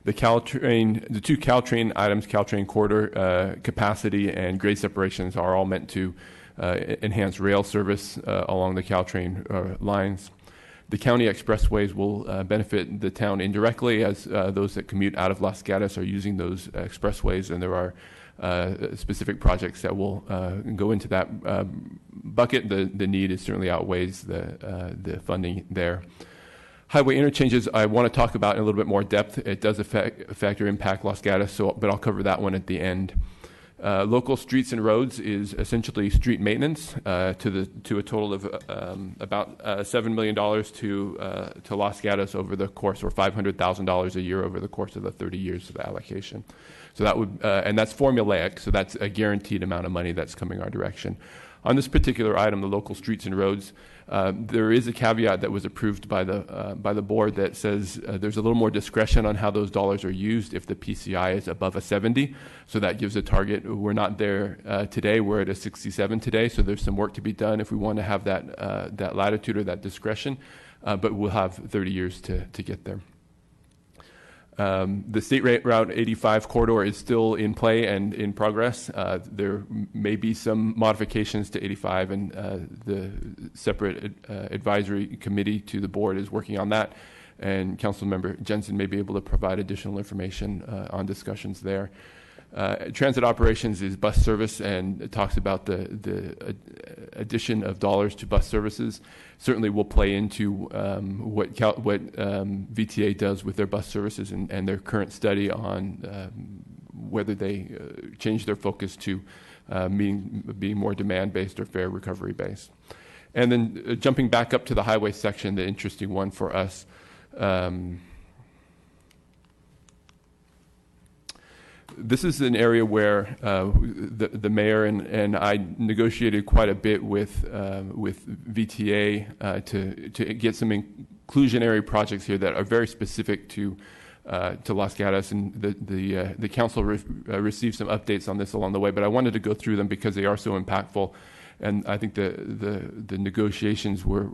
The two Caltrain items, Caltrain corridor capacity and grade separations, are all meant to enhance rail service along the Caltrain lines. The county expressways will benefit the town indirectly, as those that commute out of Los Gatos are using those expressways, and there are specific projects that will go into that bucket. The need is certainly outweighs the funding there. Highway interchanges I want to talk about in a little bit more depth. It does affect or impact Los Gatos, but I'll cover that one at the end. Local streets and roads is essentially street maintenance to a total of about $7 million to Los Gatos over the course, or $500,000 a year over the course of the 30 years of the allocation. So that would, and that's formulaic, so that's a guaranteed amount of money that's coming our direction. On this particular item, the local streets and roads, there is a caveat that was approved by the board that says there's a little more discretion on how those dollars are used if the PCI is above a 70. So that gives a target. We're not there today. We're at a 67 today. So there's some work to be done if we want to have that latitude or that discretion. But we'll have 30 years to get there. The State Route 85 corridor is still in play and in progress. There may be some modifications to 85, and the separate advisory committee to the board is working on that. And Councilmember Jensen may be able to provide additional information on discussions there. Transit operations is bus service, and it talks about the addition of dollars to bus services. Certainly will play into what VTA does with their bus services and their current study on whether they change their focus to being more demand-based or fare recovery-based. And then jumping back up to the highway section, the interesting one for us, this is an area where the mayor and I negotiated quite a bit with VTA to get some inclusionary projects here that are very specific to Los Gatos, and the council received some updates on this along the way. But I wanted to go through them because they are so impactful, and I think the negotiations were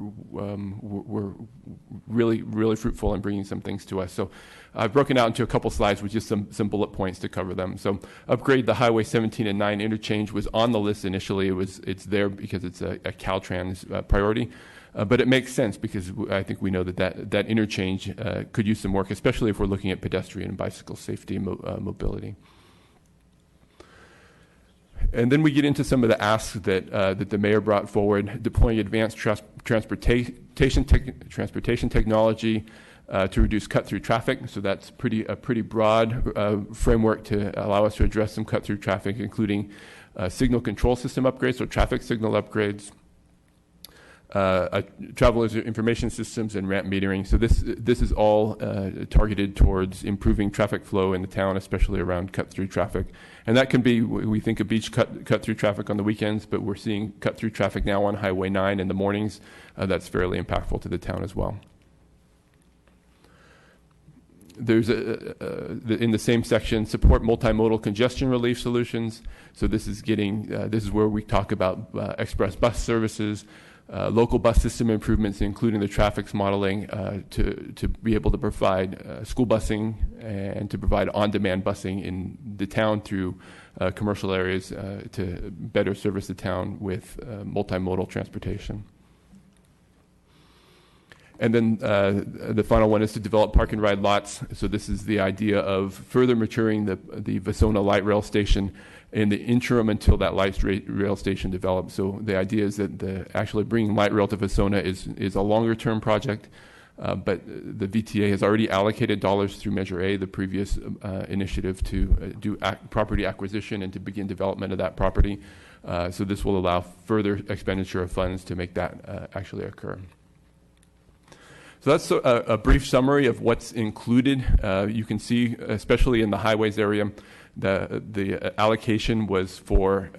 really fruitful in bringing some things to us. So I've broken out into a couple slides with just some bullet points to cover them. So upgrade the Highway 17 and 9 interchange was on the list initially. It's there because it's a Caltrans priority. But it makes sense because I think we know that interchange could use some work, especially if we're looking at pedestrian and bicycle safety and mobility. And then we get into some of the asks that the mayor brought forward, deploying advanced transportation technology to reduce cut-through traffic. So that's a pretty broad framework to allow us to address some cut-through traffic, including signal control system upgrades, so traffic signal upgrades, travelers information systems, and ramp metering. So this is all targeted towards improving traffic flow in the town, especially around cut-through traffic. And that can be, we think of beach cut-through traffic on the weekends, but we're seeing cut-through traffic now on Highway 9 in the mornings. That's fairly impactful to the town as well. There's in the same section, support multimodal congestion relief solutions. So this is where we talk about express bus services, local bus system improvements, including the traffic modeling to be able to provide school busing and to provide on-demand busing in the town through commercial areas to better service the town with multimodal transportation. And then the final one is to develop park and ride lots. So this is the idea of further maturing the Vasona light rail station in the interim until that light rail station develops. So the idea is that actually bringing light rail to Vasona is a longer term project, but the VTA has already allocated dollars through Measure A, the previous initiative to do property acquisition and to begin development of that property. So this will allow further expenditure of funds to make that actually occur. So that's a brief summary of what's included. You can see, especially in the highways area, the allocation was for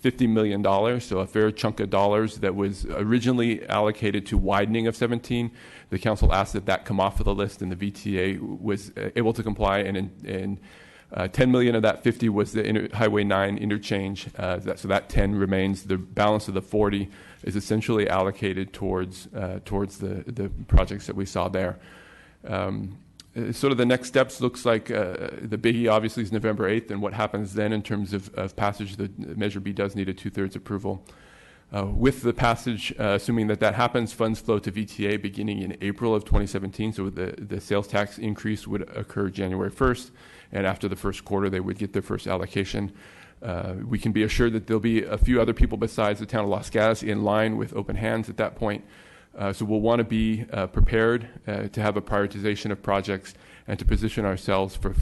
$50 million, so a fair chunk of dollars that was originally allocated to widening of 17. The council asked that come off of the list, and the VTA was able to comply, and 10 million of that 50 was the Highway 9 interchange. So that 10 remains. The balance of the 40 is essentially allocated towards the projects that we saw there. Sort of the next steps looks like the biggie obviously is November 8th, and what happens then in terms of passage. The Measure B does need a 2/3 approval. With the passage, assuming that happens, funds flow to VTA beginning in April of 2017. So the sales tax increase would occur January 1st, and after the first quarter, they would get their first allocation. We can be assured that there'll be a few other people besides the town of Los Gatos in line with open hands at that point. So we'll want to be prepared to have a prioritization of projects and to position ourselves for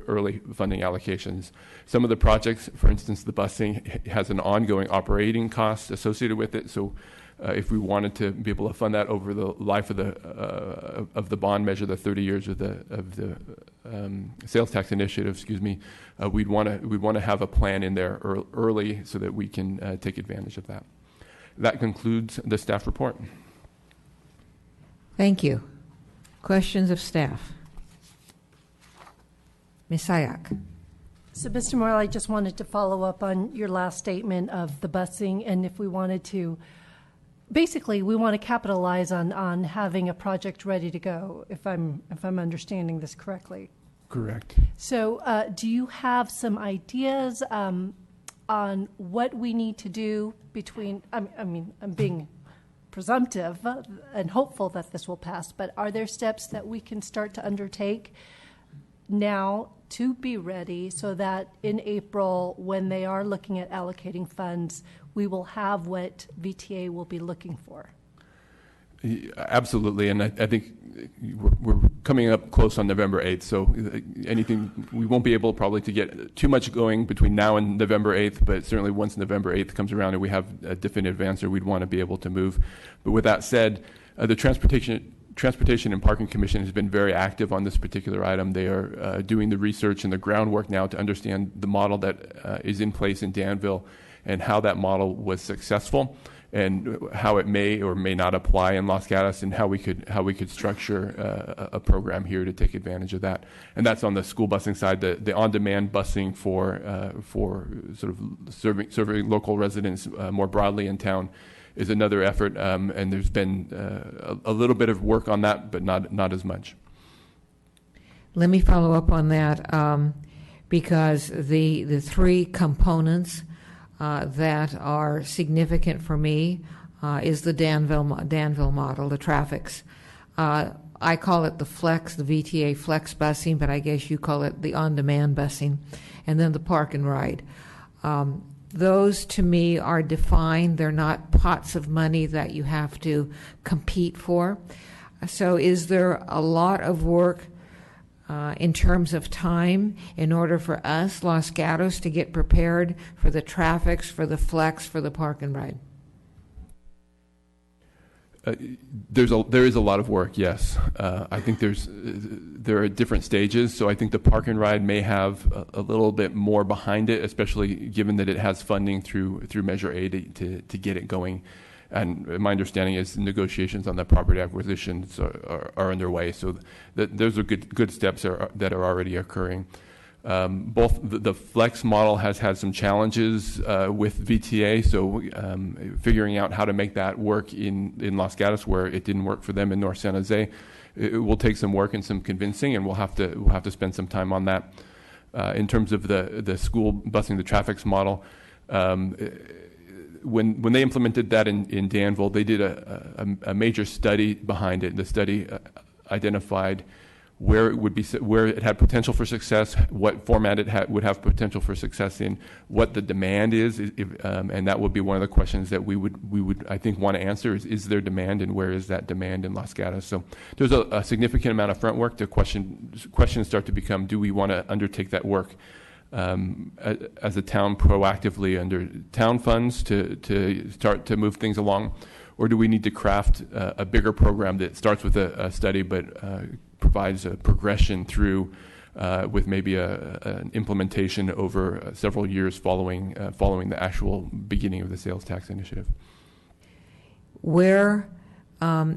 early funding allocations. Some of the projects, for instance, the busing has an ongoing operating cost associated with it. So if we wanted to be able to fund that over the life of the bond measure, the 30 years of the sales tax initiative, we'd want to have a plan in there early so that we can take advantage of that. That concludes the staff report. Thank you. Questions of staff? Ms. Sayak. So, Mr. Morrell, I just wanted to follow up on your last statement of the busing, and if we wanted to, basically, we want to capitalize on having a project ready to go, if I'm understanding this correctly. Correct. So, do you have some ideas on what we need to do between, I mean, I'm being presumptive and hopeful that this will pass, but are there steps that we can start to undertake now to be ready so that in April, when they are looking at allocating funds, we will have what VTA will be looking for? Absolutely, and I think we're coming up close on November 8th, so we won't be able probably to get too much going between now and November 8th, but certainly once November 8th comes around and we have a definitive answer, we'd want to be able to move. But with that said, the Transportation and Parking Commission has been very active on this particular item. They are doing the research and the groundwork now to understand the model that is in place in Danville and how that model was successful, and how it may or may not apply in Los Gatos, and how we could structure a program here to take advantage of that. And that's on the school busing side. The on-demand busing for sort of serving local residents more broadly in town is another effort, and there's been a little bit of work on that, but not as much. Let me follow up on that because the three components that are significant for me is the Danville model, the traffics. I call it the VTA flex busing, but I guess you call it the on-demand busing, and then the park and ride. Those to me are defined. They're not pots of money that you have to compete for. So is there a lot of work in terms of time in order for us, Los Gatos, to get prepared for the traffics, for the flex, for the park and ride? There is a lot of work, yes. I think there are different stages, so I think the park and ride may have a little bit more behind it, especially given that it has funding through Measure A to get it going. And my understanding is negotiations on the property acquisitions are underway, so those are good steps that are already occurring. Both the flex model has had some challenges with VTA, so figuring out how to make that work in Los Gatos, where it didn't work for them in North San Jose, it will take some work and some convincing, and we'll have to spend some time on that. In terms of the school busing, the traffics model, when they implemented that in Danville, they did a major study behind it. The study identified where it had potential for success, what format it would have potential for success in, what the demand is, and that would be one of the questions that we would I think want to answer is there demand, and where is that demand in Los Gatos? So there's a significant amount of front work. The questions start to become: do we want to undertake that work as a town proactively under town funds to start to move things along, or do we need to craft a bigger program that starts with a study but provides a progression through with maybe an implementation over several years following the actual beginning of the sales tax initiative? Where, I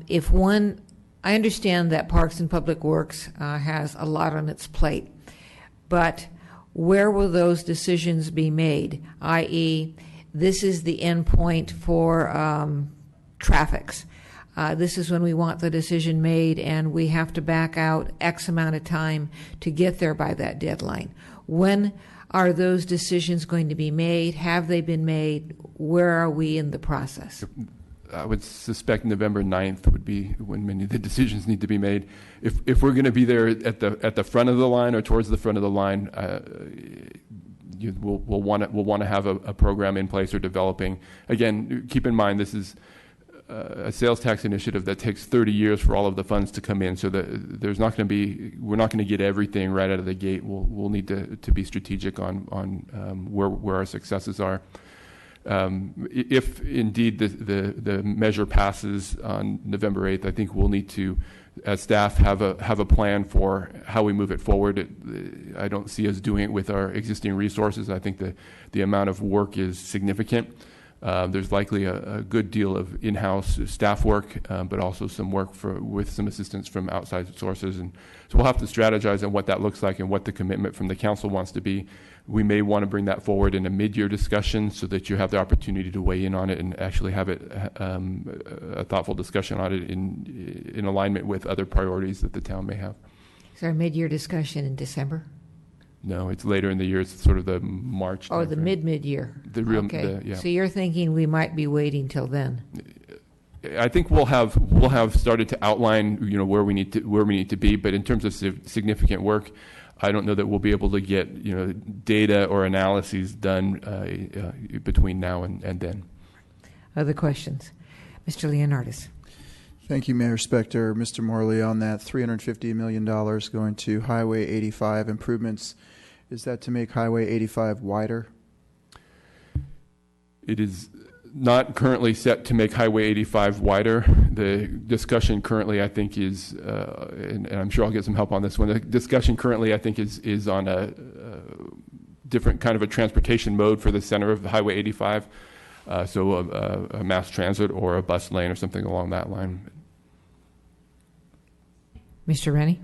understand that Parks and Public Works has a lot on its plate, but where will those decisions be made? I.e., this is the end point for traffics. This is when we want the decision made, and we have to back out X amount of time to get there by that deadline. When are those decisions going to be made? Have they been made? Where are we in the process? I would suspect November 9th would be when many of the decisions need to be made. If we're going to be there at the front of the line or towards the front of the line, we'll want to have a program in place or developing. Again, keep in mind this is a sales tax initiative that takes 30 years for all of the funds to come in, so that we're not going to get everything right out of the gate. We'll need to be strategic on where our successes are. If indeed the measure passes on November 8th, I think we'll need to, as staff, have a plan for how we move it forward. I don't see us doing it with our existing resources. I think the amount of work is significant. There's likely a good deal of in-house staff work, but also some work with some assistance from outside sources. And so we'll have to strategize on what that looks like and what the commitment from the council wants to be. We may want to bring that forward in a mid-year discussion so that you have the opportunity to weigh in on it and actually have it a thoughtful discussion on it in alignment with other priorities that the town may have. Is there a mid-year discussion in December? No, it's later in the year. It's sort of the March. Or the mid-year. The real, okay. Yeah. So you're thinking we might be waiting till then? I think we'll have started to outline, where we need to be. But in terms of significant work, I don't know that we'll be able to get data or analyses done between now and then. Other questions, Mr. Leonardis? Thank you, Mayor Spector. Mr. Morley, on that $350 million going to Highway 85 improvements, is that to make Highway 85 wider? It is not currently set to make Highway 85 wider. The discussion currently, I think, is, and I'm sure I'll get some help on this one, the discussion currently, I think, is on a different kind of a transportation mode for the center of Highway 85, so a mass transit or a bus lane or something along that line. Mr. Rennie?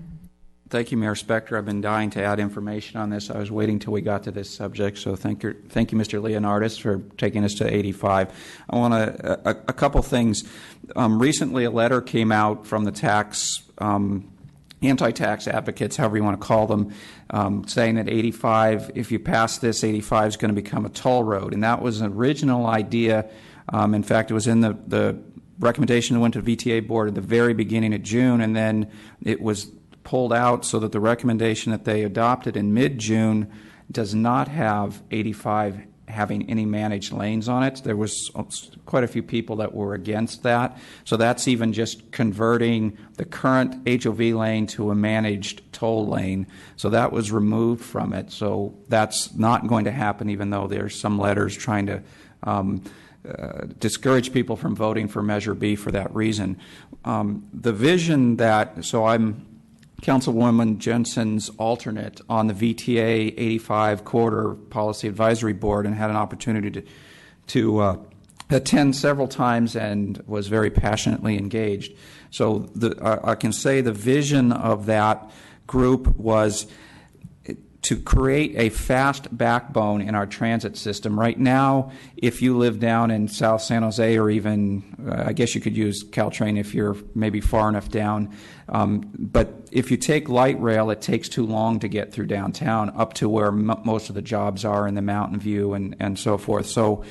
Thank you, Mayor Spector. I've been dying to add information on this. I was waiting till we got to this subject, so thank you, Mr. Leonardis, for taking us to 85. I want a couple things. Recently, a letter came out from the anti-tax advocates, however you want to call them, saying that 85, if you pass this, 85 is going to become a toll road, and that was an original idea. In fact, it was in the recommendation that went to the VTA board at the very beginning of June, and then it was pulled out so that the recommendation that they adopted in mid-June does not have 85 having any managed lanes on it. There was quite a few people that were against that. So that's even just converting the current HOV lane to a managed toll lane. So that was removed from it. So that's not going to happen, even though there's some letters trying to discourage people from voting for Measure B for that reason. The vision that, so I'm Councilwoman Jensen's alternate on the VTA 85 Corridor Policy Advisory Board and had an opportunity to attend several times and was very passionately engaged. So I can say the vision of that group was to create a fast backbone in our transit system. Right now, if you live down in South San Jose, or even, I guess you could use Caltrain if you're maybe far enough down, but if you take light rail, it takes too long to get through downtown up to where most of the jobs are in the Mountain View and so forth. So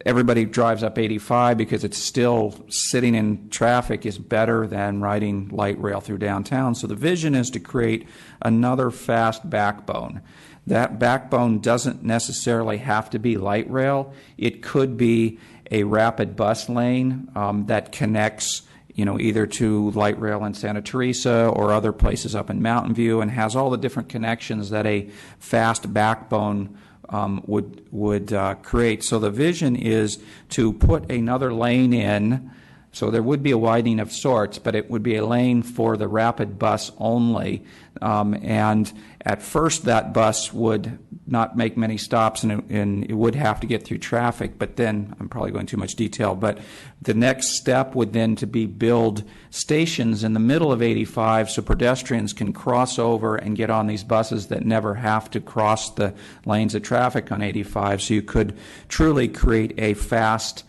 everybody drives up 85 because it's still sitting in traffic is better than riding light rail through downtown. So the vision is to create another fast backbone. That backbone doesn't necessarily have to be light rail. It could be a rapid bus lane that connects either to light rail in Santa Teresa or other places up in Mountain View and has all the different connections that a fast backbone would create. So the vision is to put another lane in. So there would be a widening of sorts, but it would be a lane for the rapid bus only. And at first that bus would not make many stops and it would have to get through traffic. But then, I'm probably going too much detail, but the next step would then to be build stations in the middle of 85 so pedestrians can cross over and get on these buses that never have to cross the lanes of traffic on 85. So you could truly create a fast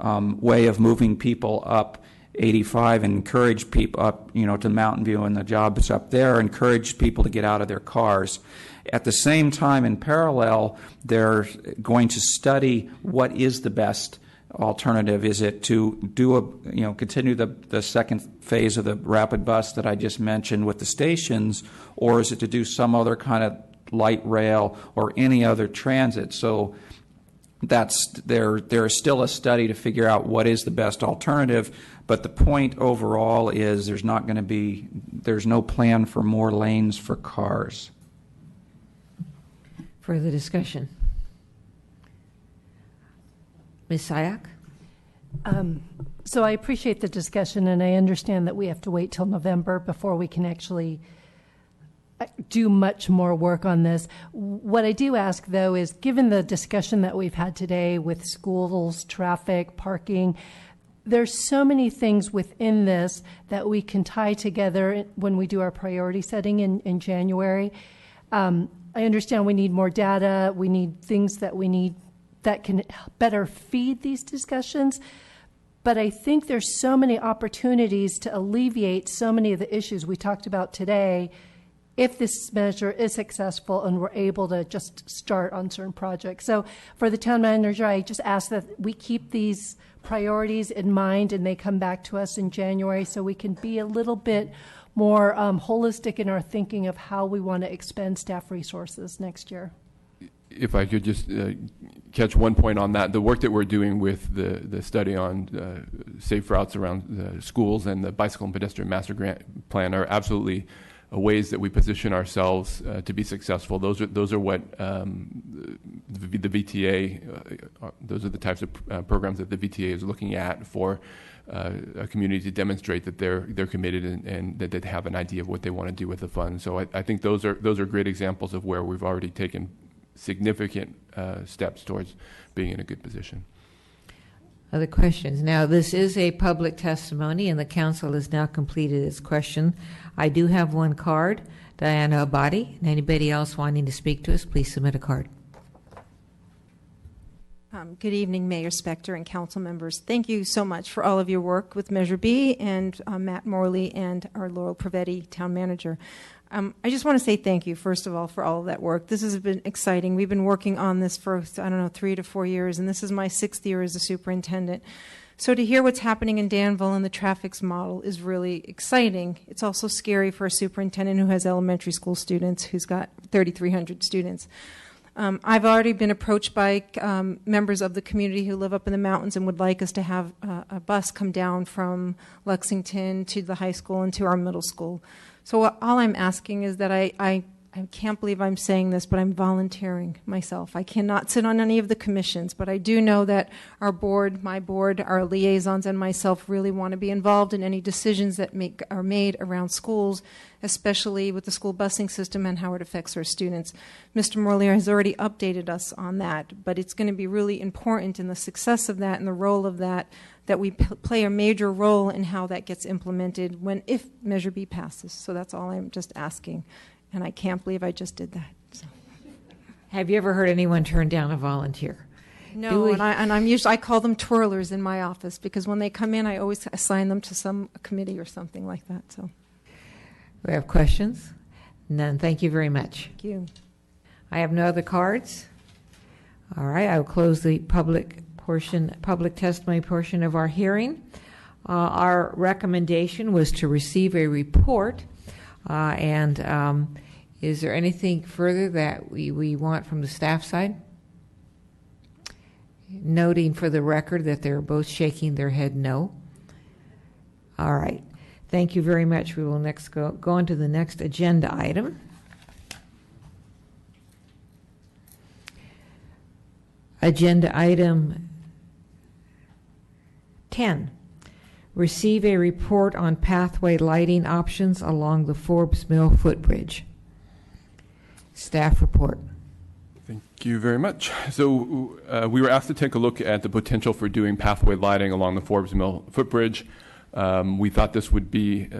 way of moving people up 85 and encourage people up, to Mountain View and the jobs up there, encourage people to get out of their cars. At the same time, in parallel, they're going to study what is the best alternative. Is it to do continue the second phase of the rapid bus that I just mentioned with the stations, or is it to do some other kind of light rail or any other transit? So there is still a study to figure out what is the best alternative, but the point overall is there's no plan for more lanes for cars. Further discussion? Ms. Sayak? So I appreciate the discussion, and I understand that we have to wait till November before we can actually do much more work on this. What I do ask, though, is given the discussion that we've had today with schools, traffic, parking, there's so many things within this that we can tie together when we do our priority setting in January. I understand we need more data. We need things that we need that can better feed these discussions. But I think there's so many opportunities to alleviate so many of the issues we talked about today if this measure is successful and we're able to just start on certain projects. So for the town manager, I just ask that we keep these priorities in mind and they come back to us in January so we can be a little bit more holistic in our thinking of how we want to expend staff resources next year. If I could just catch one point on that, the work that we're doing with the study on safe routes around the schools and the bicycle and pedestrian master grant plan are absolutely ways that we position ourselves to be successful. Those are what the VTA, those are the types of programs that the VTA is looking at for a community to demonstrate that they're committed and that they have an idea of what they want to do with the funds. So I think those are great examples of where we've already taken significant steps towards being in a good position. Other questions? Now, this is a public testimony, and the council has now completed its question. I do have one card, Diana Abadi. And anybody else wanting to speak to us, please submit a card. Good evening, Mayor Spector and council members. Thank you so much for all of your work with Measure B and Matt Morley and our Laurel Prevetti, town manager. I just want to say thank you, first of all, for all of that work. This has been exciting. We've been working on this for, 3 to 4 years, and this is my 6th year as a superintendent. So to hear what's happening in Danville and the traffics model is really exciting. It's also scary for a superintendent who has elementary school students, who's got 3,300 students. I've already been approached by members of the community who live up in the mountains and would like us to have a bus come down from Lexington to the high school and to our middle school. So all I'm asking is that I can't believe I'm saying this, but I'm volunteering myself. I cannot sit on any of the commissions, but I do know that our board, my board, our liaisons, and myself really want to be involved in any decisions that are made around schools, especially with the school busing system and how it affects our students. Mr. Morley has already updated us on that, but it's going to be really important in the success of that and the role of that we play a major role in how that gets implemented if Measure B passes. So that's all I'm just asking. And I can't believe I just did that. So. Have you ever heard anyone turn down a volunteer? No, I call them twirlers in my office because when they come in, I always assign them to some committee or something like that. So, we have questions? None. Thank you very much. Thank you. I have no other cards. All right, I will close the public testimony portion of our hearing. Our recommendation was to receive a report. Is there anything further that we want from the staff side? Noting for the record that they're both shaking their head no. All right. Thank you very much. We will next go on to the next agenda item. Agenda item 10. Receive a report on pathway lighting options along the Forbes Mill footbridge. Staff report. Thank you very much. So we were asked to take a look at the potential for doing pathway lighting along the Forbes Mill footbridge. We thought this would be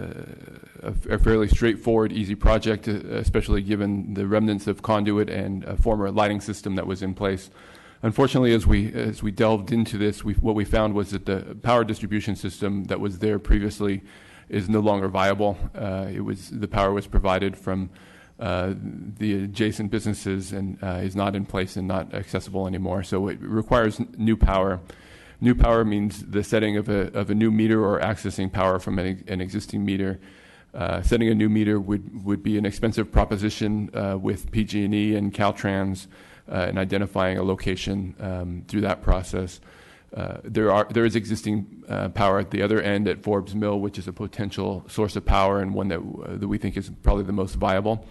a fairly straightforward, easy project, especially given the remnants of conduit and a former lighting system that was in place. Unfortunately, as we delved into this, what we found was that the power distribution system that was there previously is no longer viable. The power was provided from the adjacent businesses and is not in place and not accessible anymore. So it requires new power. New power means the setting of a new meter or accessing power from an existing meter. Setting a new meter would be an expensive proposition with PG&E and Caltrans. And identifying a location through that process. There is existing power at the other end at Forbes Mill, which is a potential source of power and one that we think is probably the most viable.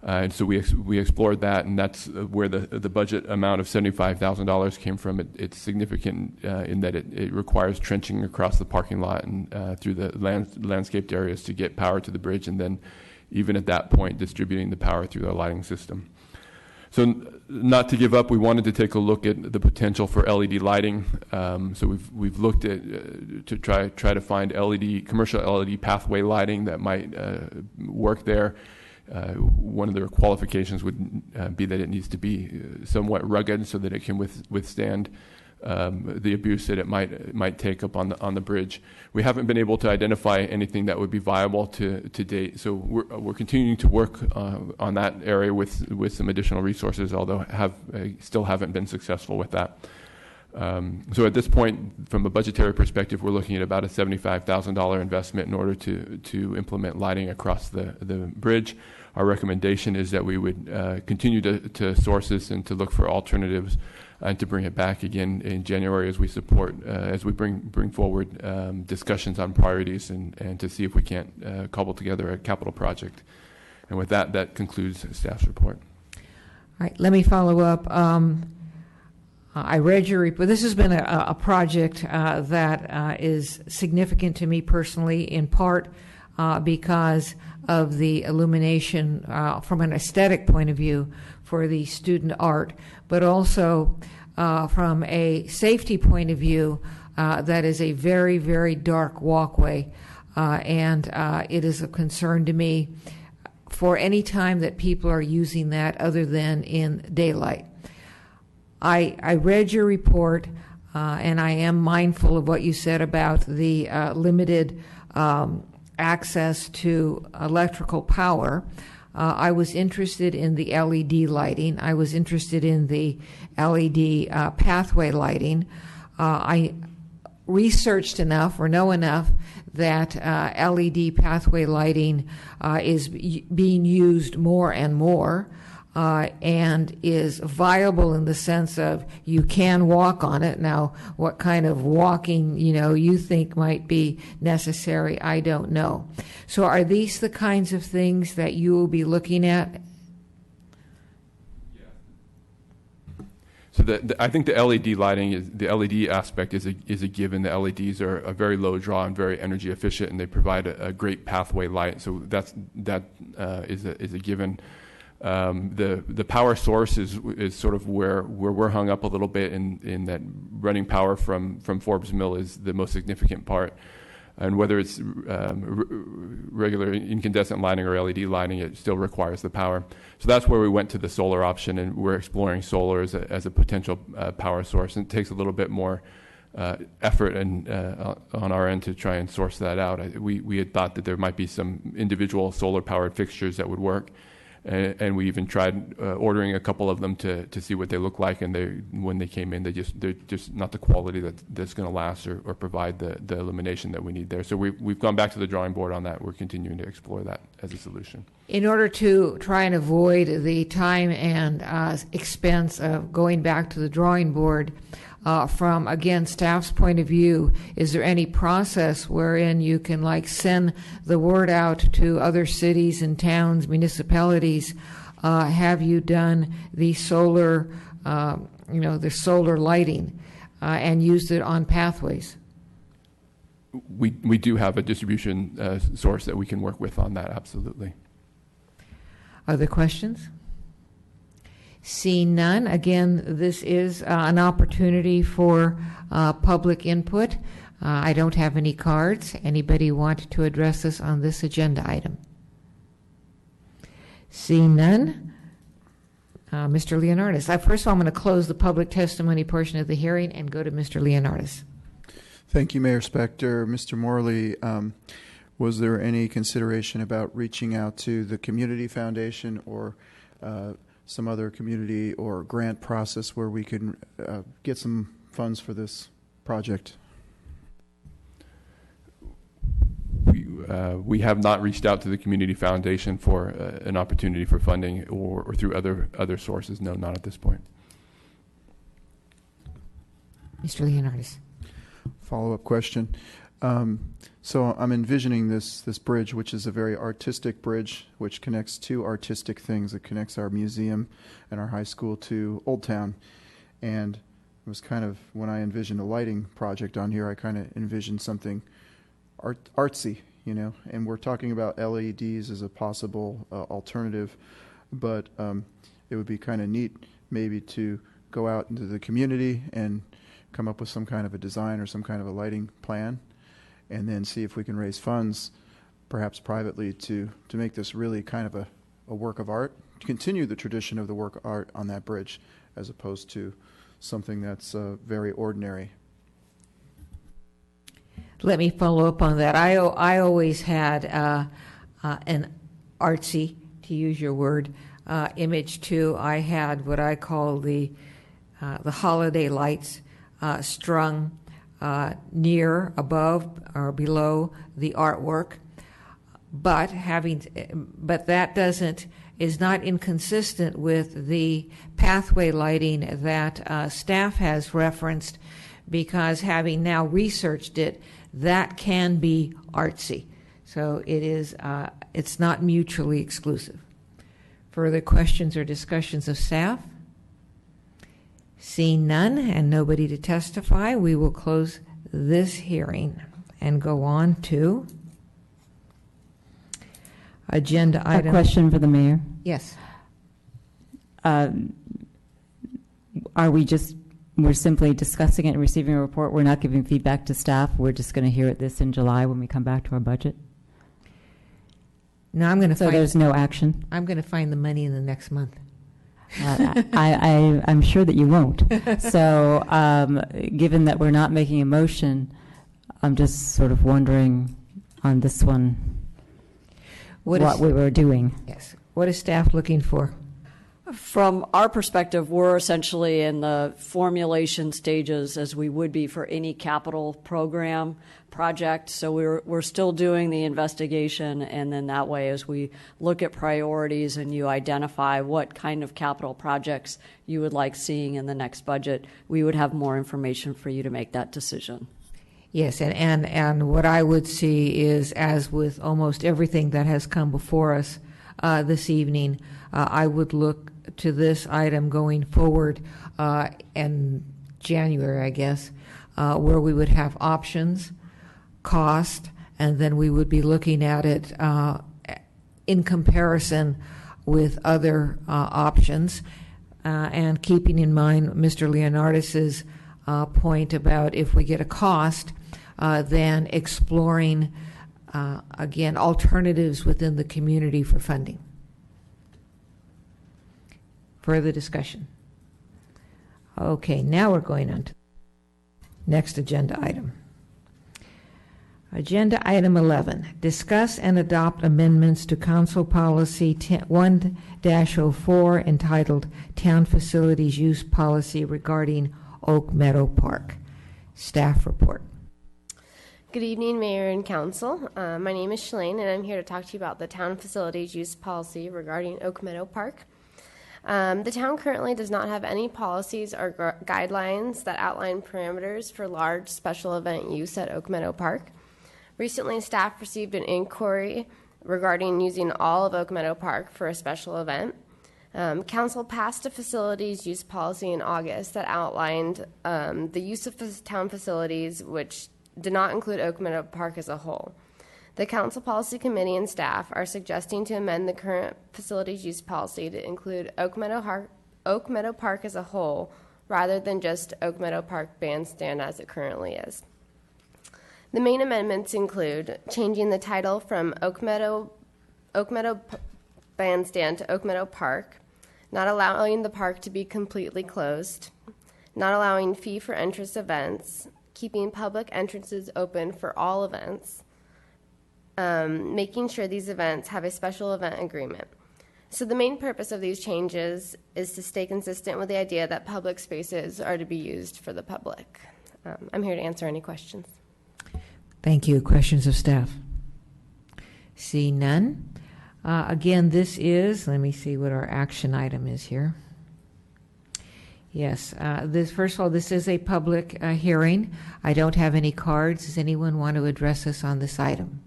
And so we explored that, and that's where the budget amount of $75,000 came from. It's significant in that it requires trenching across the parking lot and through the landscaped areas to get power to the bridge, and then even at that point distributing the power through the lighting system. So not to give up, we wanted to take a look at the potential for LED lighting. So we've looked at to try to find commercial LED pathway lighting that might work there. One of their qualifications would be that it needs to be somewhat rugged so that it can withstand the abuse that it might take up on the bridge. We haven't been able to identify anything that would be viable to date, so we're continuing to work on that area with some additional resources, although still haven't been successful with that. So at this point, from a budgetary perspective, we're looking at about a $75,000 investment in order to implement lighting across the bridge. Our recommendation is that we would continue to source this and to look for alternatives and to bring it back again in January as we bring forward discussions on priorities and to see if we can't cobble together a capital project. And with that concludes staff's report. All right, let me follow up. I read your report. This has been a project that is significant to me personally, in part because of the illumination from an aesthetic point of view for the student art, but also from a safety point of view, that is a very, very dark walkway, and it is a concern to me for any time that people are using that other than in daylight. I read your report, and I am mindful of what you said about the limited access to electrical power. I was interested in the LED lighting. I was interested in the LED pathway lighting. I researched enough or know enough that LED pathway lighting is being used more and more. And is viable in the sense of you can walk on it. Now, what kind of walking, you think might be necessary, I don't know. So are these the kinds of things that you will be looking at? So I think the LED lighting, the LED aspect is a given. The LEDs are a very low draw and very energy efficient, and they provide a great pathway light. So that is a given. The power source is sort of where we're hung up a little bit in that running power from Forbes Mill is the most significant part. And whether it's regular incandescent lighting or LED lighting, it still requires the power. So that's where we went to the solar option, and we're exploring solar as a potential power source. And it takes a little bit more effort and on our end to try and source that out. We had thought that there might be some individual solar-powered fixtures that would work. And we even tried ordering a couple of them to see what they look like, and when they came in, they're just not the quality that's going to last or provide the illumination that we need there. So we've gone back to the drawing board on that. We're continuing to explore that as a solution. In order to try and avoid the time and expense of going back to the drawing board, from, again, staff's point of view, is there any process wherein you can send the word out to other cities and towns, municipalities? Have you done the solar, the solar lighting and used it on pathways? We do have a distribution source that we can work with on that, absolutely. Other questions? Seeing none, again, this is an opportunity for public input. I don't have any cards. Anybody want to address us on this agenda item? Seeing none, Mr. Leonardis. First of all, I'm going to close the public testimony portion of the hearing and go to Mr. Leonardis. Thank you, Mayor Spector. Mr. Morley, was there any consideration about reaching out to the Community Foundation or some other community or grant process where we can get some funds for this project? We have not reached out to the Community Foundation for an opportunity for funding or through other sources. No, not at this point. Mr. Leonardis. Follow-up question. So I'm envisioning this bridge, which is a very artistic bridge, which connects two artistic things. It connects our museum and our high school to Old Town. And it was kind of, when I envisioned a lighting project on here, I kind of envisioned something artsy, you know. And we're talking about LEDs as a possible alternative, but it would be kind of neat maybe to go out into the community and come up with some kind of a design or some kind of a lighting plan, and then see if we can raise funds, perhaps privately, to make this really kind of a work of art, to continue the tradition of the work of art on that bridge, as opposed to something that's very ordinary. Let me follow up on that. I always had an artsy, to use your word, image too. I had what I call the holiday lights strung near, above, or below the artwork, but that is not inconsistent with the pathway lighting that staff has referenced, because having now researched it, that can be artsy. So it's not mutually exclusive. Further questions or discussions of staff? Seeing none and nobody to testify, we will close this hearing and go on to agenda item. A question for the mayor. Yes. We're simply discussing it and receiving a report. We're not giving feedback to staff. We're just going to hear this in July when we come back to our budget. No, there's no action. I'm going to find the money in the next month. I'm sure that you won't. So, given that we're not making a motion, I'm just sort of wondering on this one what we were doing. Yes. What is staff looking for? From our perspective, we're essentially in the formulation stages, as we would be for any capital program project. So we're still doing the investigation, and then that way, as we look at priorities and you identify what kind of capital projects you would like seeing in the next budget, we would have more information for you to make that decision. Yes, and what I would see is, as with almost everything that has come before us this evening, I would look to this item going forward in January, I guess, where we would have options, cost, and then we would be looking at it in comparison with other options, and keeping in mind Mr. Leonardis's point about if we get a cost, then exploring, again, alternatives within the community for funding. Further discussion? Okay, now we're going on to next agenda item. Agenda item 11, discuss and adopt amendments to Council Policy 1-04 entitled Town Facilities Use Policy regarding Oak Meadow Park. Staff report. Good evening, Mayor and Council. My name is Shalane, and I'm here to talk to you about the Town Facilities Use Policy regarding Oak Meadow Park. The town currently does not have any policies or guidelines that outline parameters for large special event use at Oak Meadow Park. Recently, staff received an inquiry regarding using all of Oak Meadow Park for a special event. Council passed a facilities use policy in August that outlined the use of town facilities, which did not include Oak Meadow Park as a whole. The Council Policy Committee and staff are suggesting to amend the current facilities use policy to include Oak Meadow Park as a whole, rather than just Oak Meadow Park Bandstand as it currently is. The main amendments include changing the title from Oak Meadow Bandstand to Oak Meadow Park, not allowing the park to be completely closed, not allowing fee for entrance events, keeping public entrances open for all events, making sure these events have a special event agreement. So the main purpose of these changes is to stay consistent with the idea that public spaces are to be used for the public. I'm here to answer any questions. Thank you. Questions of staff? See none. Again, this is, let me see what our action item is here. Yes. First of all, this is a public hearing. I don't have any cards. Does anyone want to address us on this item?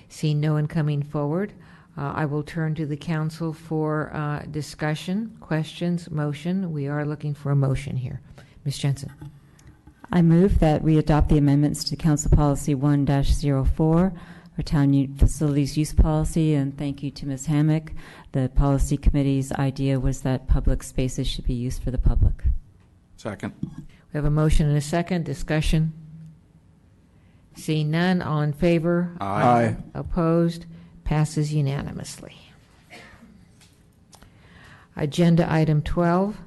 Seeing no one coming forward, I will turn to the council for discussion, questions, motion. We are looking for a motion here. Ms. Jensen. I move that we adopt the amendments to Council Policy 1-04, our town facilities use policy, and thank you to Ms. Hammock. The policy committee's idea was that public spaces should be used for the public. Second. We have a motion and a second. Discussion. Seeing none, all in favor? Aye. Opposed? Passes unanimously. Agenda item 12.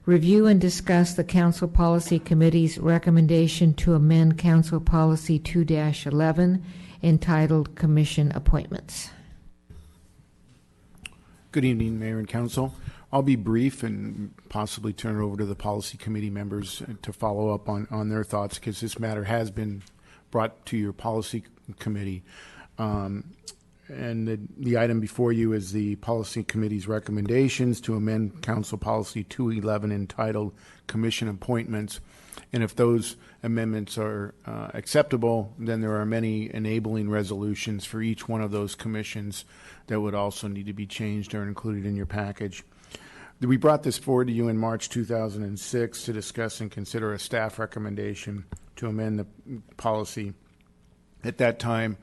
Review and discuss the Council Policy Committee's recommendation to amend Council Policy 2-11 entitled Commission Appointments. Good evening, Mayor and Council. I'll be brief and possibly turn it over to the policy committee members to follow up on their thoughts, because this matter has been brought to your policy committee. And the item before you is the policy committee's recommendations to amend Council Policy 211 entitled Commission Appointments. And if those amendments are acceptable, then there are many enabling resolutions for each one of those commissions that would also need to be changed or included in your package. We brought this forward to you in March 2006 to discuss and consider a staff recommendation to amend the policy. At that time,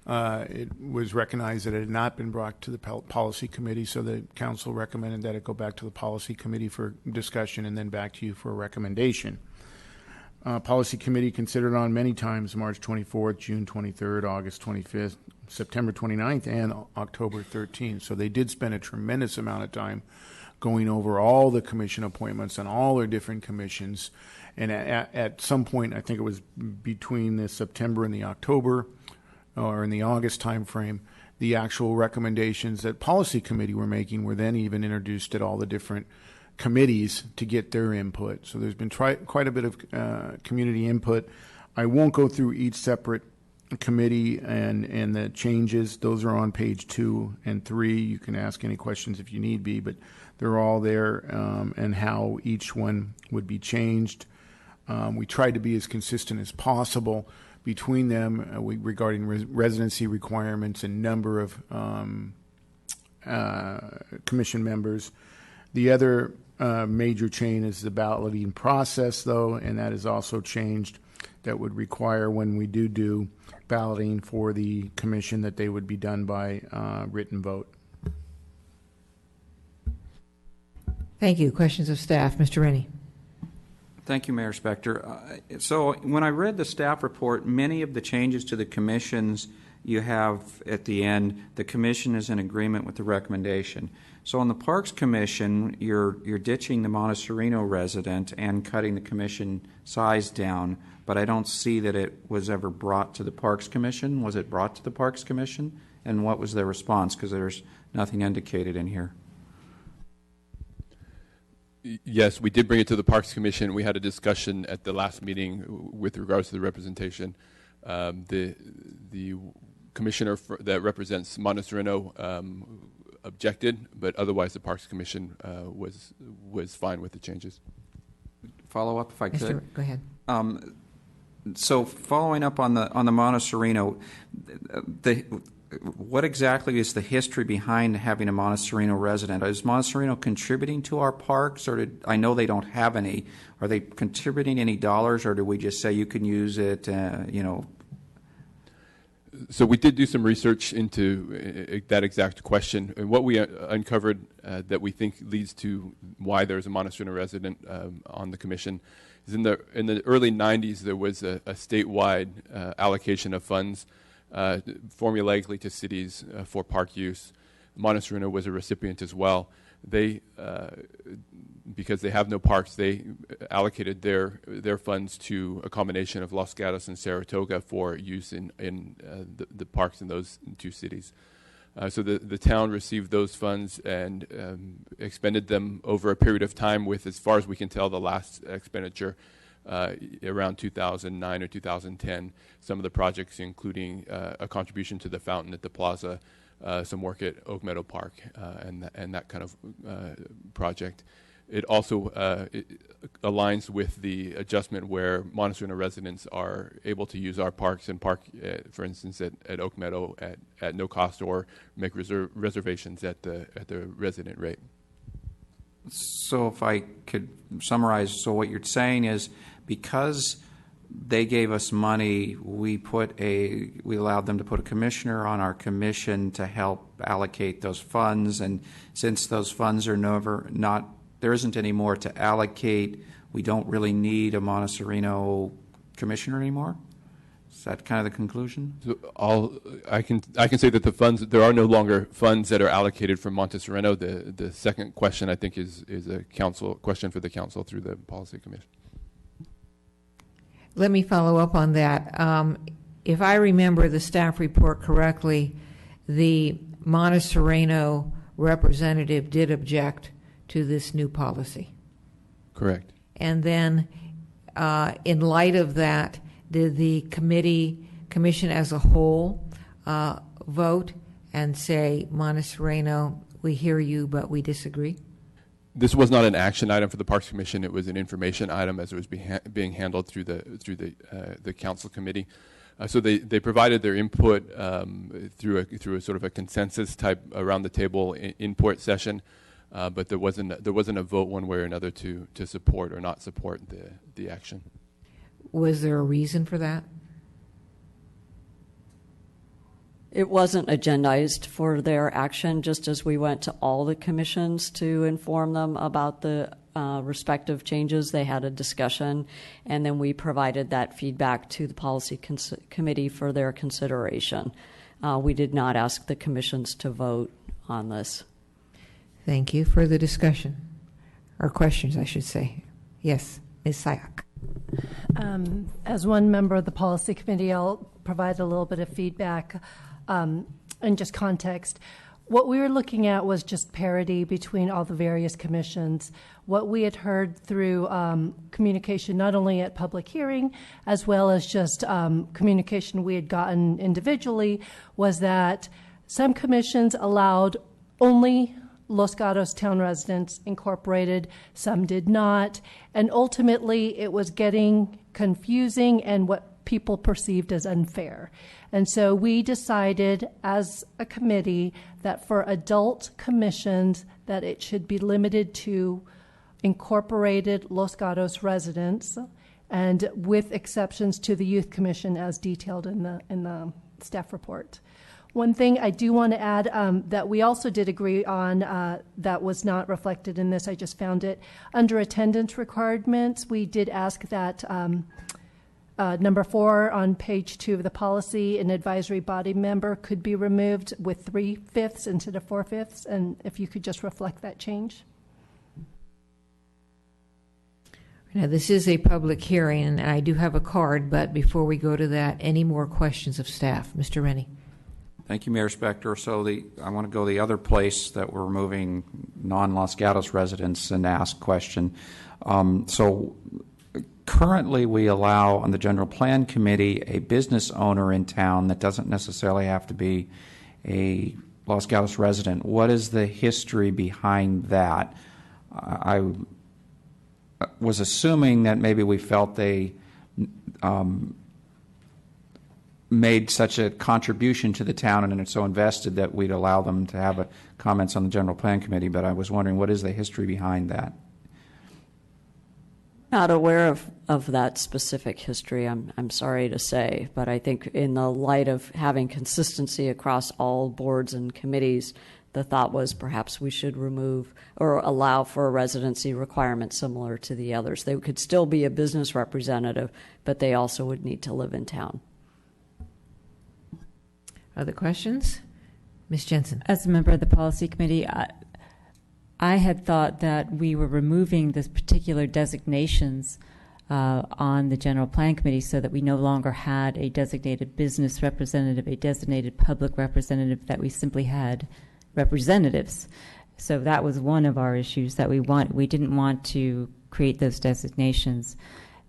it was recognized that it had not been brought to the policy committee, so the council recommended that it go back to the policy committee for discussion and then back to you for a recommendation. Policy committee considered on many times: March 24th, June 23rd, August 25th, September 29th, and October 13th. So they did spend a tremendous amount of time going over all the commission appointments and all their different commissions. And at some point, I think it was between the September and the October, or in the August timeframe, the actual recommendations that policy committee were making were then even introduced at all the different committees to get their input. So there's been quite a bit of community input. I won't go through each separate committee and the changes. Those are on page 2 and 3. You can ask any questions if you need be, but they're all there, and how each one would be changed. We tried to be as consistent as possible between them regarding residency requirements and number of commission members. The other major change is the balloting process, though, and that is also changed. That would require, when we do balloting for the commission, that they would be done by written vote. Thank you. Questions of staff. Mr. Rennie. Thank you, Mayor Spector. So when I read the staff report, many of the changes to the commissions you have at the end, the commission is in agreement with the recommendation. So on the Parks Commission, you're ditching the Montessorino resident and cutting the commission size down, but I don't see that it was ever brought to the Parks Commission. Was it brought to the Parks Commission? And what was their response? Because there's nothing indicated in here. Yes, we did bring it to the Parks Commission. We had a discussion at the last meeting with regards to the representation. The commissioner that represents Montessorino objected, but otherwise the Parks Commission was fine with the changes. Follow up, if I could. Go ahead. So following up on the Montessorino, what exactly is the history behind having a Montessorino resident? Is Montessorino contributing to our parks, or I know they don't have any? Are they contributing any dollars, or do we just say you can use it? So we did do some research into that exact question, and what we uncovered that we think leads to why there's a Montessorino resident on the commission is in the early 90s there was a statewide allocation of funds formulaically to cities for park use. Montessorino was a recipient as well. They, because they have no parks, they allocated their funds to a combination of Los Gatos and Saratoga for use in the parks in those two cities. So the town received those funds and expended them over a period of time with, as far as we can tell, the last expenditure around 2009 or 2010. Some of the projects including a contribution to the fountain at the plaza, some work at Oak Meadow Park, and that kind of project. it also aligns with the adjustment where Montesano residents are able to use our parks and park, for instance, at Oak Meadow at no cost, or make reservations at the resident rate. So if I could summarize, so what you're saying is because they gave us money, we allowed them to put a commissioner on our commission to help allocate those funds, and since those funds are there isn't any more to allocate, we don't really need a Montesano commissioner anymore? Is that kind of the conclusion? So I can say that the funds, there are no longer funds that are allocated from Montesano. The second question, I think, is a question for the council through the policy commission. Let me follow up on that. If I remember the staff report correctly, the Montesano representative did object to this new policy. Correct. And then, in light of that, did the commission as a whole vote and say, Montesano, we hear you, but we disagree? This was not an action item for the Parks Commission. It was an information item as it was being handled through the council committee. So they provided their input through a sort of a consensus type around the table input session, but there wasn't a vote one way or another to support or not support the action. Was there a reason for that? It wasn't agendized for their action, just as we went to all the commissions to inform them about the respective changes. They had a discussion, and then we provided that feedback to the policy committee for their consideration. We did not ask the commissions to vote on this. Thank you. Further discussion, or questions, I should say. Yes, Ms. Sayak. As one member of the policy committee, I'll provide a little bit of feedback and just context. What we were looking at was just parity between all the various commissions. What we had heard through communication, not only at public hearing, as well as just communication we had gotten individually, was that some commissions allowed only Los Gatos Town Residents Incorporated, some did not, and ultimately it was getting confusing and what people perceived as unfair. And so we decided as a committee that for adult commissions that it should be limited to incorporated Los Gatos residents, and with exceptions to the Youth Commission as detailed in the staff report. One thing I do want to add that we also did agree on that was not reflected in this, I just found it. Under attendance requirements, we did ask that number 4 on page 2 of the policy, an advisory body member could be removed with 3/5 instead of 4/5, and if you could just reflect that change. Now, this is a public hearing, and I do have a card, but before we go to that, any more questions of staff? Mr. Rennie. Thank you, Mayor Spector. So I want to go the other place that we're moving non-Los Gatos residents and ask question. So currently we allow on the General Plan Committee a business owner in town that doesn't necessarily have to be a Los Gatos resident. What is the history behind that? I was assuming that maybe we felt they made such a contribution to the town and it's so invested that we'd allow them to have comments on the General Plan Committee, but I was wondering what is the history behind that? Not aware of that specific history, I'm sorry to say, but I think in the light of having consistency across all boards and committees, the thought was perhaps we should remove or allow for a residency requirement similar to the others. They could still be a business representative, but they also would need to live in town. Other questions? Ms. Jensen. As a member of the policy committee, I had thought that we were removing this particular designations on the General Plan Committee so that we no longer had a designated business representative, a designated public representative, that we simply had representatives. So that was one of our issues that we didn't want to create those designations.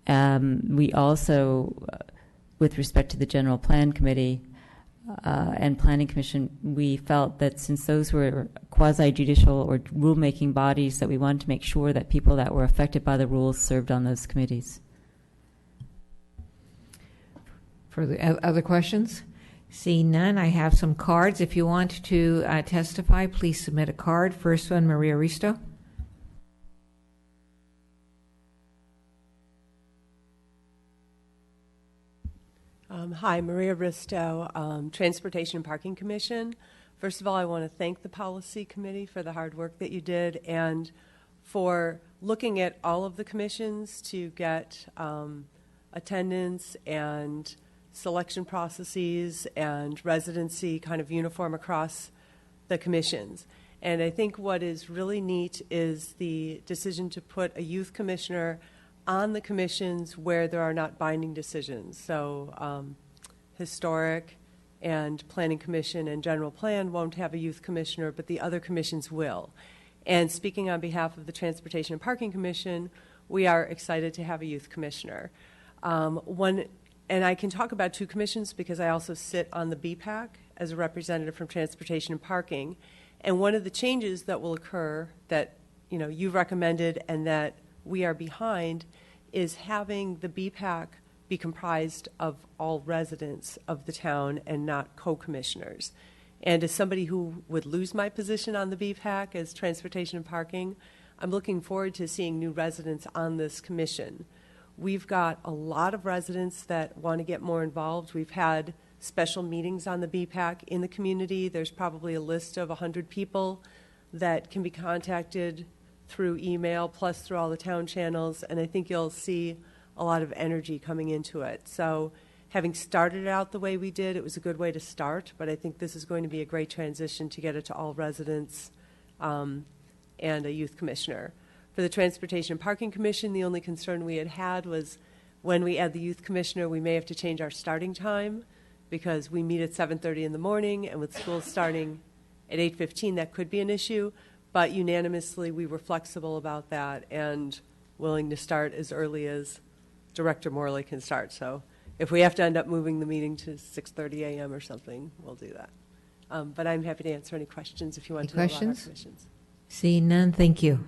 We also, with respect to the General Plan Committee, and Planning Commission, we felt that since those were quasi-judicial or rulemaking bodies, that we wanted to make sure that people that were affected by the rules served on those committees. For the other questions? Seeing none, I have some cards. If you want to testify, please submit a card. First one, Maria Risto. Hi, Maria Risto, Transportation and Parking Commission. First of all, I want to thank the Policy Committee for the hard work that you did and for looking at all of the commissions to get attendance and selection processes and residency kind of uniform across the commissions. And I think what is really neat is the decision to put a youth commissioner on the commissions where there are not binding decisions. So Historic and Planning Commission and General Plan won't have a youth commissioner, but the other commissions will. And speaking on behalf of the Transportation and Parking Commission, we are excited to have a youth commissioner. And I can talk about two commissions because I also sit on the BPAC as a representative from Transportation and Parking. And one of the changes that will occur that you recommended and that we are behind is having the BPAC be comprised of all residents of the town and not co-commissioners. And as somebody who would lose my position on the BPAC as Transportation and Parking, I'm looking forward to seeing new residents on this commission. We've got a lot of residents that want to get more involved. We've had special meetings on the BPAC in the community. There's probably a list of 100 people that can be contacted through email, plus through all the town channels, and I think you'll see a lot of energy coming into it. So having started out the way we did, it was a good way to start, but I think this is going to be a great transition to get it to all residents and a youth commissioner. For the Transportation and Parking Commission, the only concern we had was when we add the youth commissioner, we may have to change our starting time because we meet at 7:30 in the morning, and with school starting at 8:15, that could be an issue. But unanimously, we were flexible about that and willing to start as early as Director Morley can start. So if we have to end up moving the meeting to 6:30 a.m. or something, we'll do that. But I'm happy to answer any questions if you want to know about our commissions. Seeing none, thank you.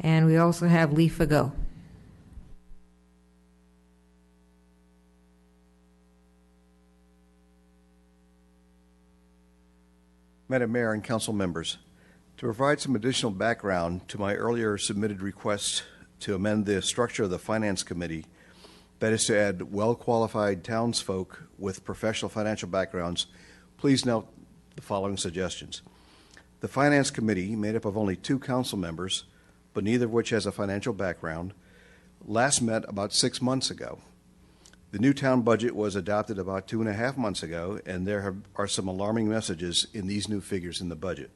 And we also have Lee Fago. Madam Mayor and council members, to provide some additional background to my earlier submitted request to amend the structure of the Finance Committee, that is to add well-qualified townsfolk with professional financial backgrounds, please note the following suggestions. The Finance Committee, made up of only 2 council members, but neither of which has a financial background, last met about 6 months ago. The new town budget was adopted about 2.5 months ago, and there are some alarming messages in these new figures in the budget.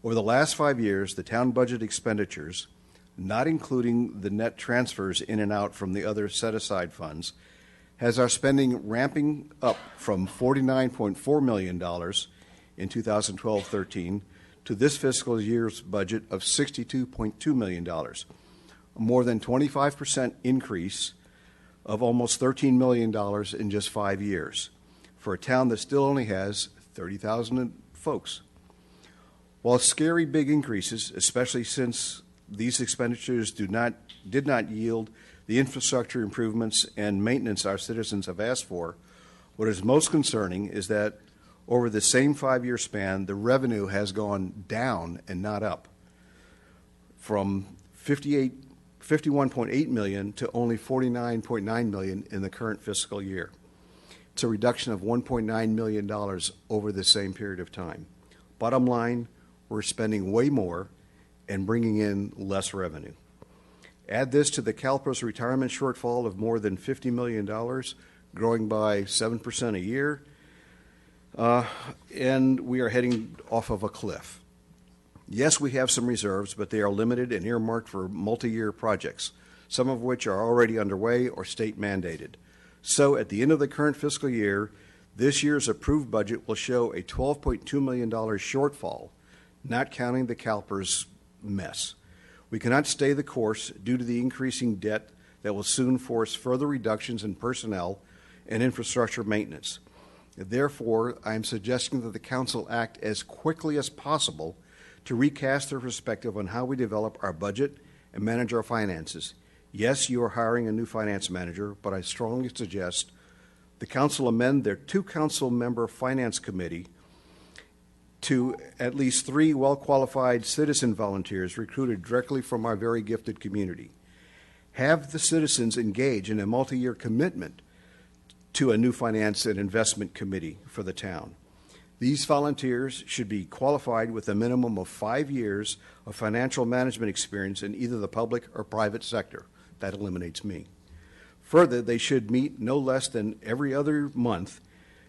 Over the last 5 years, the town budget expenditures, not including the net transfers in and out from the other set-aside funds, has our spending ramping up from $49.4 million in 2012-13 to this fiscal year's budget of $62.2 million, a more than 25% increase of almost $13 million in just 5 years for a town that still only has 30,000 folks. While scary big increases, especially since these expenditures did not yield the infrastructure improvements and maintenance our citizens have asked for, what is most concerning is that over the same 5-year span, the revenue has gone down and not up, from $51.8 million to only $49.9 million in the current fiscal year. It's a reduction of $1.9 million over the same period of time. Bottom line, we're spending way more and bringing in less revenue. Add this to the CalPERS retirement shortfall of more than $50 million, growing by 7% a year, and we are heading off of a cliff. Yes, we have some reserves, but they are limited and earmarked for multi-year projects, some of which are already underway or state mandated. So at the end of the current fiscal year, this year's approved budget will show a $12.2 million shortfall, not counting the CalPERS mess. We cannot stay the course due to the increasing debt that will soon force further reductions in personnel and infrastructure maintenance. Therefore, I am suggesting that the council act as quickly as possible to recast their perspective on how we develop our budget and manage our finances. Yes, you are hiring a new finance manager, but I strongly suggest the council amend their 2-council-member finance committee to at least 3 well-qualified citizen volunteers recruited directly from our very gifted community. Have the citizens engage in a multi-year commitment to a new finance and investment committee for the town. These volunteers should be qualified with a minimum of 5 years of financial management experience in either the public or private sector. That eliminates me. Further, they should meet no less than every other month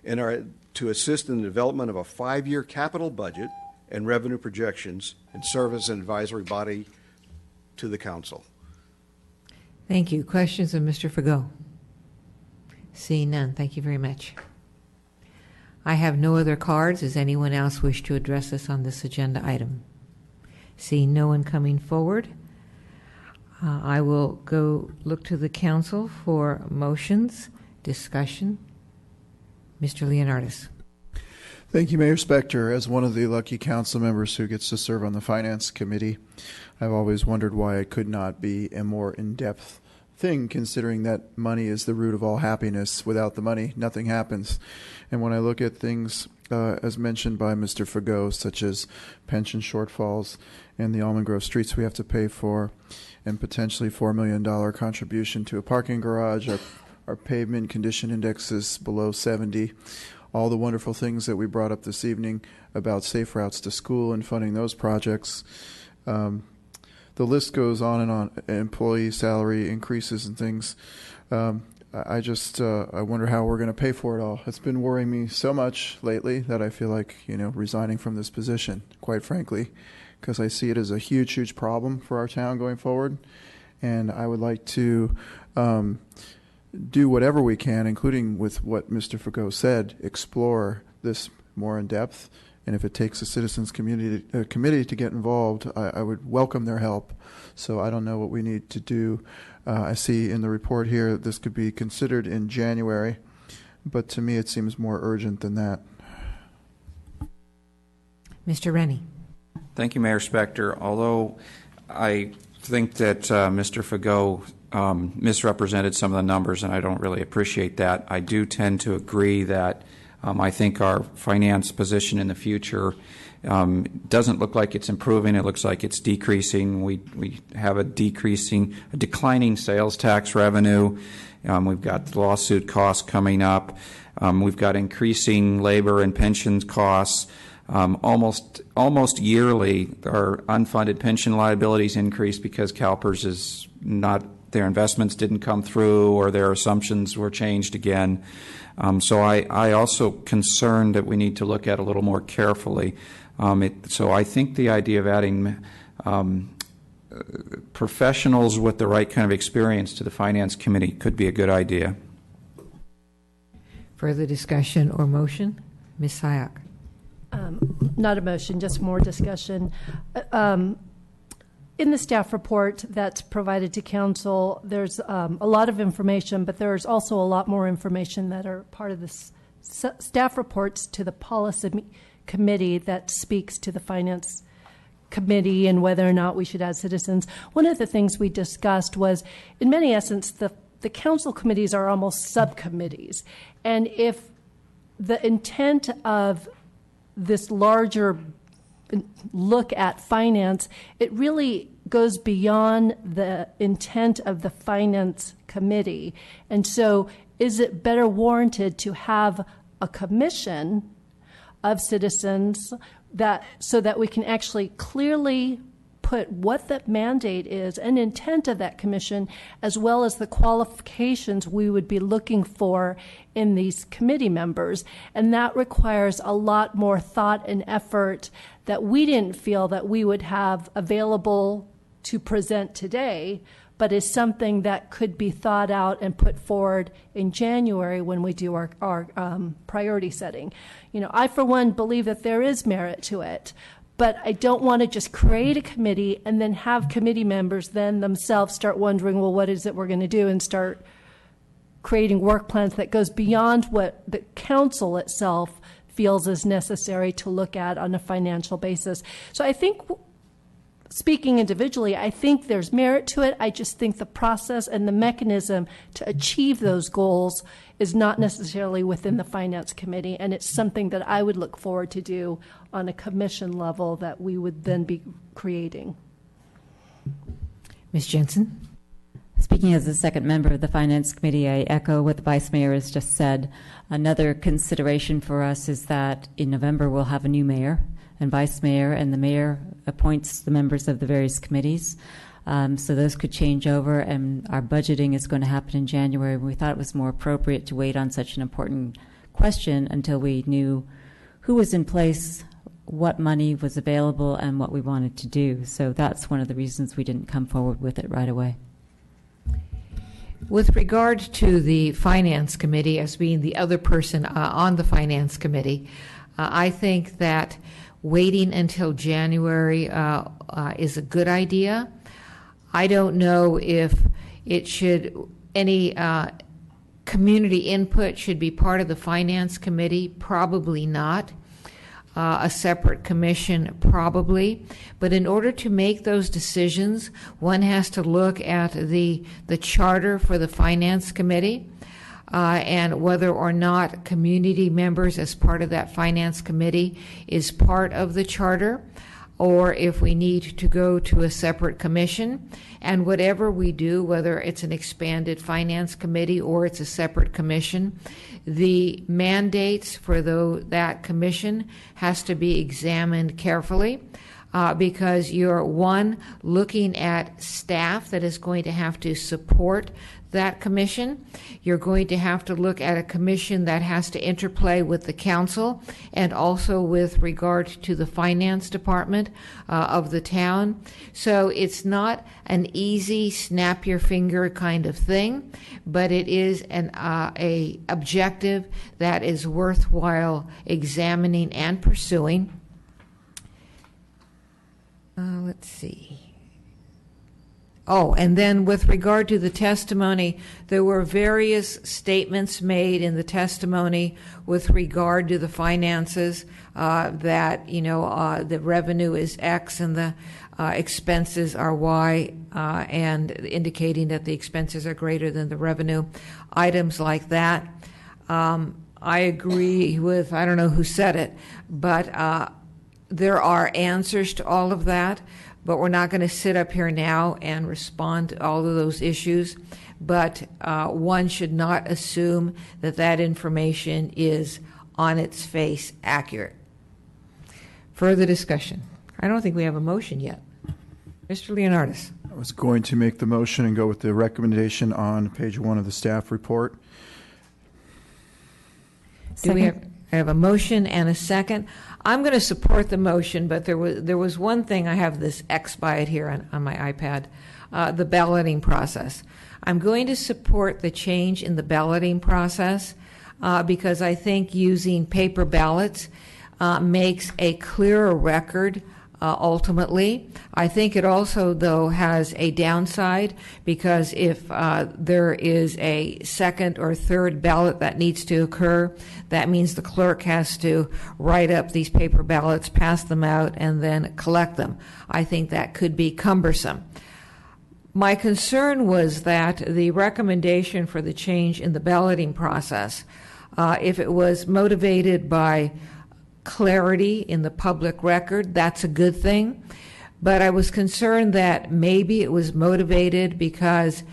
to assist in the development of a 5-year capital budget and revenue projections and serve as an advisory body to the council. Thank you. Questions of Mr. Fagot? Seeing none, thank you very much. I have no other cards. Does anyone else wish to address us on this agenda item? Seeing no one coming forward, I will go look to the council for motions, discussion. Mr. Leonardis. Thank you, Mayor Spector. As one of the lucky council members who gets to serve on the Finance Committee, I've always wondered why it could not be a more in-depth thing, considering that money is the root of all happiness. Without the money, nothing happens. And when I look at things, as mentioned by Mr. Fagot, such as pension shortfalls and the Almond Grove streets we have to pay for, and potentially $4 million contribution to a parking garage, our pavement condition index is below 70, all the wonderful things that we brought up this evening about safe routes to school and funding those projects. The list goes on and on, employee salary increases and things. I wonder how we're going to pay for it all. It's been worrying me so much lately that I feel like, resigning from this position, quite frankly, because I see it as a huge, huge problem for our town going forward. And I would like to do whatever we can, including with what Mr. Fagot said, explore this more in depth. And if it takes a citizens committee to get involved, I would welcome their help. So I don't know what we need to do. I see in the report here that this could be considered in January, but to me it seems more urgent than that. Mr. Rennie. Thank you, Mayor Spector. Although I think that Mr. Fagot misrepresented some of the numbers, and I don't really appreciate that, I do tend to agree that I think our finance position in the future doesn't look like it's improving. It looks like it's decreasing. We have a declining sales tax revenue. We've got the lawsuit costs coming up. We've got increasing labor and pensions costs. Almost yearly, our unfunded pension liabilities increase because CalPERS is not, their investments didn't come through or their assumptions were changed again. So I also concerned that we need to look at a little more carefully. So I think the idea of adding professionals with the right kind of experience to the Finance Committee could be a good idea. Further discussion or motion? Ms. Sayak. Not a motion, just more discussion. In the staff report that's provided to council, there's a lot of information, but there's also a lot more information that are part of the staff reports to the policy committee that speaks to the finance committee and whether or not we should add citizens. One of the things we discussed was, in many essence, the council committees are almost subcommittees. And if the intent of this larger look at finance, it really goes beyond the intent of the finance committee. And so is it better warranted to have a commission of citizens so that we can actually clearly put what the mandate is and intent of that commission, as well as the qualifications we would be looking for in these committee members. And that requires a lot more thought and effort that we didn't feel that we would have available to present today, but is something that could be thought out and put forward in January when we do our priority setting. I, for one, believe that there is merit to it, but I don't want to just create a committee and then have committee members then themselves start wondering, well, what is it we're going to do, and start creating work plans that goes beyond what the council itself feels is necessary to look at on a financial basis. So I think, speaking individually, I think there's merit to it. I just think the process and the mechanism to achieve those goals is not necessarily within the Finance Committee, and it's something that I would look forward to do on a commission level that we would then be creating. Ms. Jensen? Speaking as the second member of the Finance Committee, I echo what the Vice Mayor has just said. Another consideration for us is that in November we'll have a new mayor and vice mayor, and the mayor appoints the members of the various committees. So those could change over, and our budgeting is going to happen in January. We thought it was more appropriate to wait on such an important question until we knew who was in place, what money was available, and what we wanted to do. So that's one of the reasons we didn't come forward with it right away. With regard to the Finance Committee, as being the other person on the Finance Committee, I think that waiting until January is a good idea. I don't know if it should, any community input should be part of the Finance Committee. Probably not. A separate commission, probably. But in order to make those decisions, one has to look at the charter for the Finance Committee and whether or not community members as part of that Finance Committee is part of the charter, or if we need to go to a separate commission. And whatever we do, whether it's an expanded Finance Committee or it's a separate commission, the mandates for that commission has to be examined carefully because you're, one, looking at staff that is going to have to support that commission. You're going to have to look at a commission that has to interplay with the council and also with regard to the finance department of the town. So it's not an easy snap your finger kind of thing, but it is a objective that is worthwhile examining and pursuing. Let's see. Oh, and then with regard to the testimony, there were various statements made in the testimony with regard to the finances that, the revenue is X and the expenses are Y, and indicating that the expenses are greater than the revenue, items like that. I agree with, I don't know who said it, but there are answers to all of that. But we're not going to sit up here now and respond to all of those issues. But one should not assume that that information is on its face accurate. Further discussion. I don't think we have a motion yet. Mr. Leonardis. I was going to make the motion and go with the recommendation on page 1 of the staff report. Do we have a motion and a second? I'm going to support the motion, but there was one thing. I have this X by it here on my iPad, the balloting process. I'm going to support the change in the balloting process because I think using paper ballots makes a clearer record ultimately. I think it also, though, has a downside because if there is a second or third ballot that needs to occur, that means the clerk has to write up these paper ballots, pass them out, and then collect them. I think that could be cumbersome. My concern was that the recommendation for the change in the balloting process, if it was motivated by clarity in the public record, that's a good thing. But I was concerned that maybe it was motivated because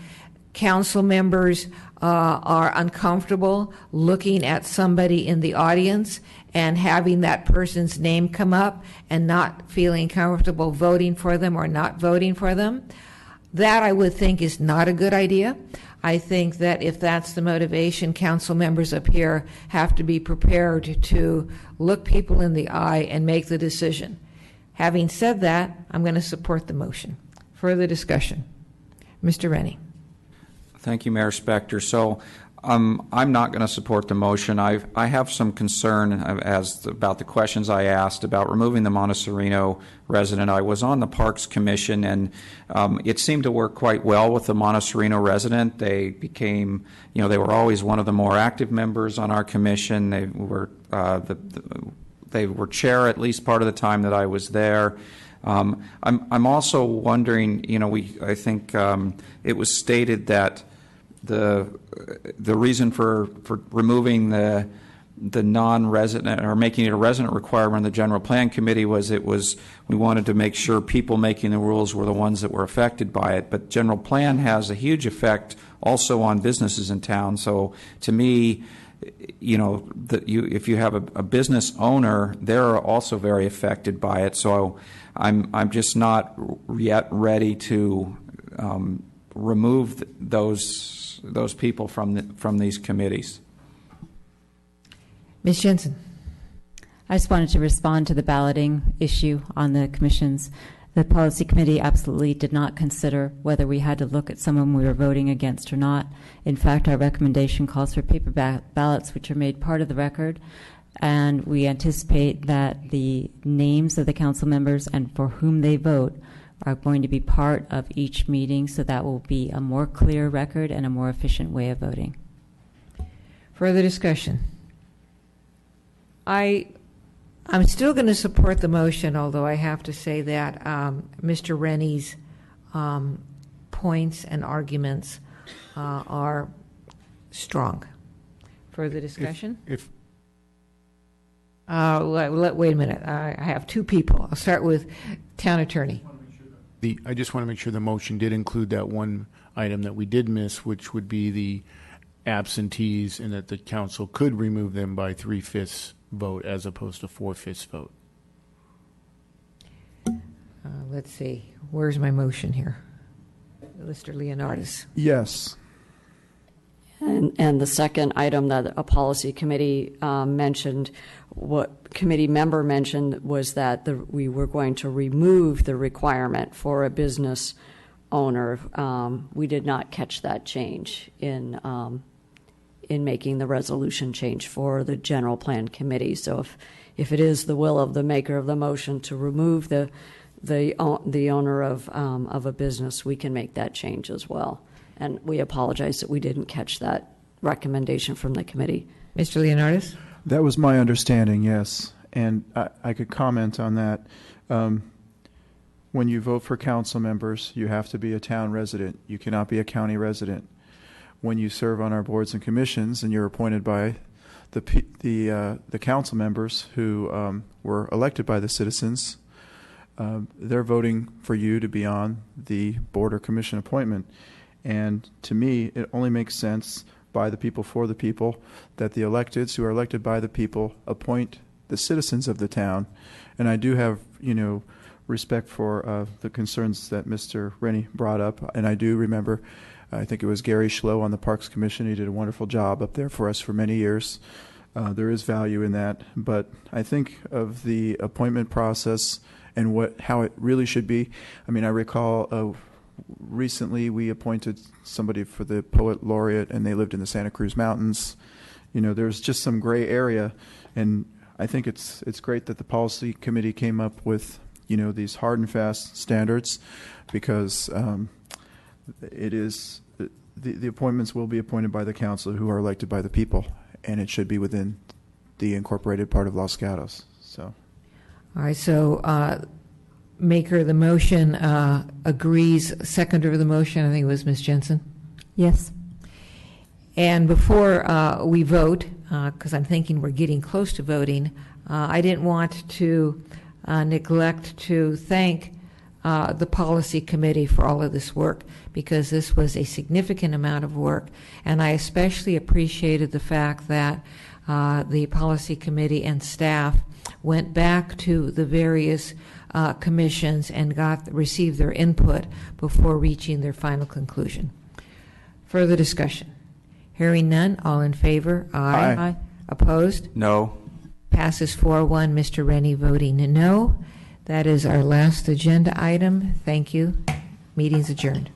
council members are uncomfortable looking at somebody in the audience and having that person's name come up and not feeling comfortable voting for them or not voting for them. That I would think is not a good idea. I think that if that's the motivation, council members up here have to be prepared to look people in the eye and make the decision. Having said that, I'm going to support the motion. Further discussion. Mr. Rennie. Thank you, Mayor Spector. So I'm not going to support the motion. I have some concern about the questions I asked about removing the Montecito resident. I was on the Parks Commission, and it seemed to work quite well with the Montecito resident. They became, they were always one of the more active members on our commission. They were they were chair at least part of the time that I was there. I'm also wondering, I think it was stated that the reason for removing the non-resident or making it a resident requirement in the general plan committee was we wanted to make sure people making the rules were the ones that were affected by it. But general plan has a huge effect also on businesses in town. So to me, if you have a business owner, they're also very affected by it. So I'm just not yet ready to remove those people from these committees. Ms. Jensen. I just wanted to respond to the balloting issue on the commissions. The policy committee absolutely did not consider whether we had to look at someone we were voting against or not. In fact, our recommendation calls for paper ballots, which are made part of the record, and we anticipate that the names of the council members and for whom they vote are going to be part of each meeting, so that will be a more clear record and a more efficient way of voting. Further discussion? I'm still going to support the motion, although I have to say that Mr. Rennie's points and arguments are strong. Further discussion? If wait a minute. I have two people. I'll start with town attorney. I just want to make sure the motion did include that one item that we did miss, which would be the absentees, and that the council could remove them by 3/5 vote as opposed to 4/5 vote. Let's see. Where's my motion here? Mr. Leonardis. Yes. And the second item that a policy committee mentioned, what committee member mentioned was that we were going to remove the requirement for a business owner. We did not catch that change in making the resolution change for the general plan committee. So if it is the will of the maker of the motion to remove the owner of a business, we can make that change as well. And we apologize that we didn't catch that recommendation from the committee. Mr. Leonardis? That was my understanding, yes. And I could comment on that. When you vote for council members, you have to be a town resident. You cannot be a county resident. When you serve on our boards and commissions and you're appointed by the council members who were elected by the citizens, they're voting for you to be on the board or commission appointment. And to me, it only makes sense by the people for the people that the electeds who are elected by the people appoint the citizens of the town. And I do have, respect for the concerns that Mr. Rennie brought up. And I do remember, I think it was Gary Schlow on the Parks Commission. He did a wonderful job up there for us for many years. There is value in that. But I think of the appointment process and how it really should be. I mean, I recall recently we appointed somebody for the poet laureate, and they lived in the Santa Cruz Mountains. There's just some gray area, and I think it's great that the policy committee came up with these hard and fast standards, because it is the appointments will be appointed by the council who are elected by the people, and it should be within the incorporated part of Los Gatos. So, all right. So. Maker of the motion agrees. Seconder of the motion, I think it was Ms. Jensen. Yes. And before we vote, because I'm thinking we're getting close to voting, I didn't want to neglect to thank the policy committee for all of this work, because this was a significant amount of work, and I especially appreciated the fact that the policy committee and staff went back to the various commissions and received their input before reaching their final conclusion. Further discussion? Hearing none, all in favor? Aye. Aye. Opposed? No. Passes 4-1. Mr. Rennie voting no. That is our last agenda item. Thank you. Meeting's adjourned.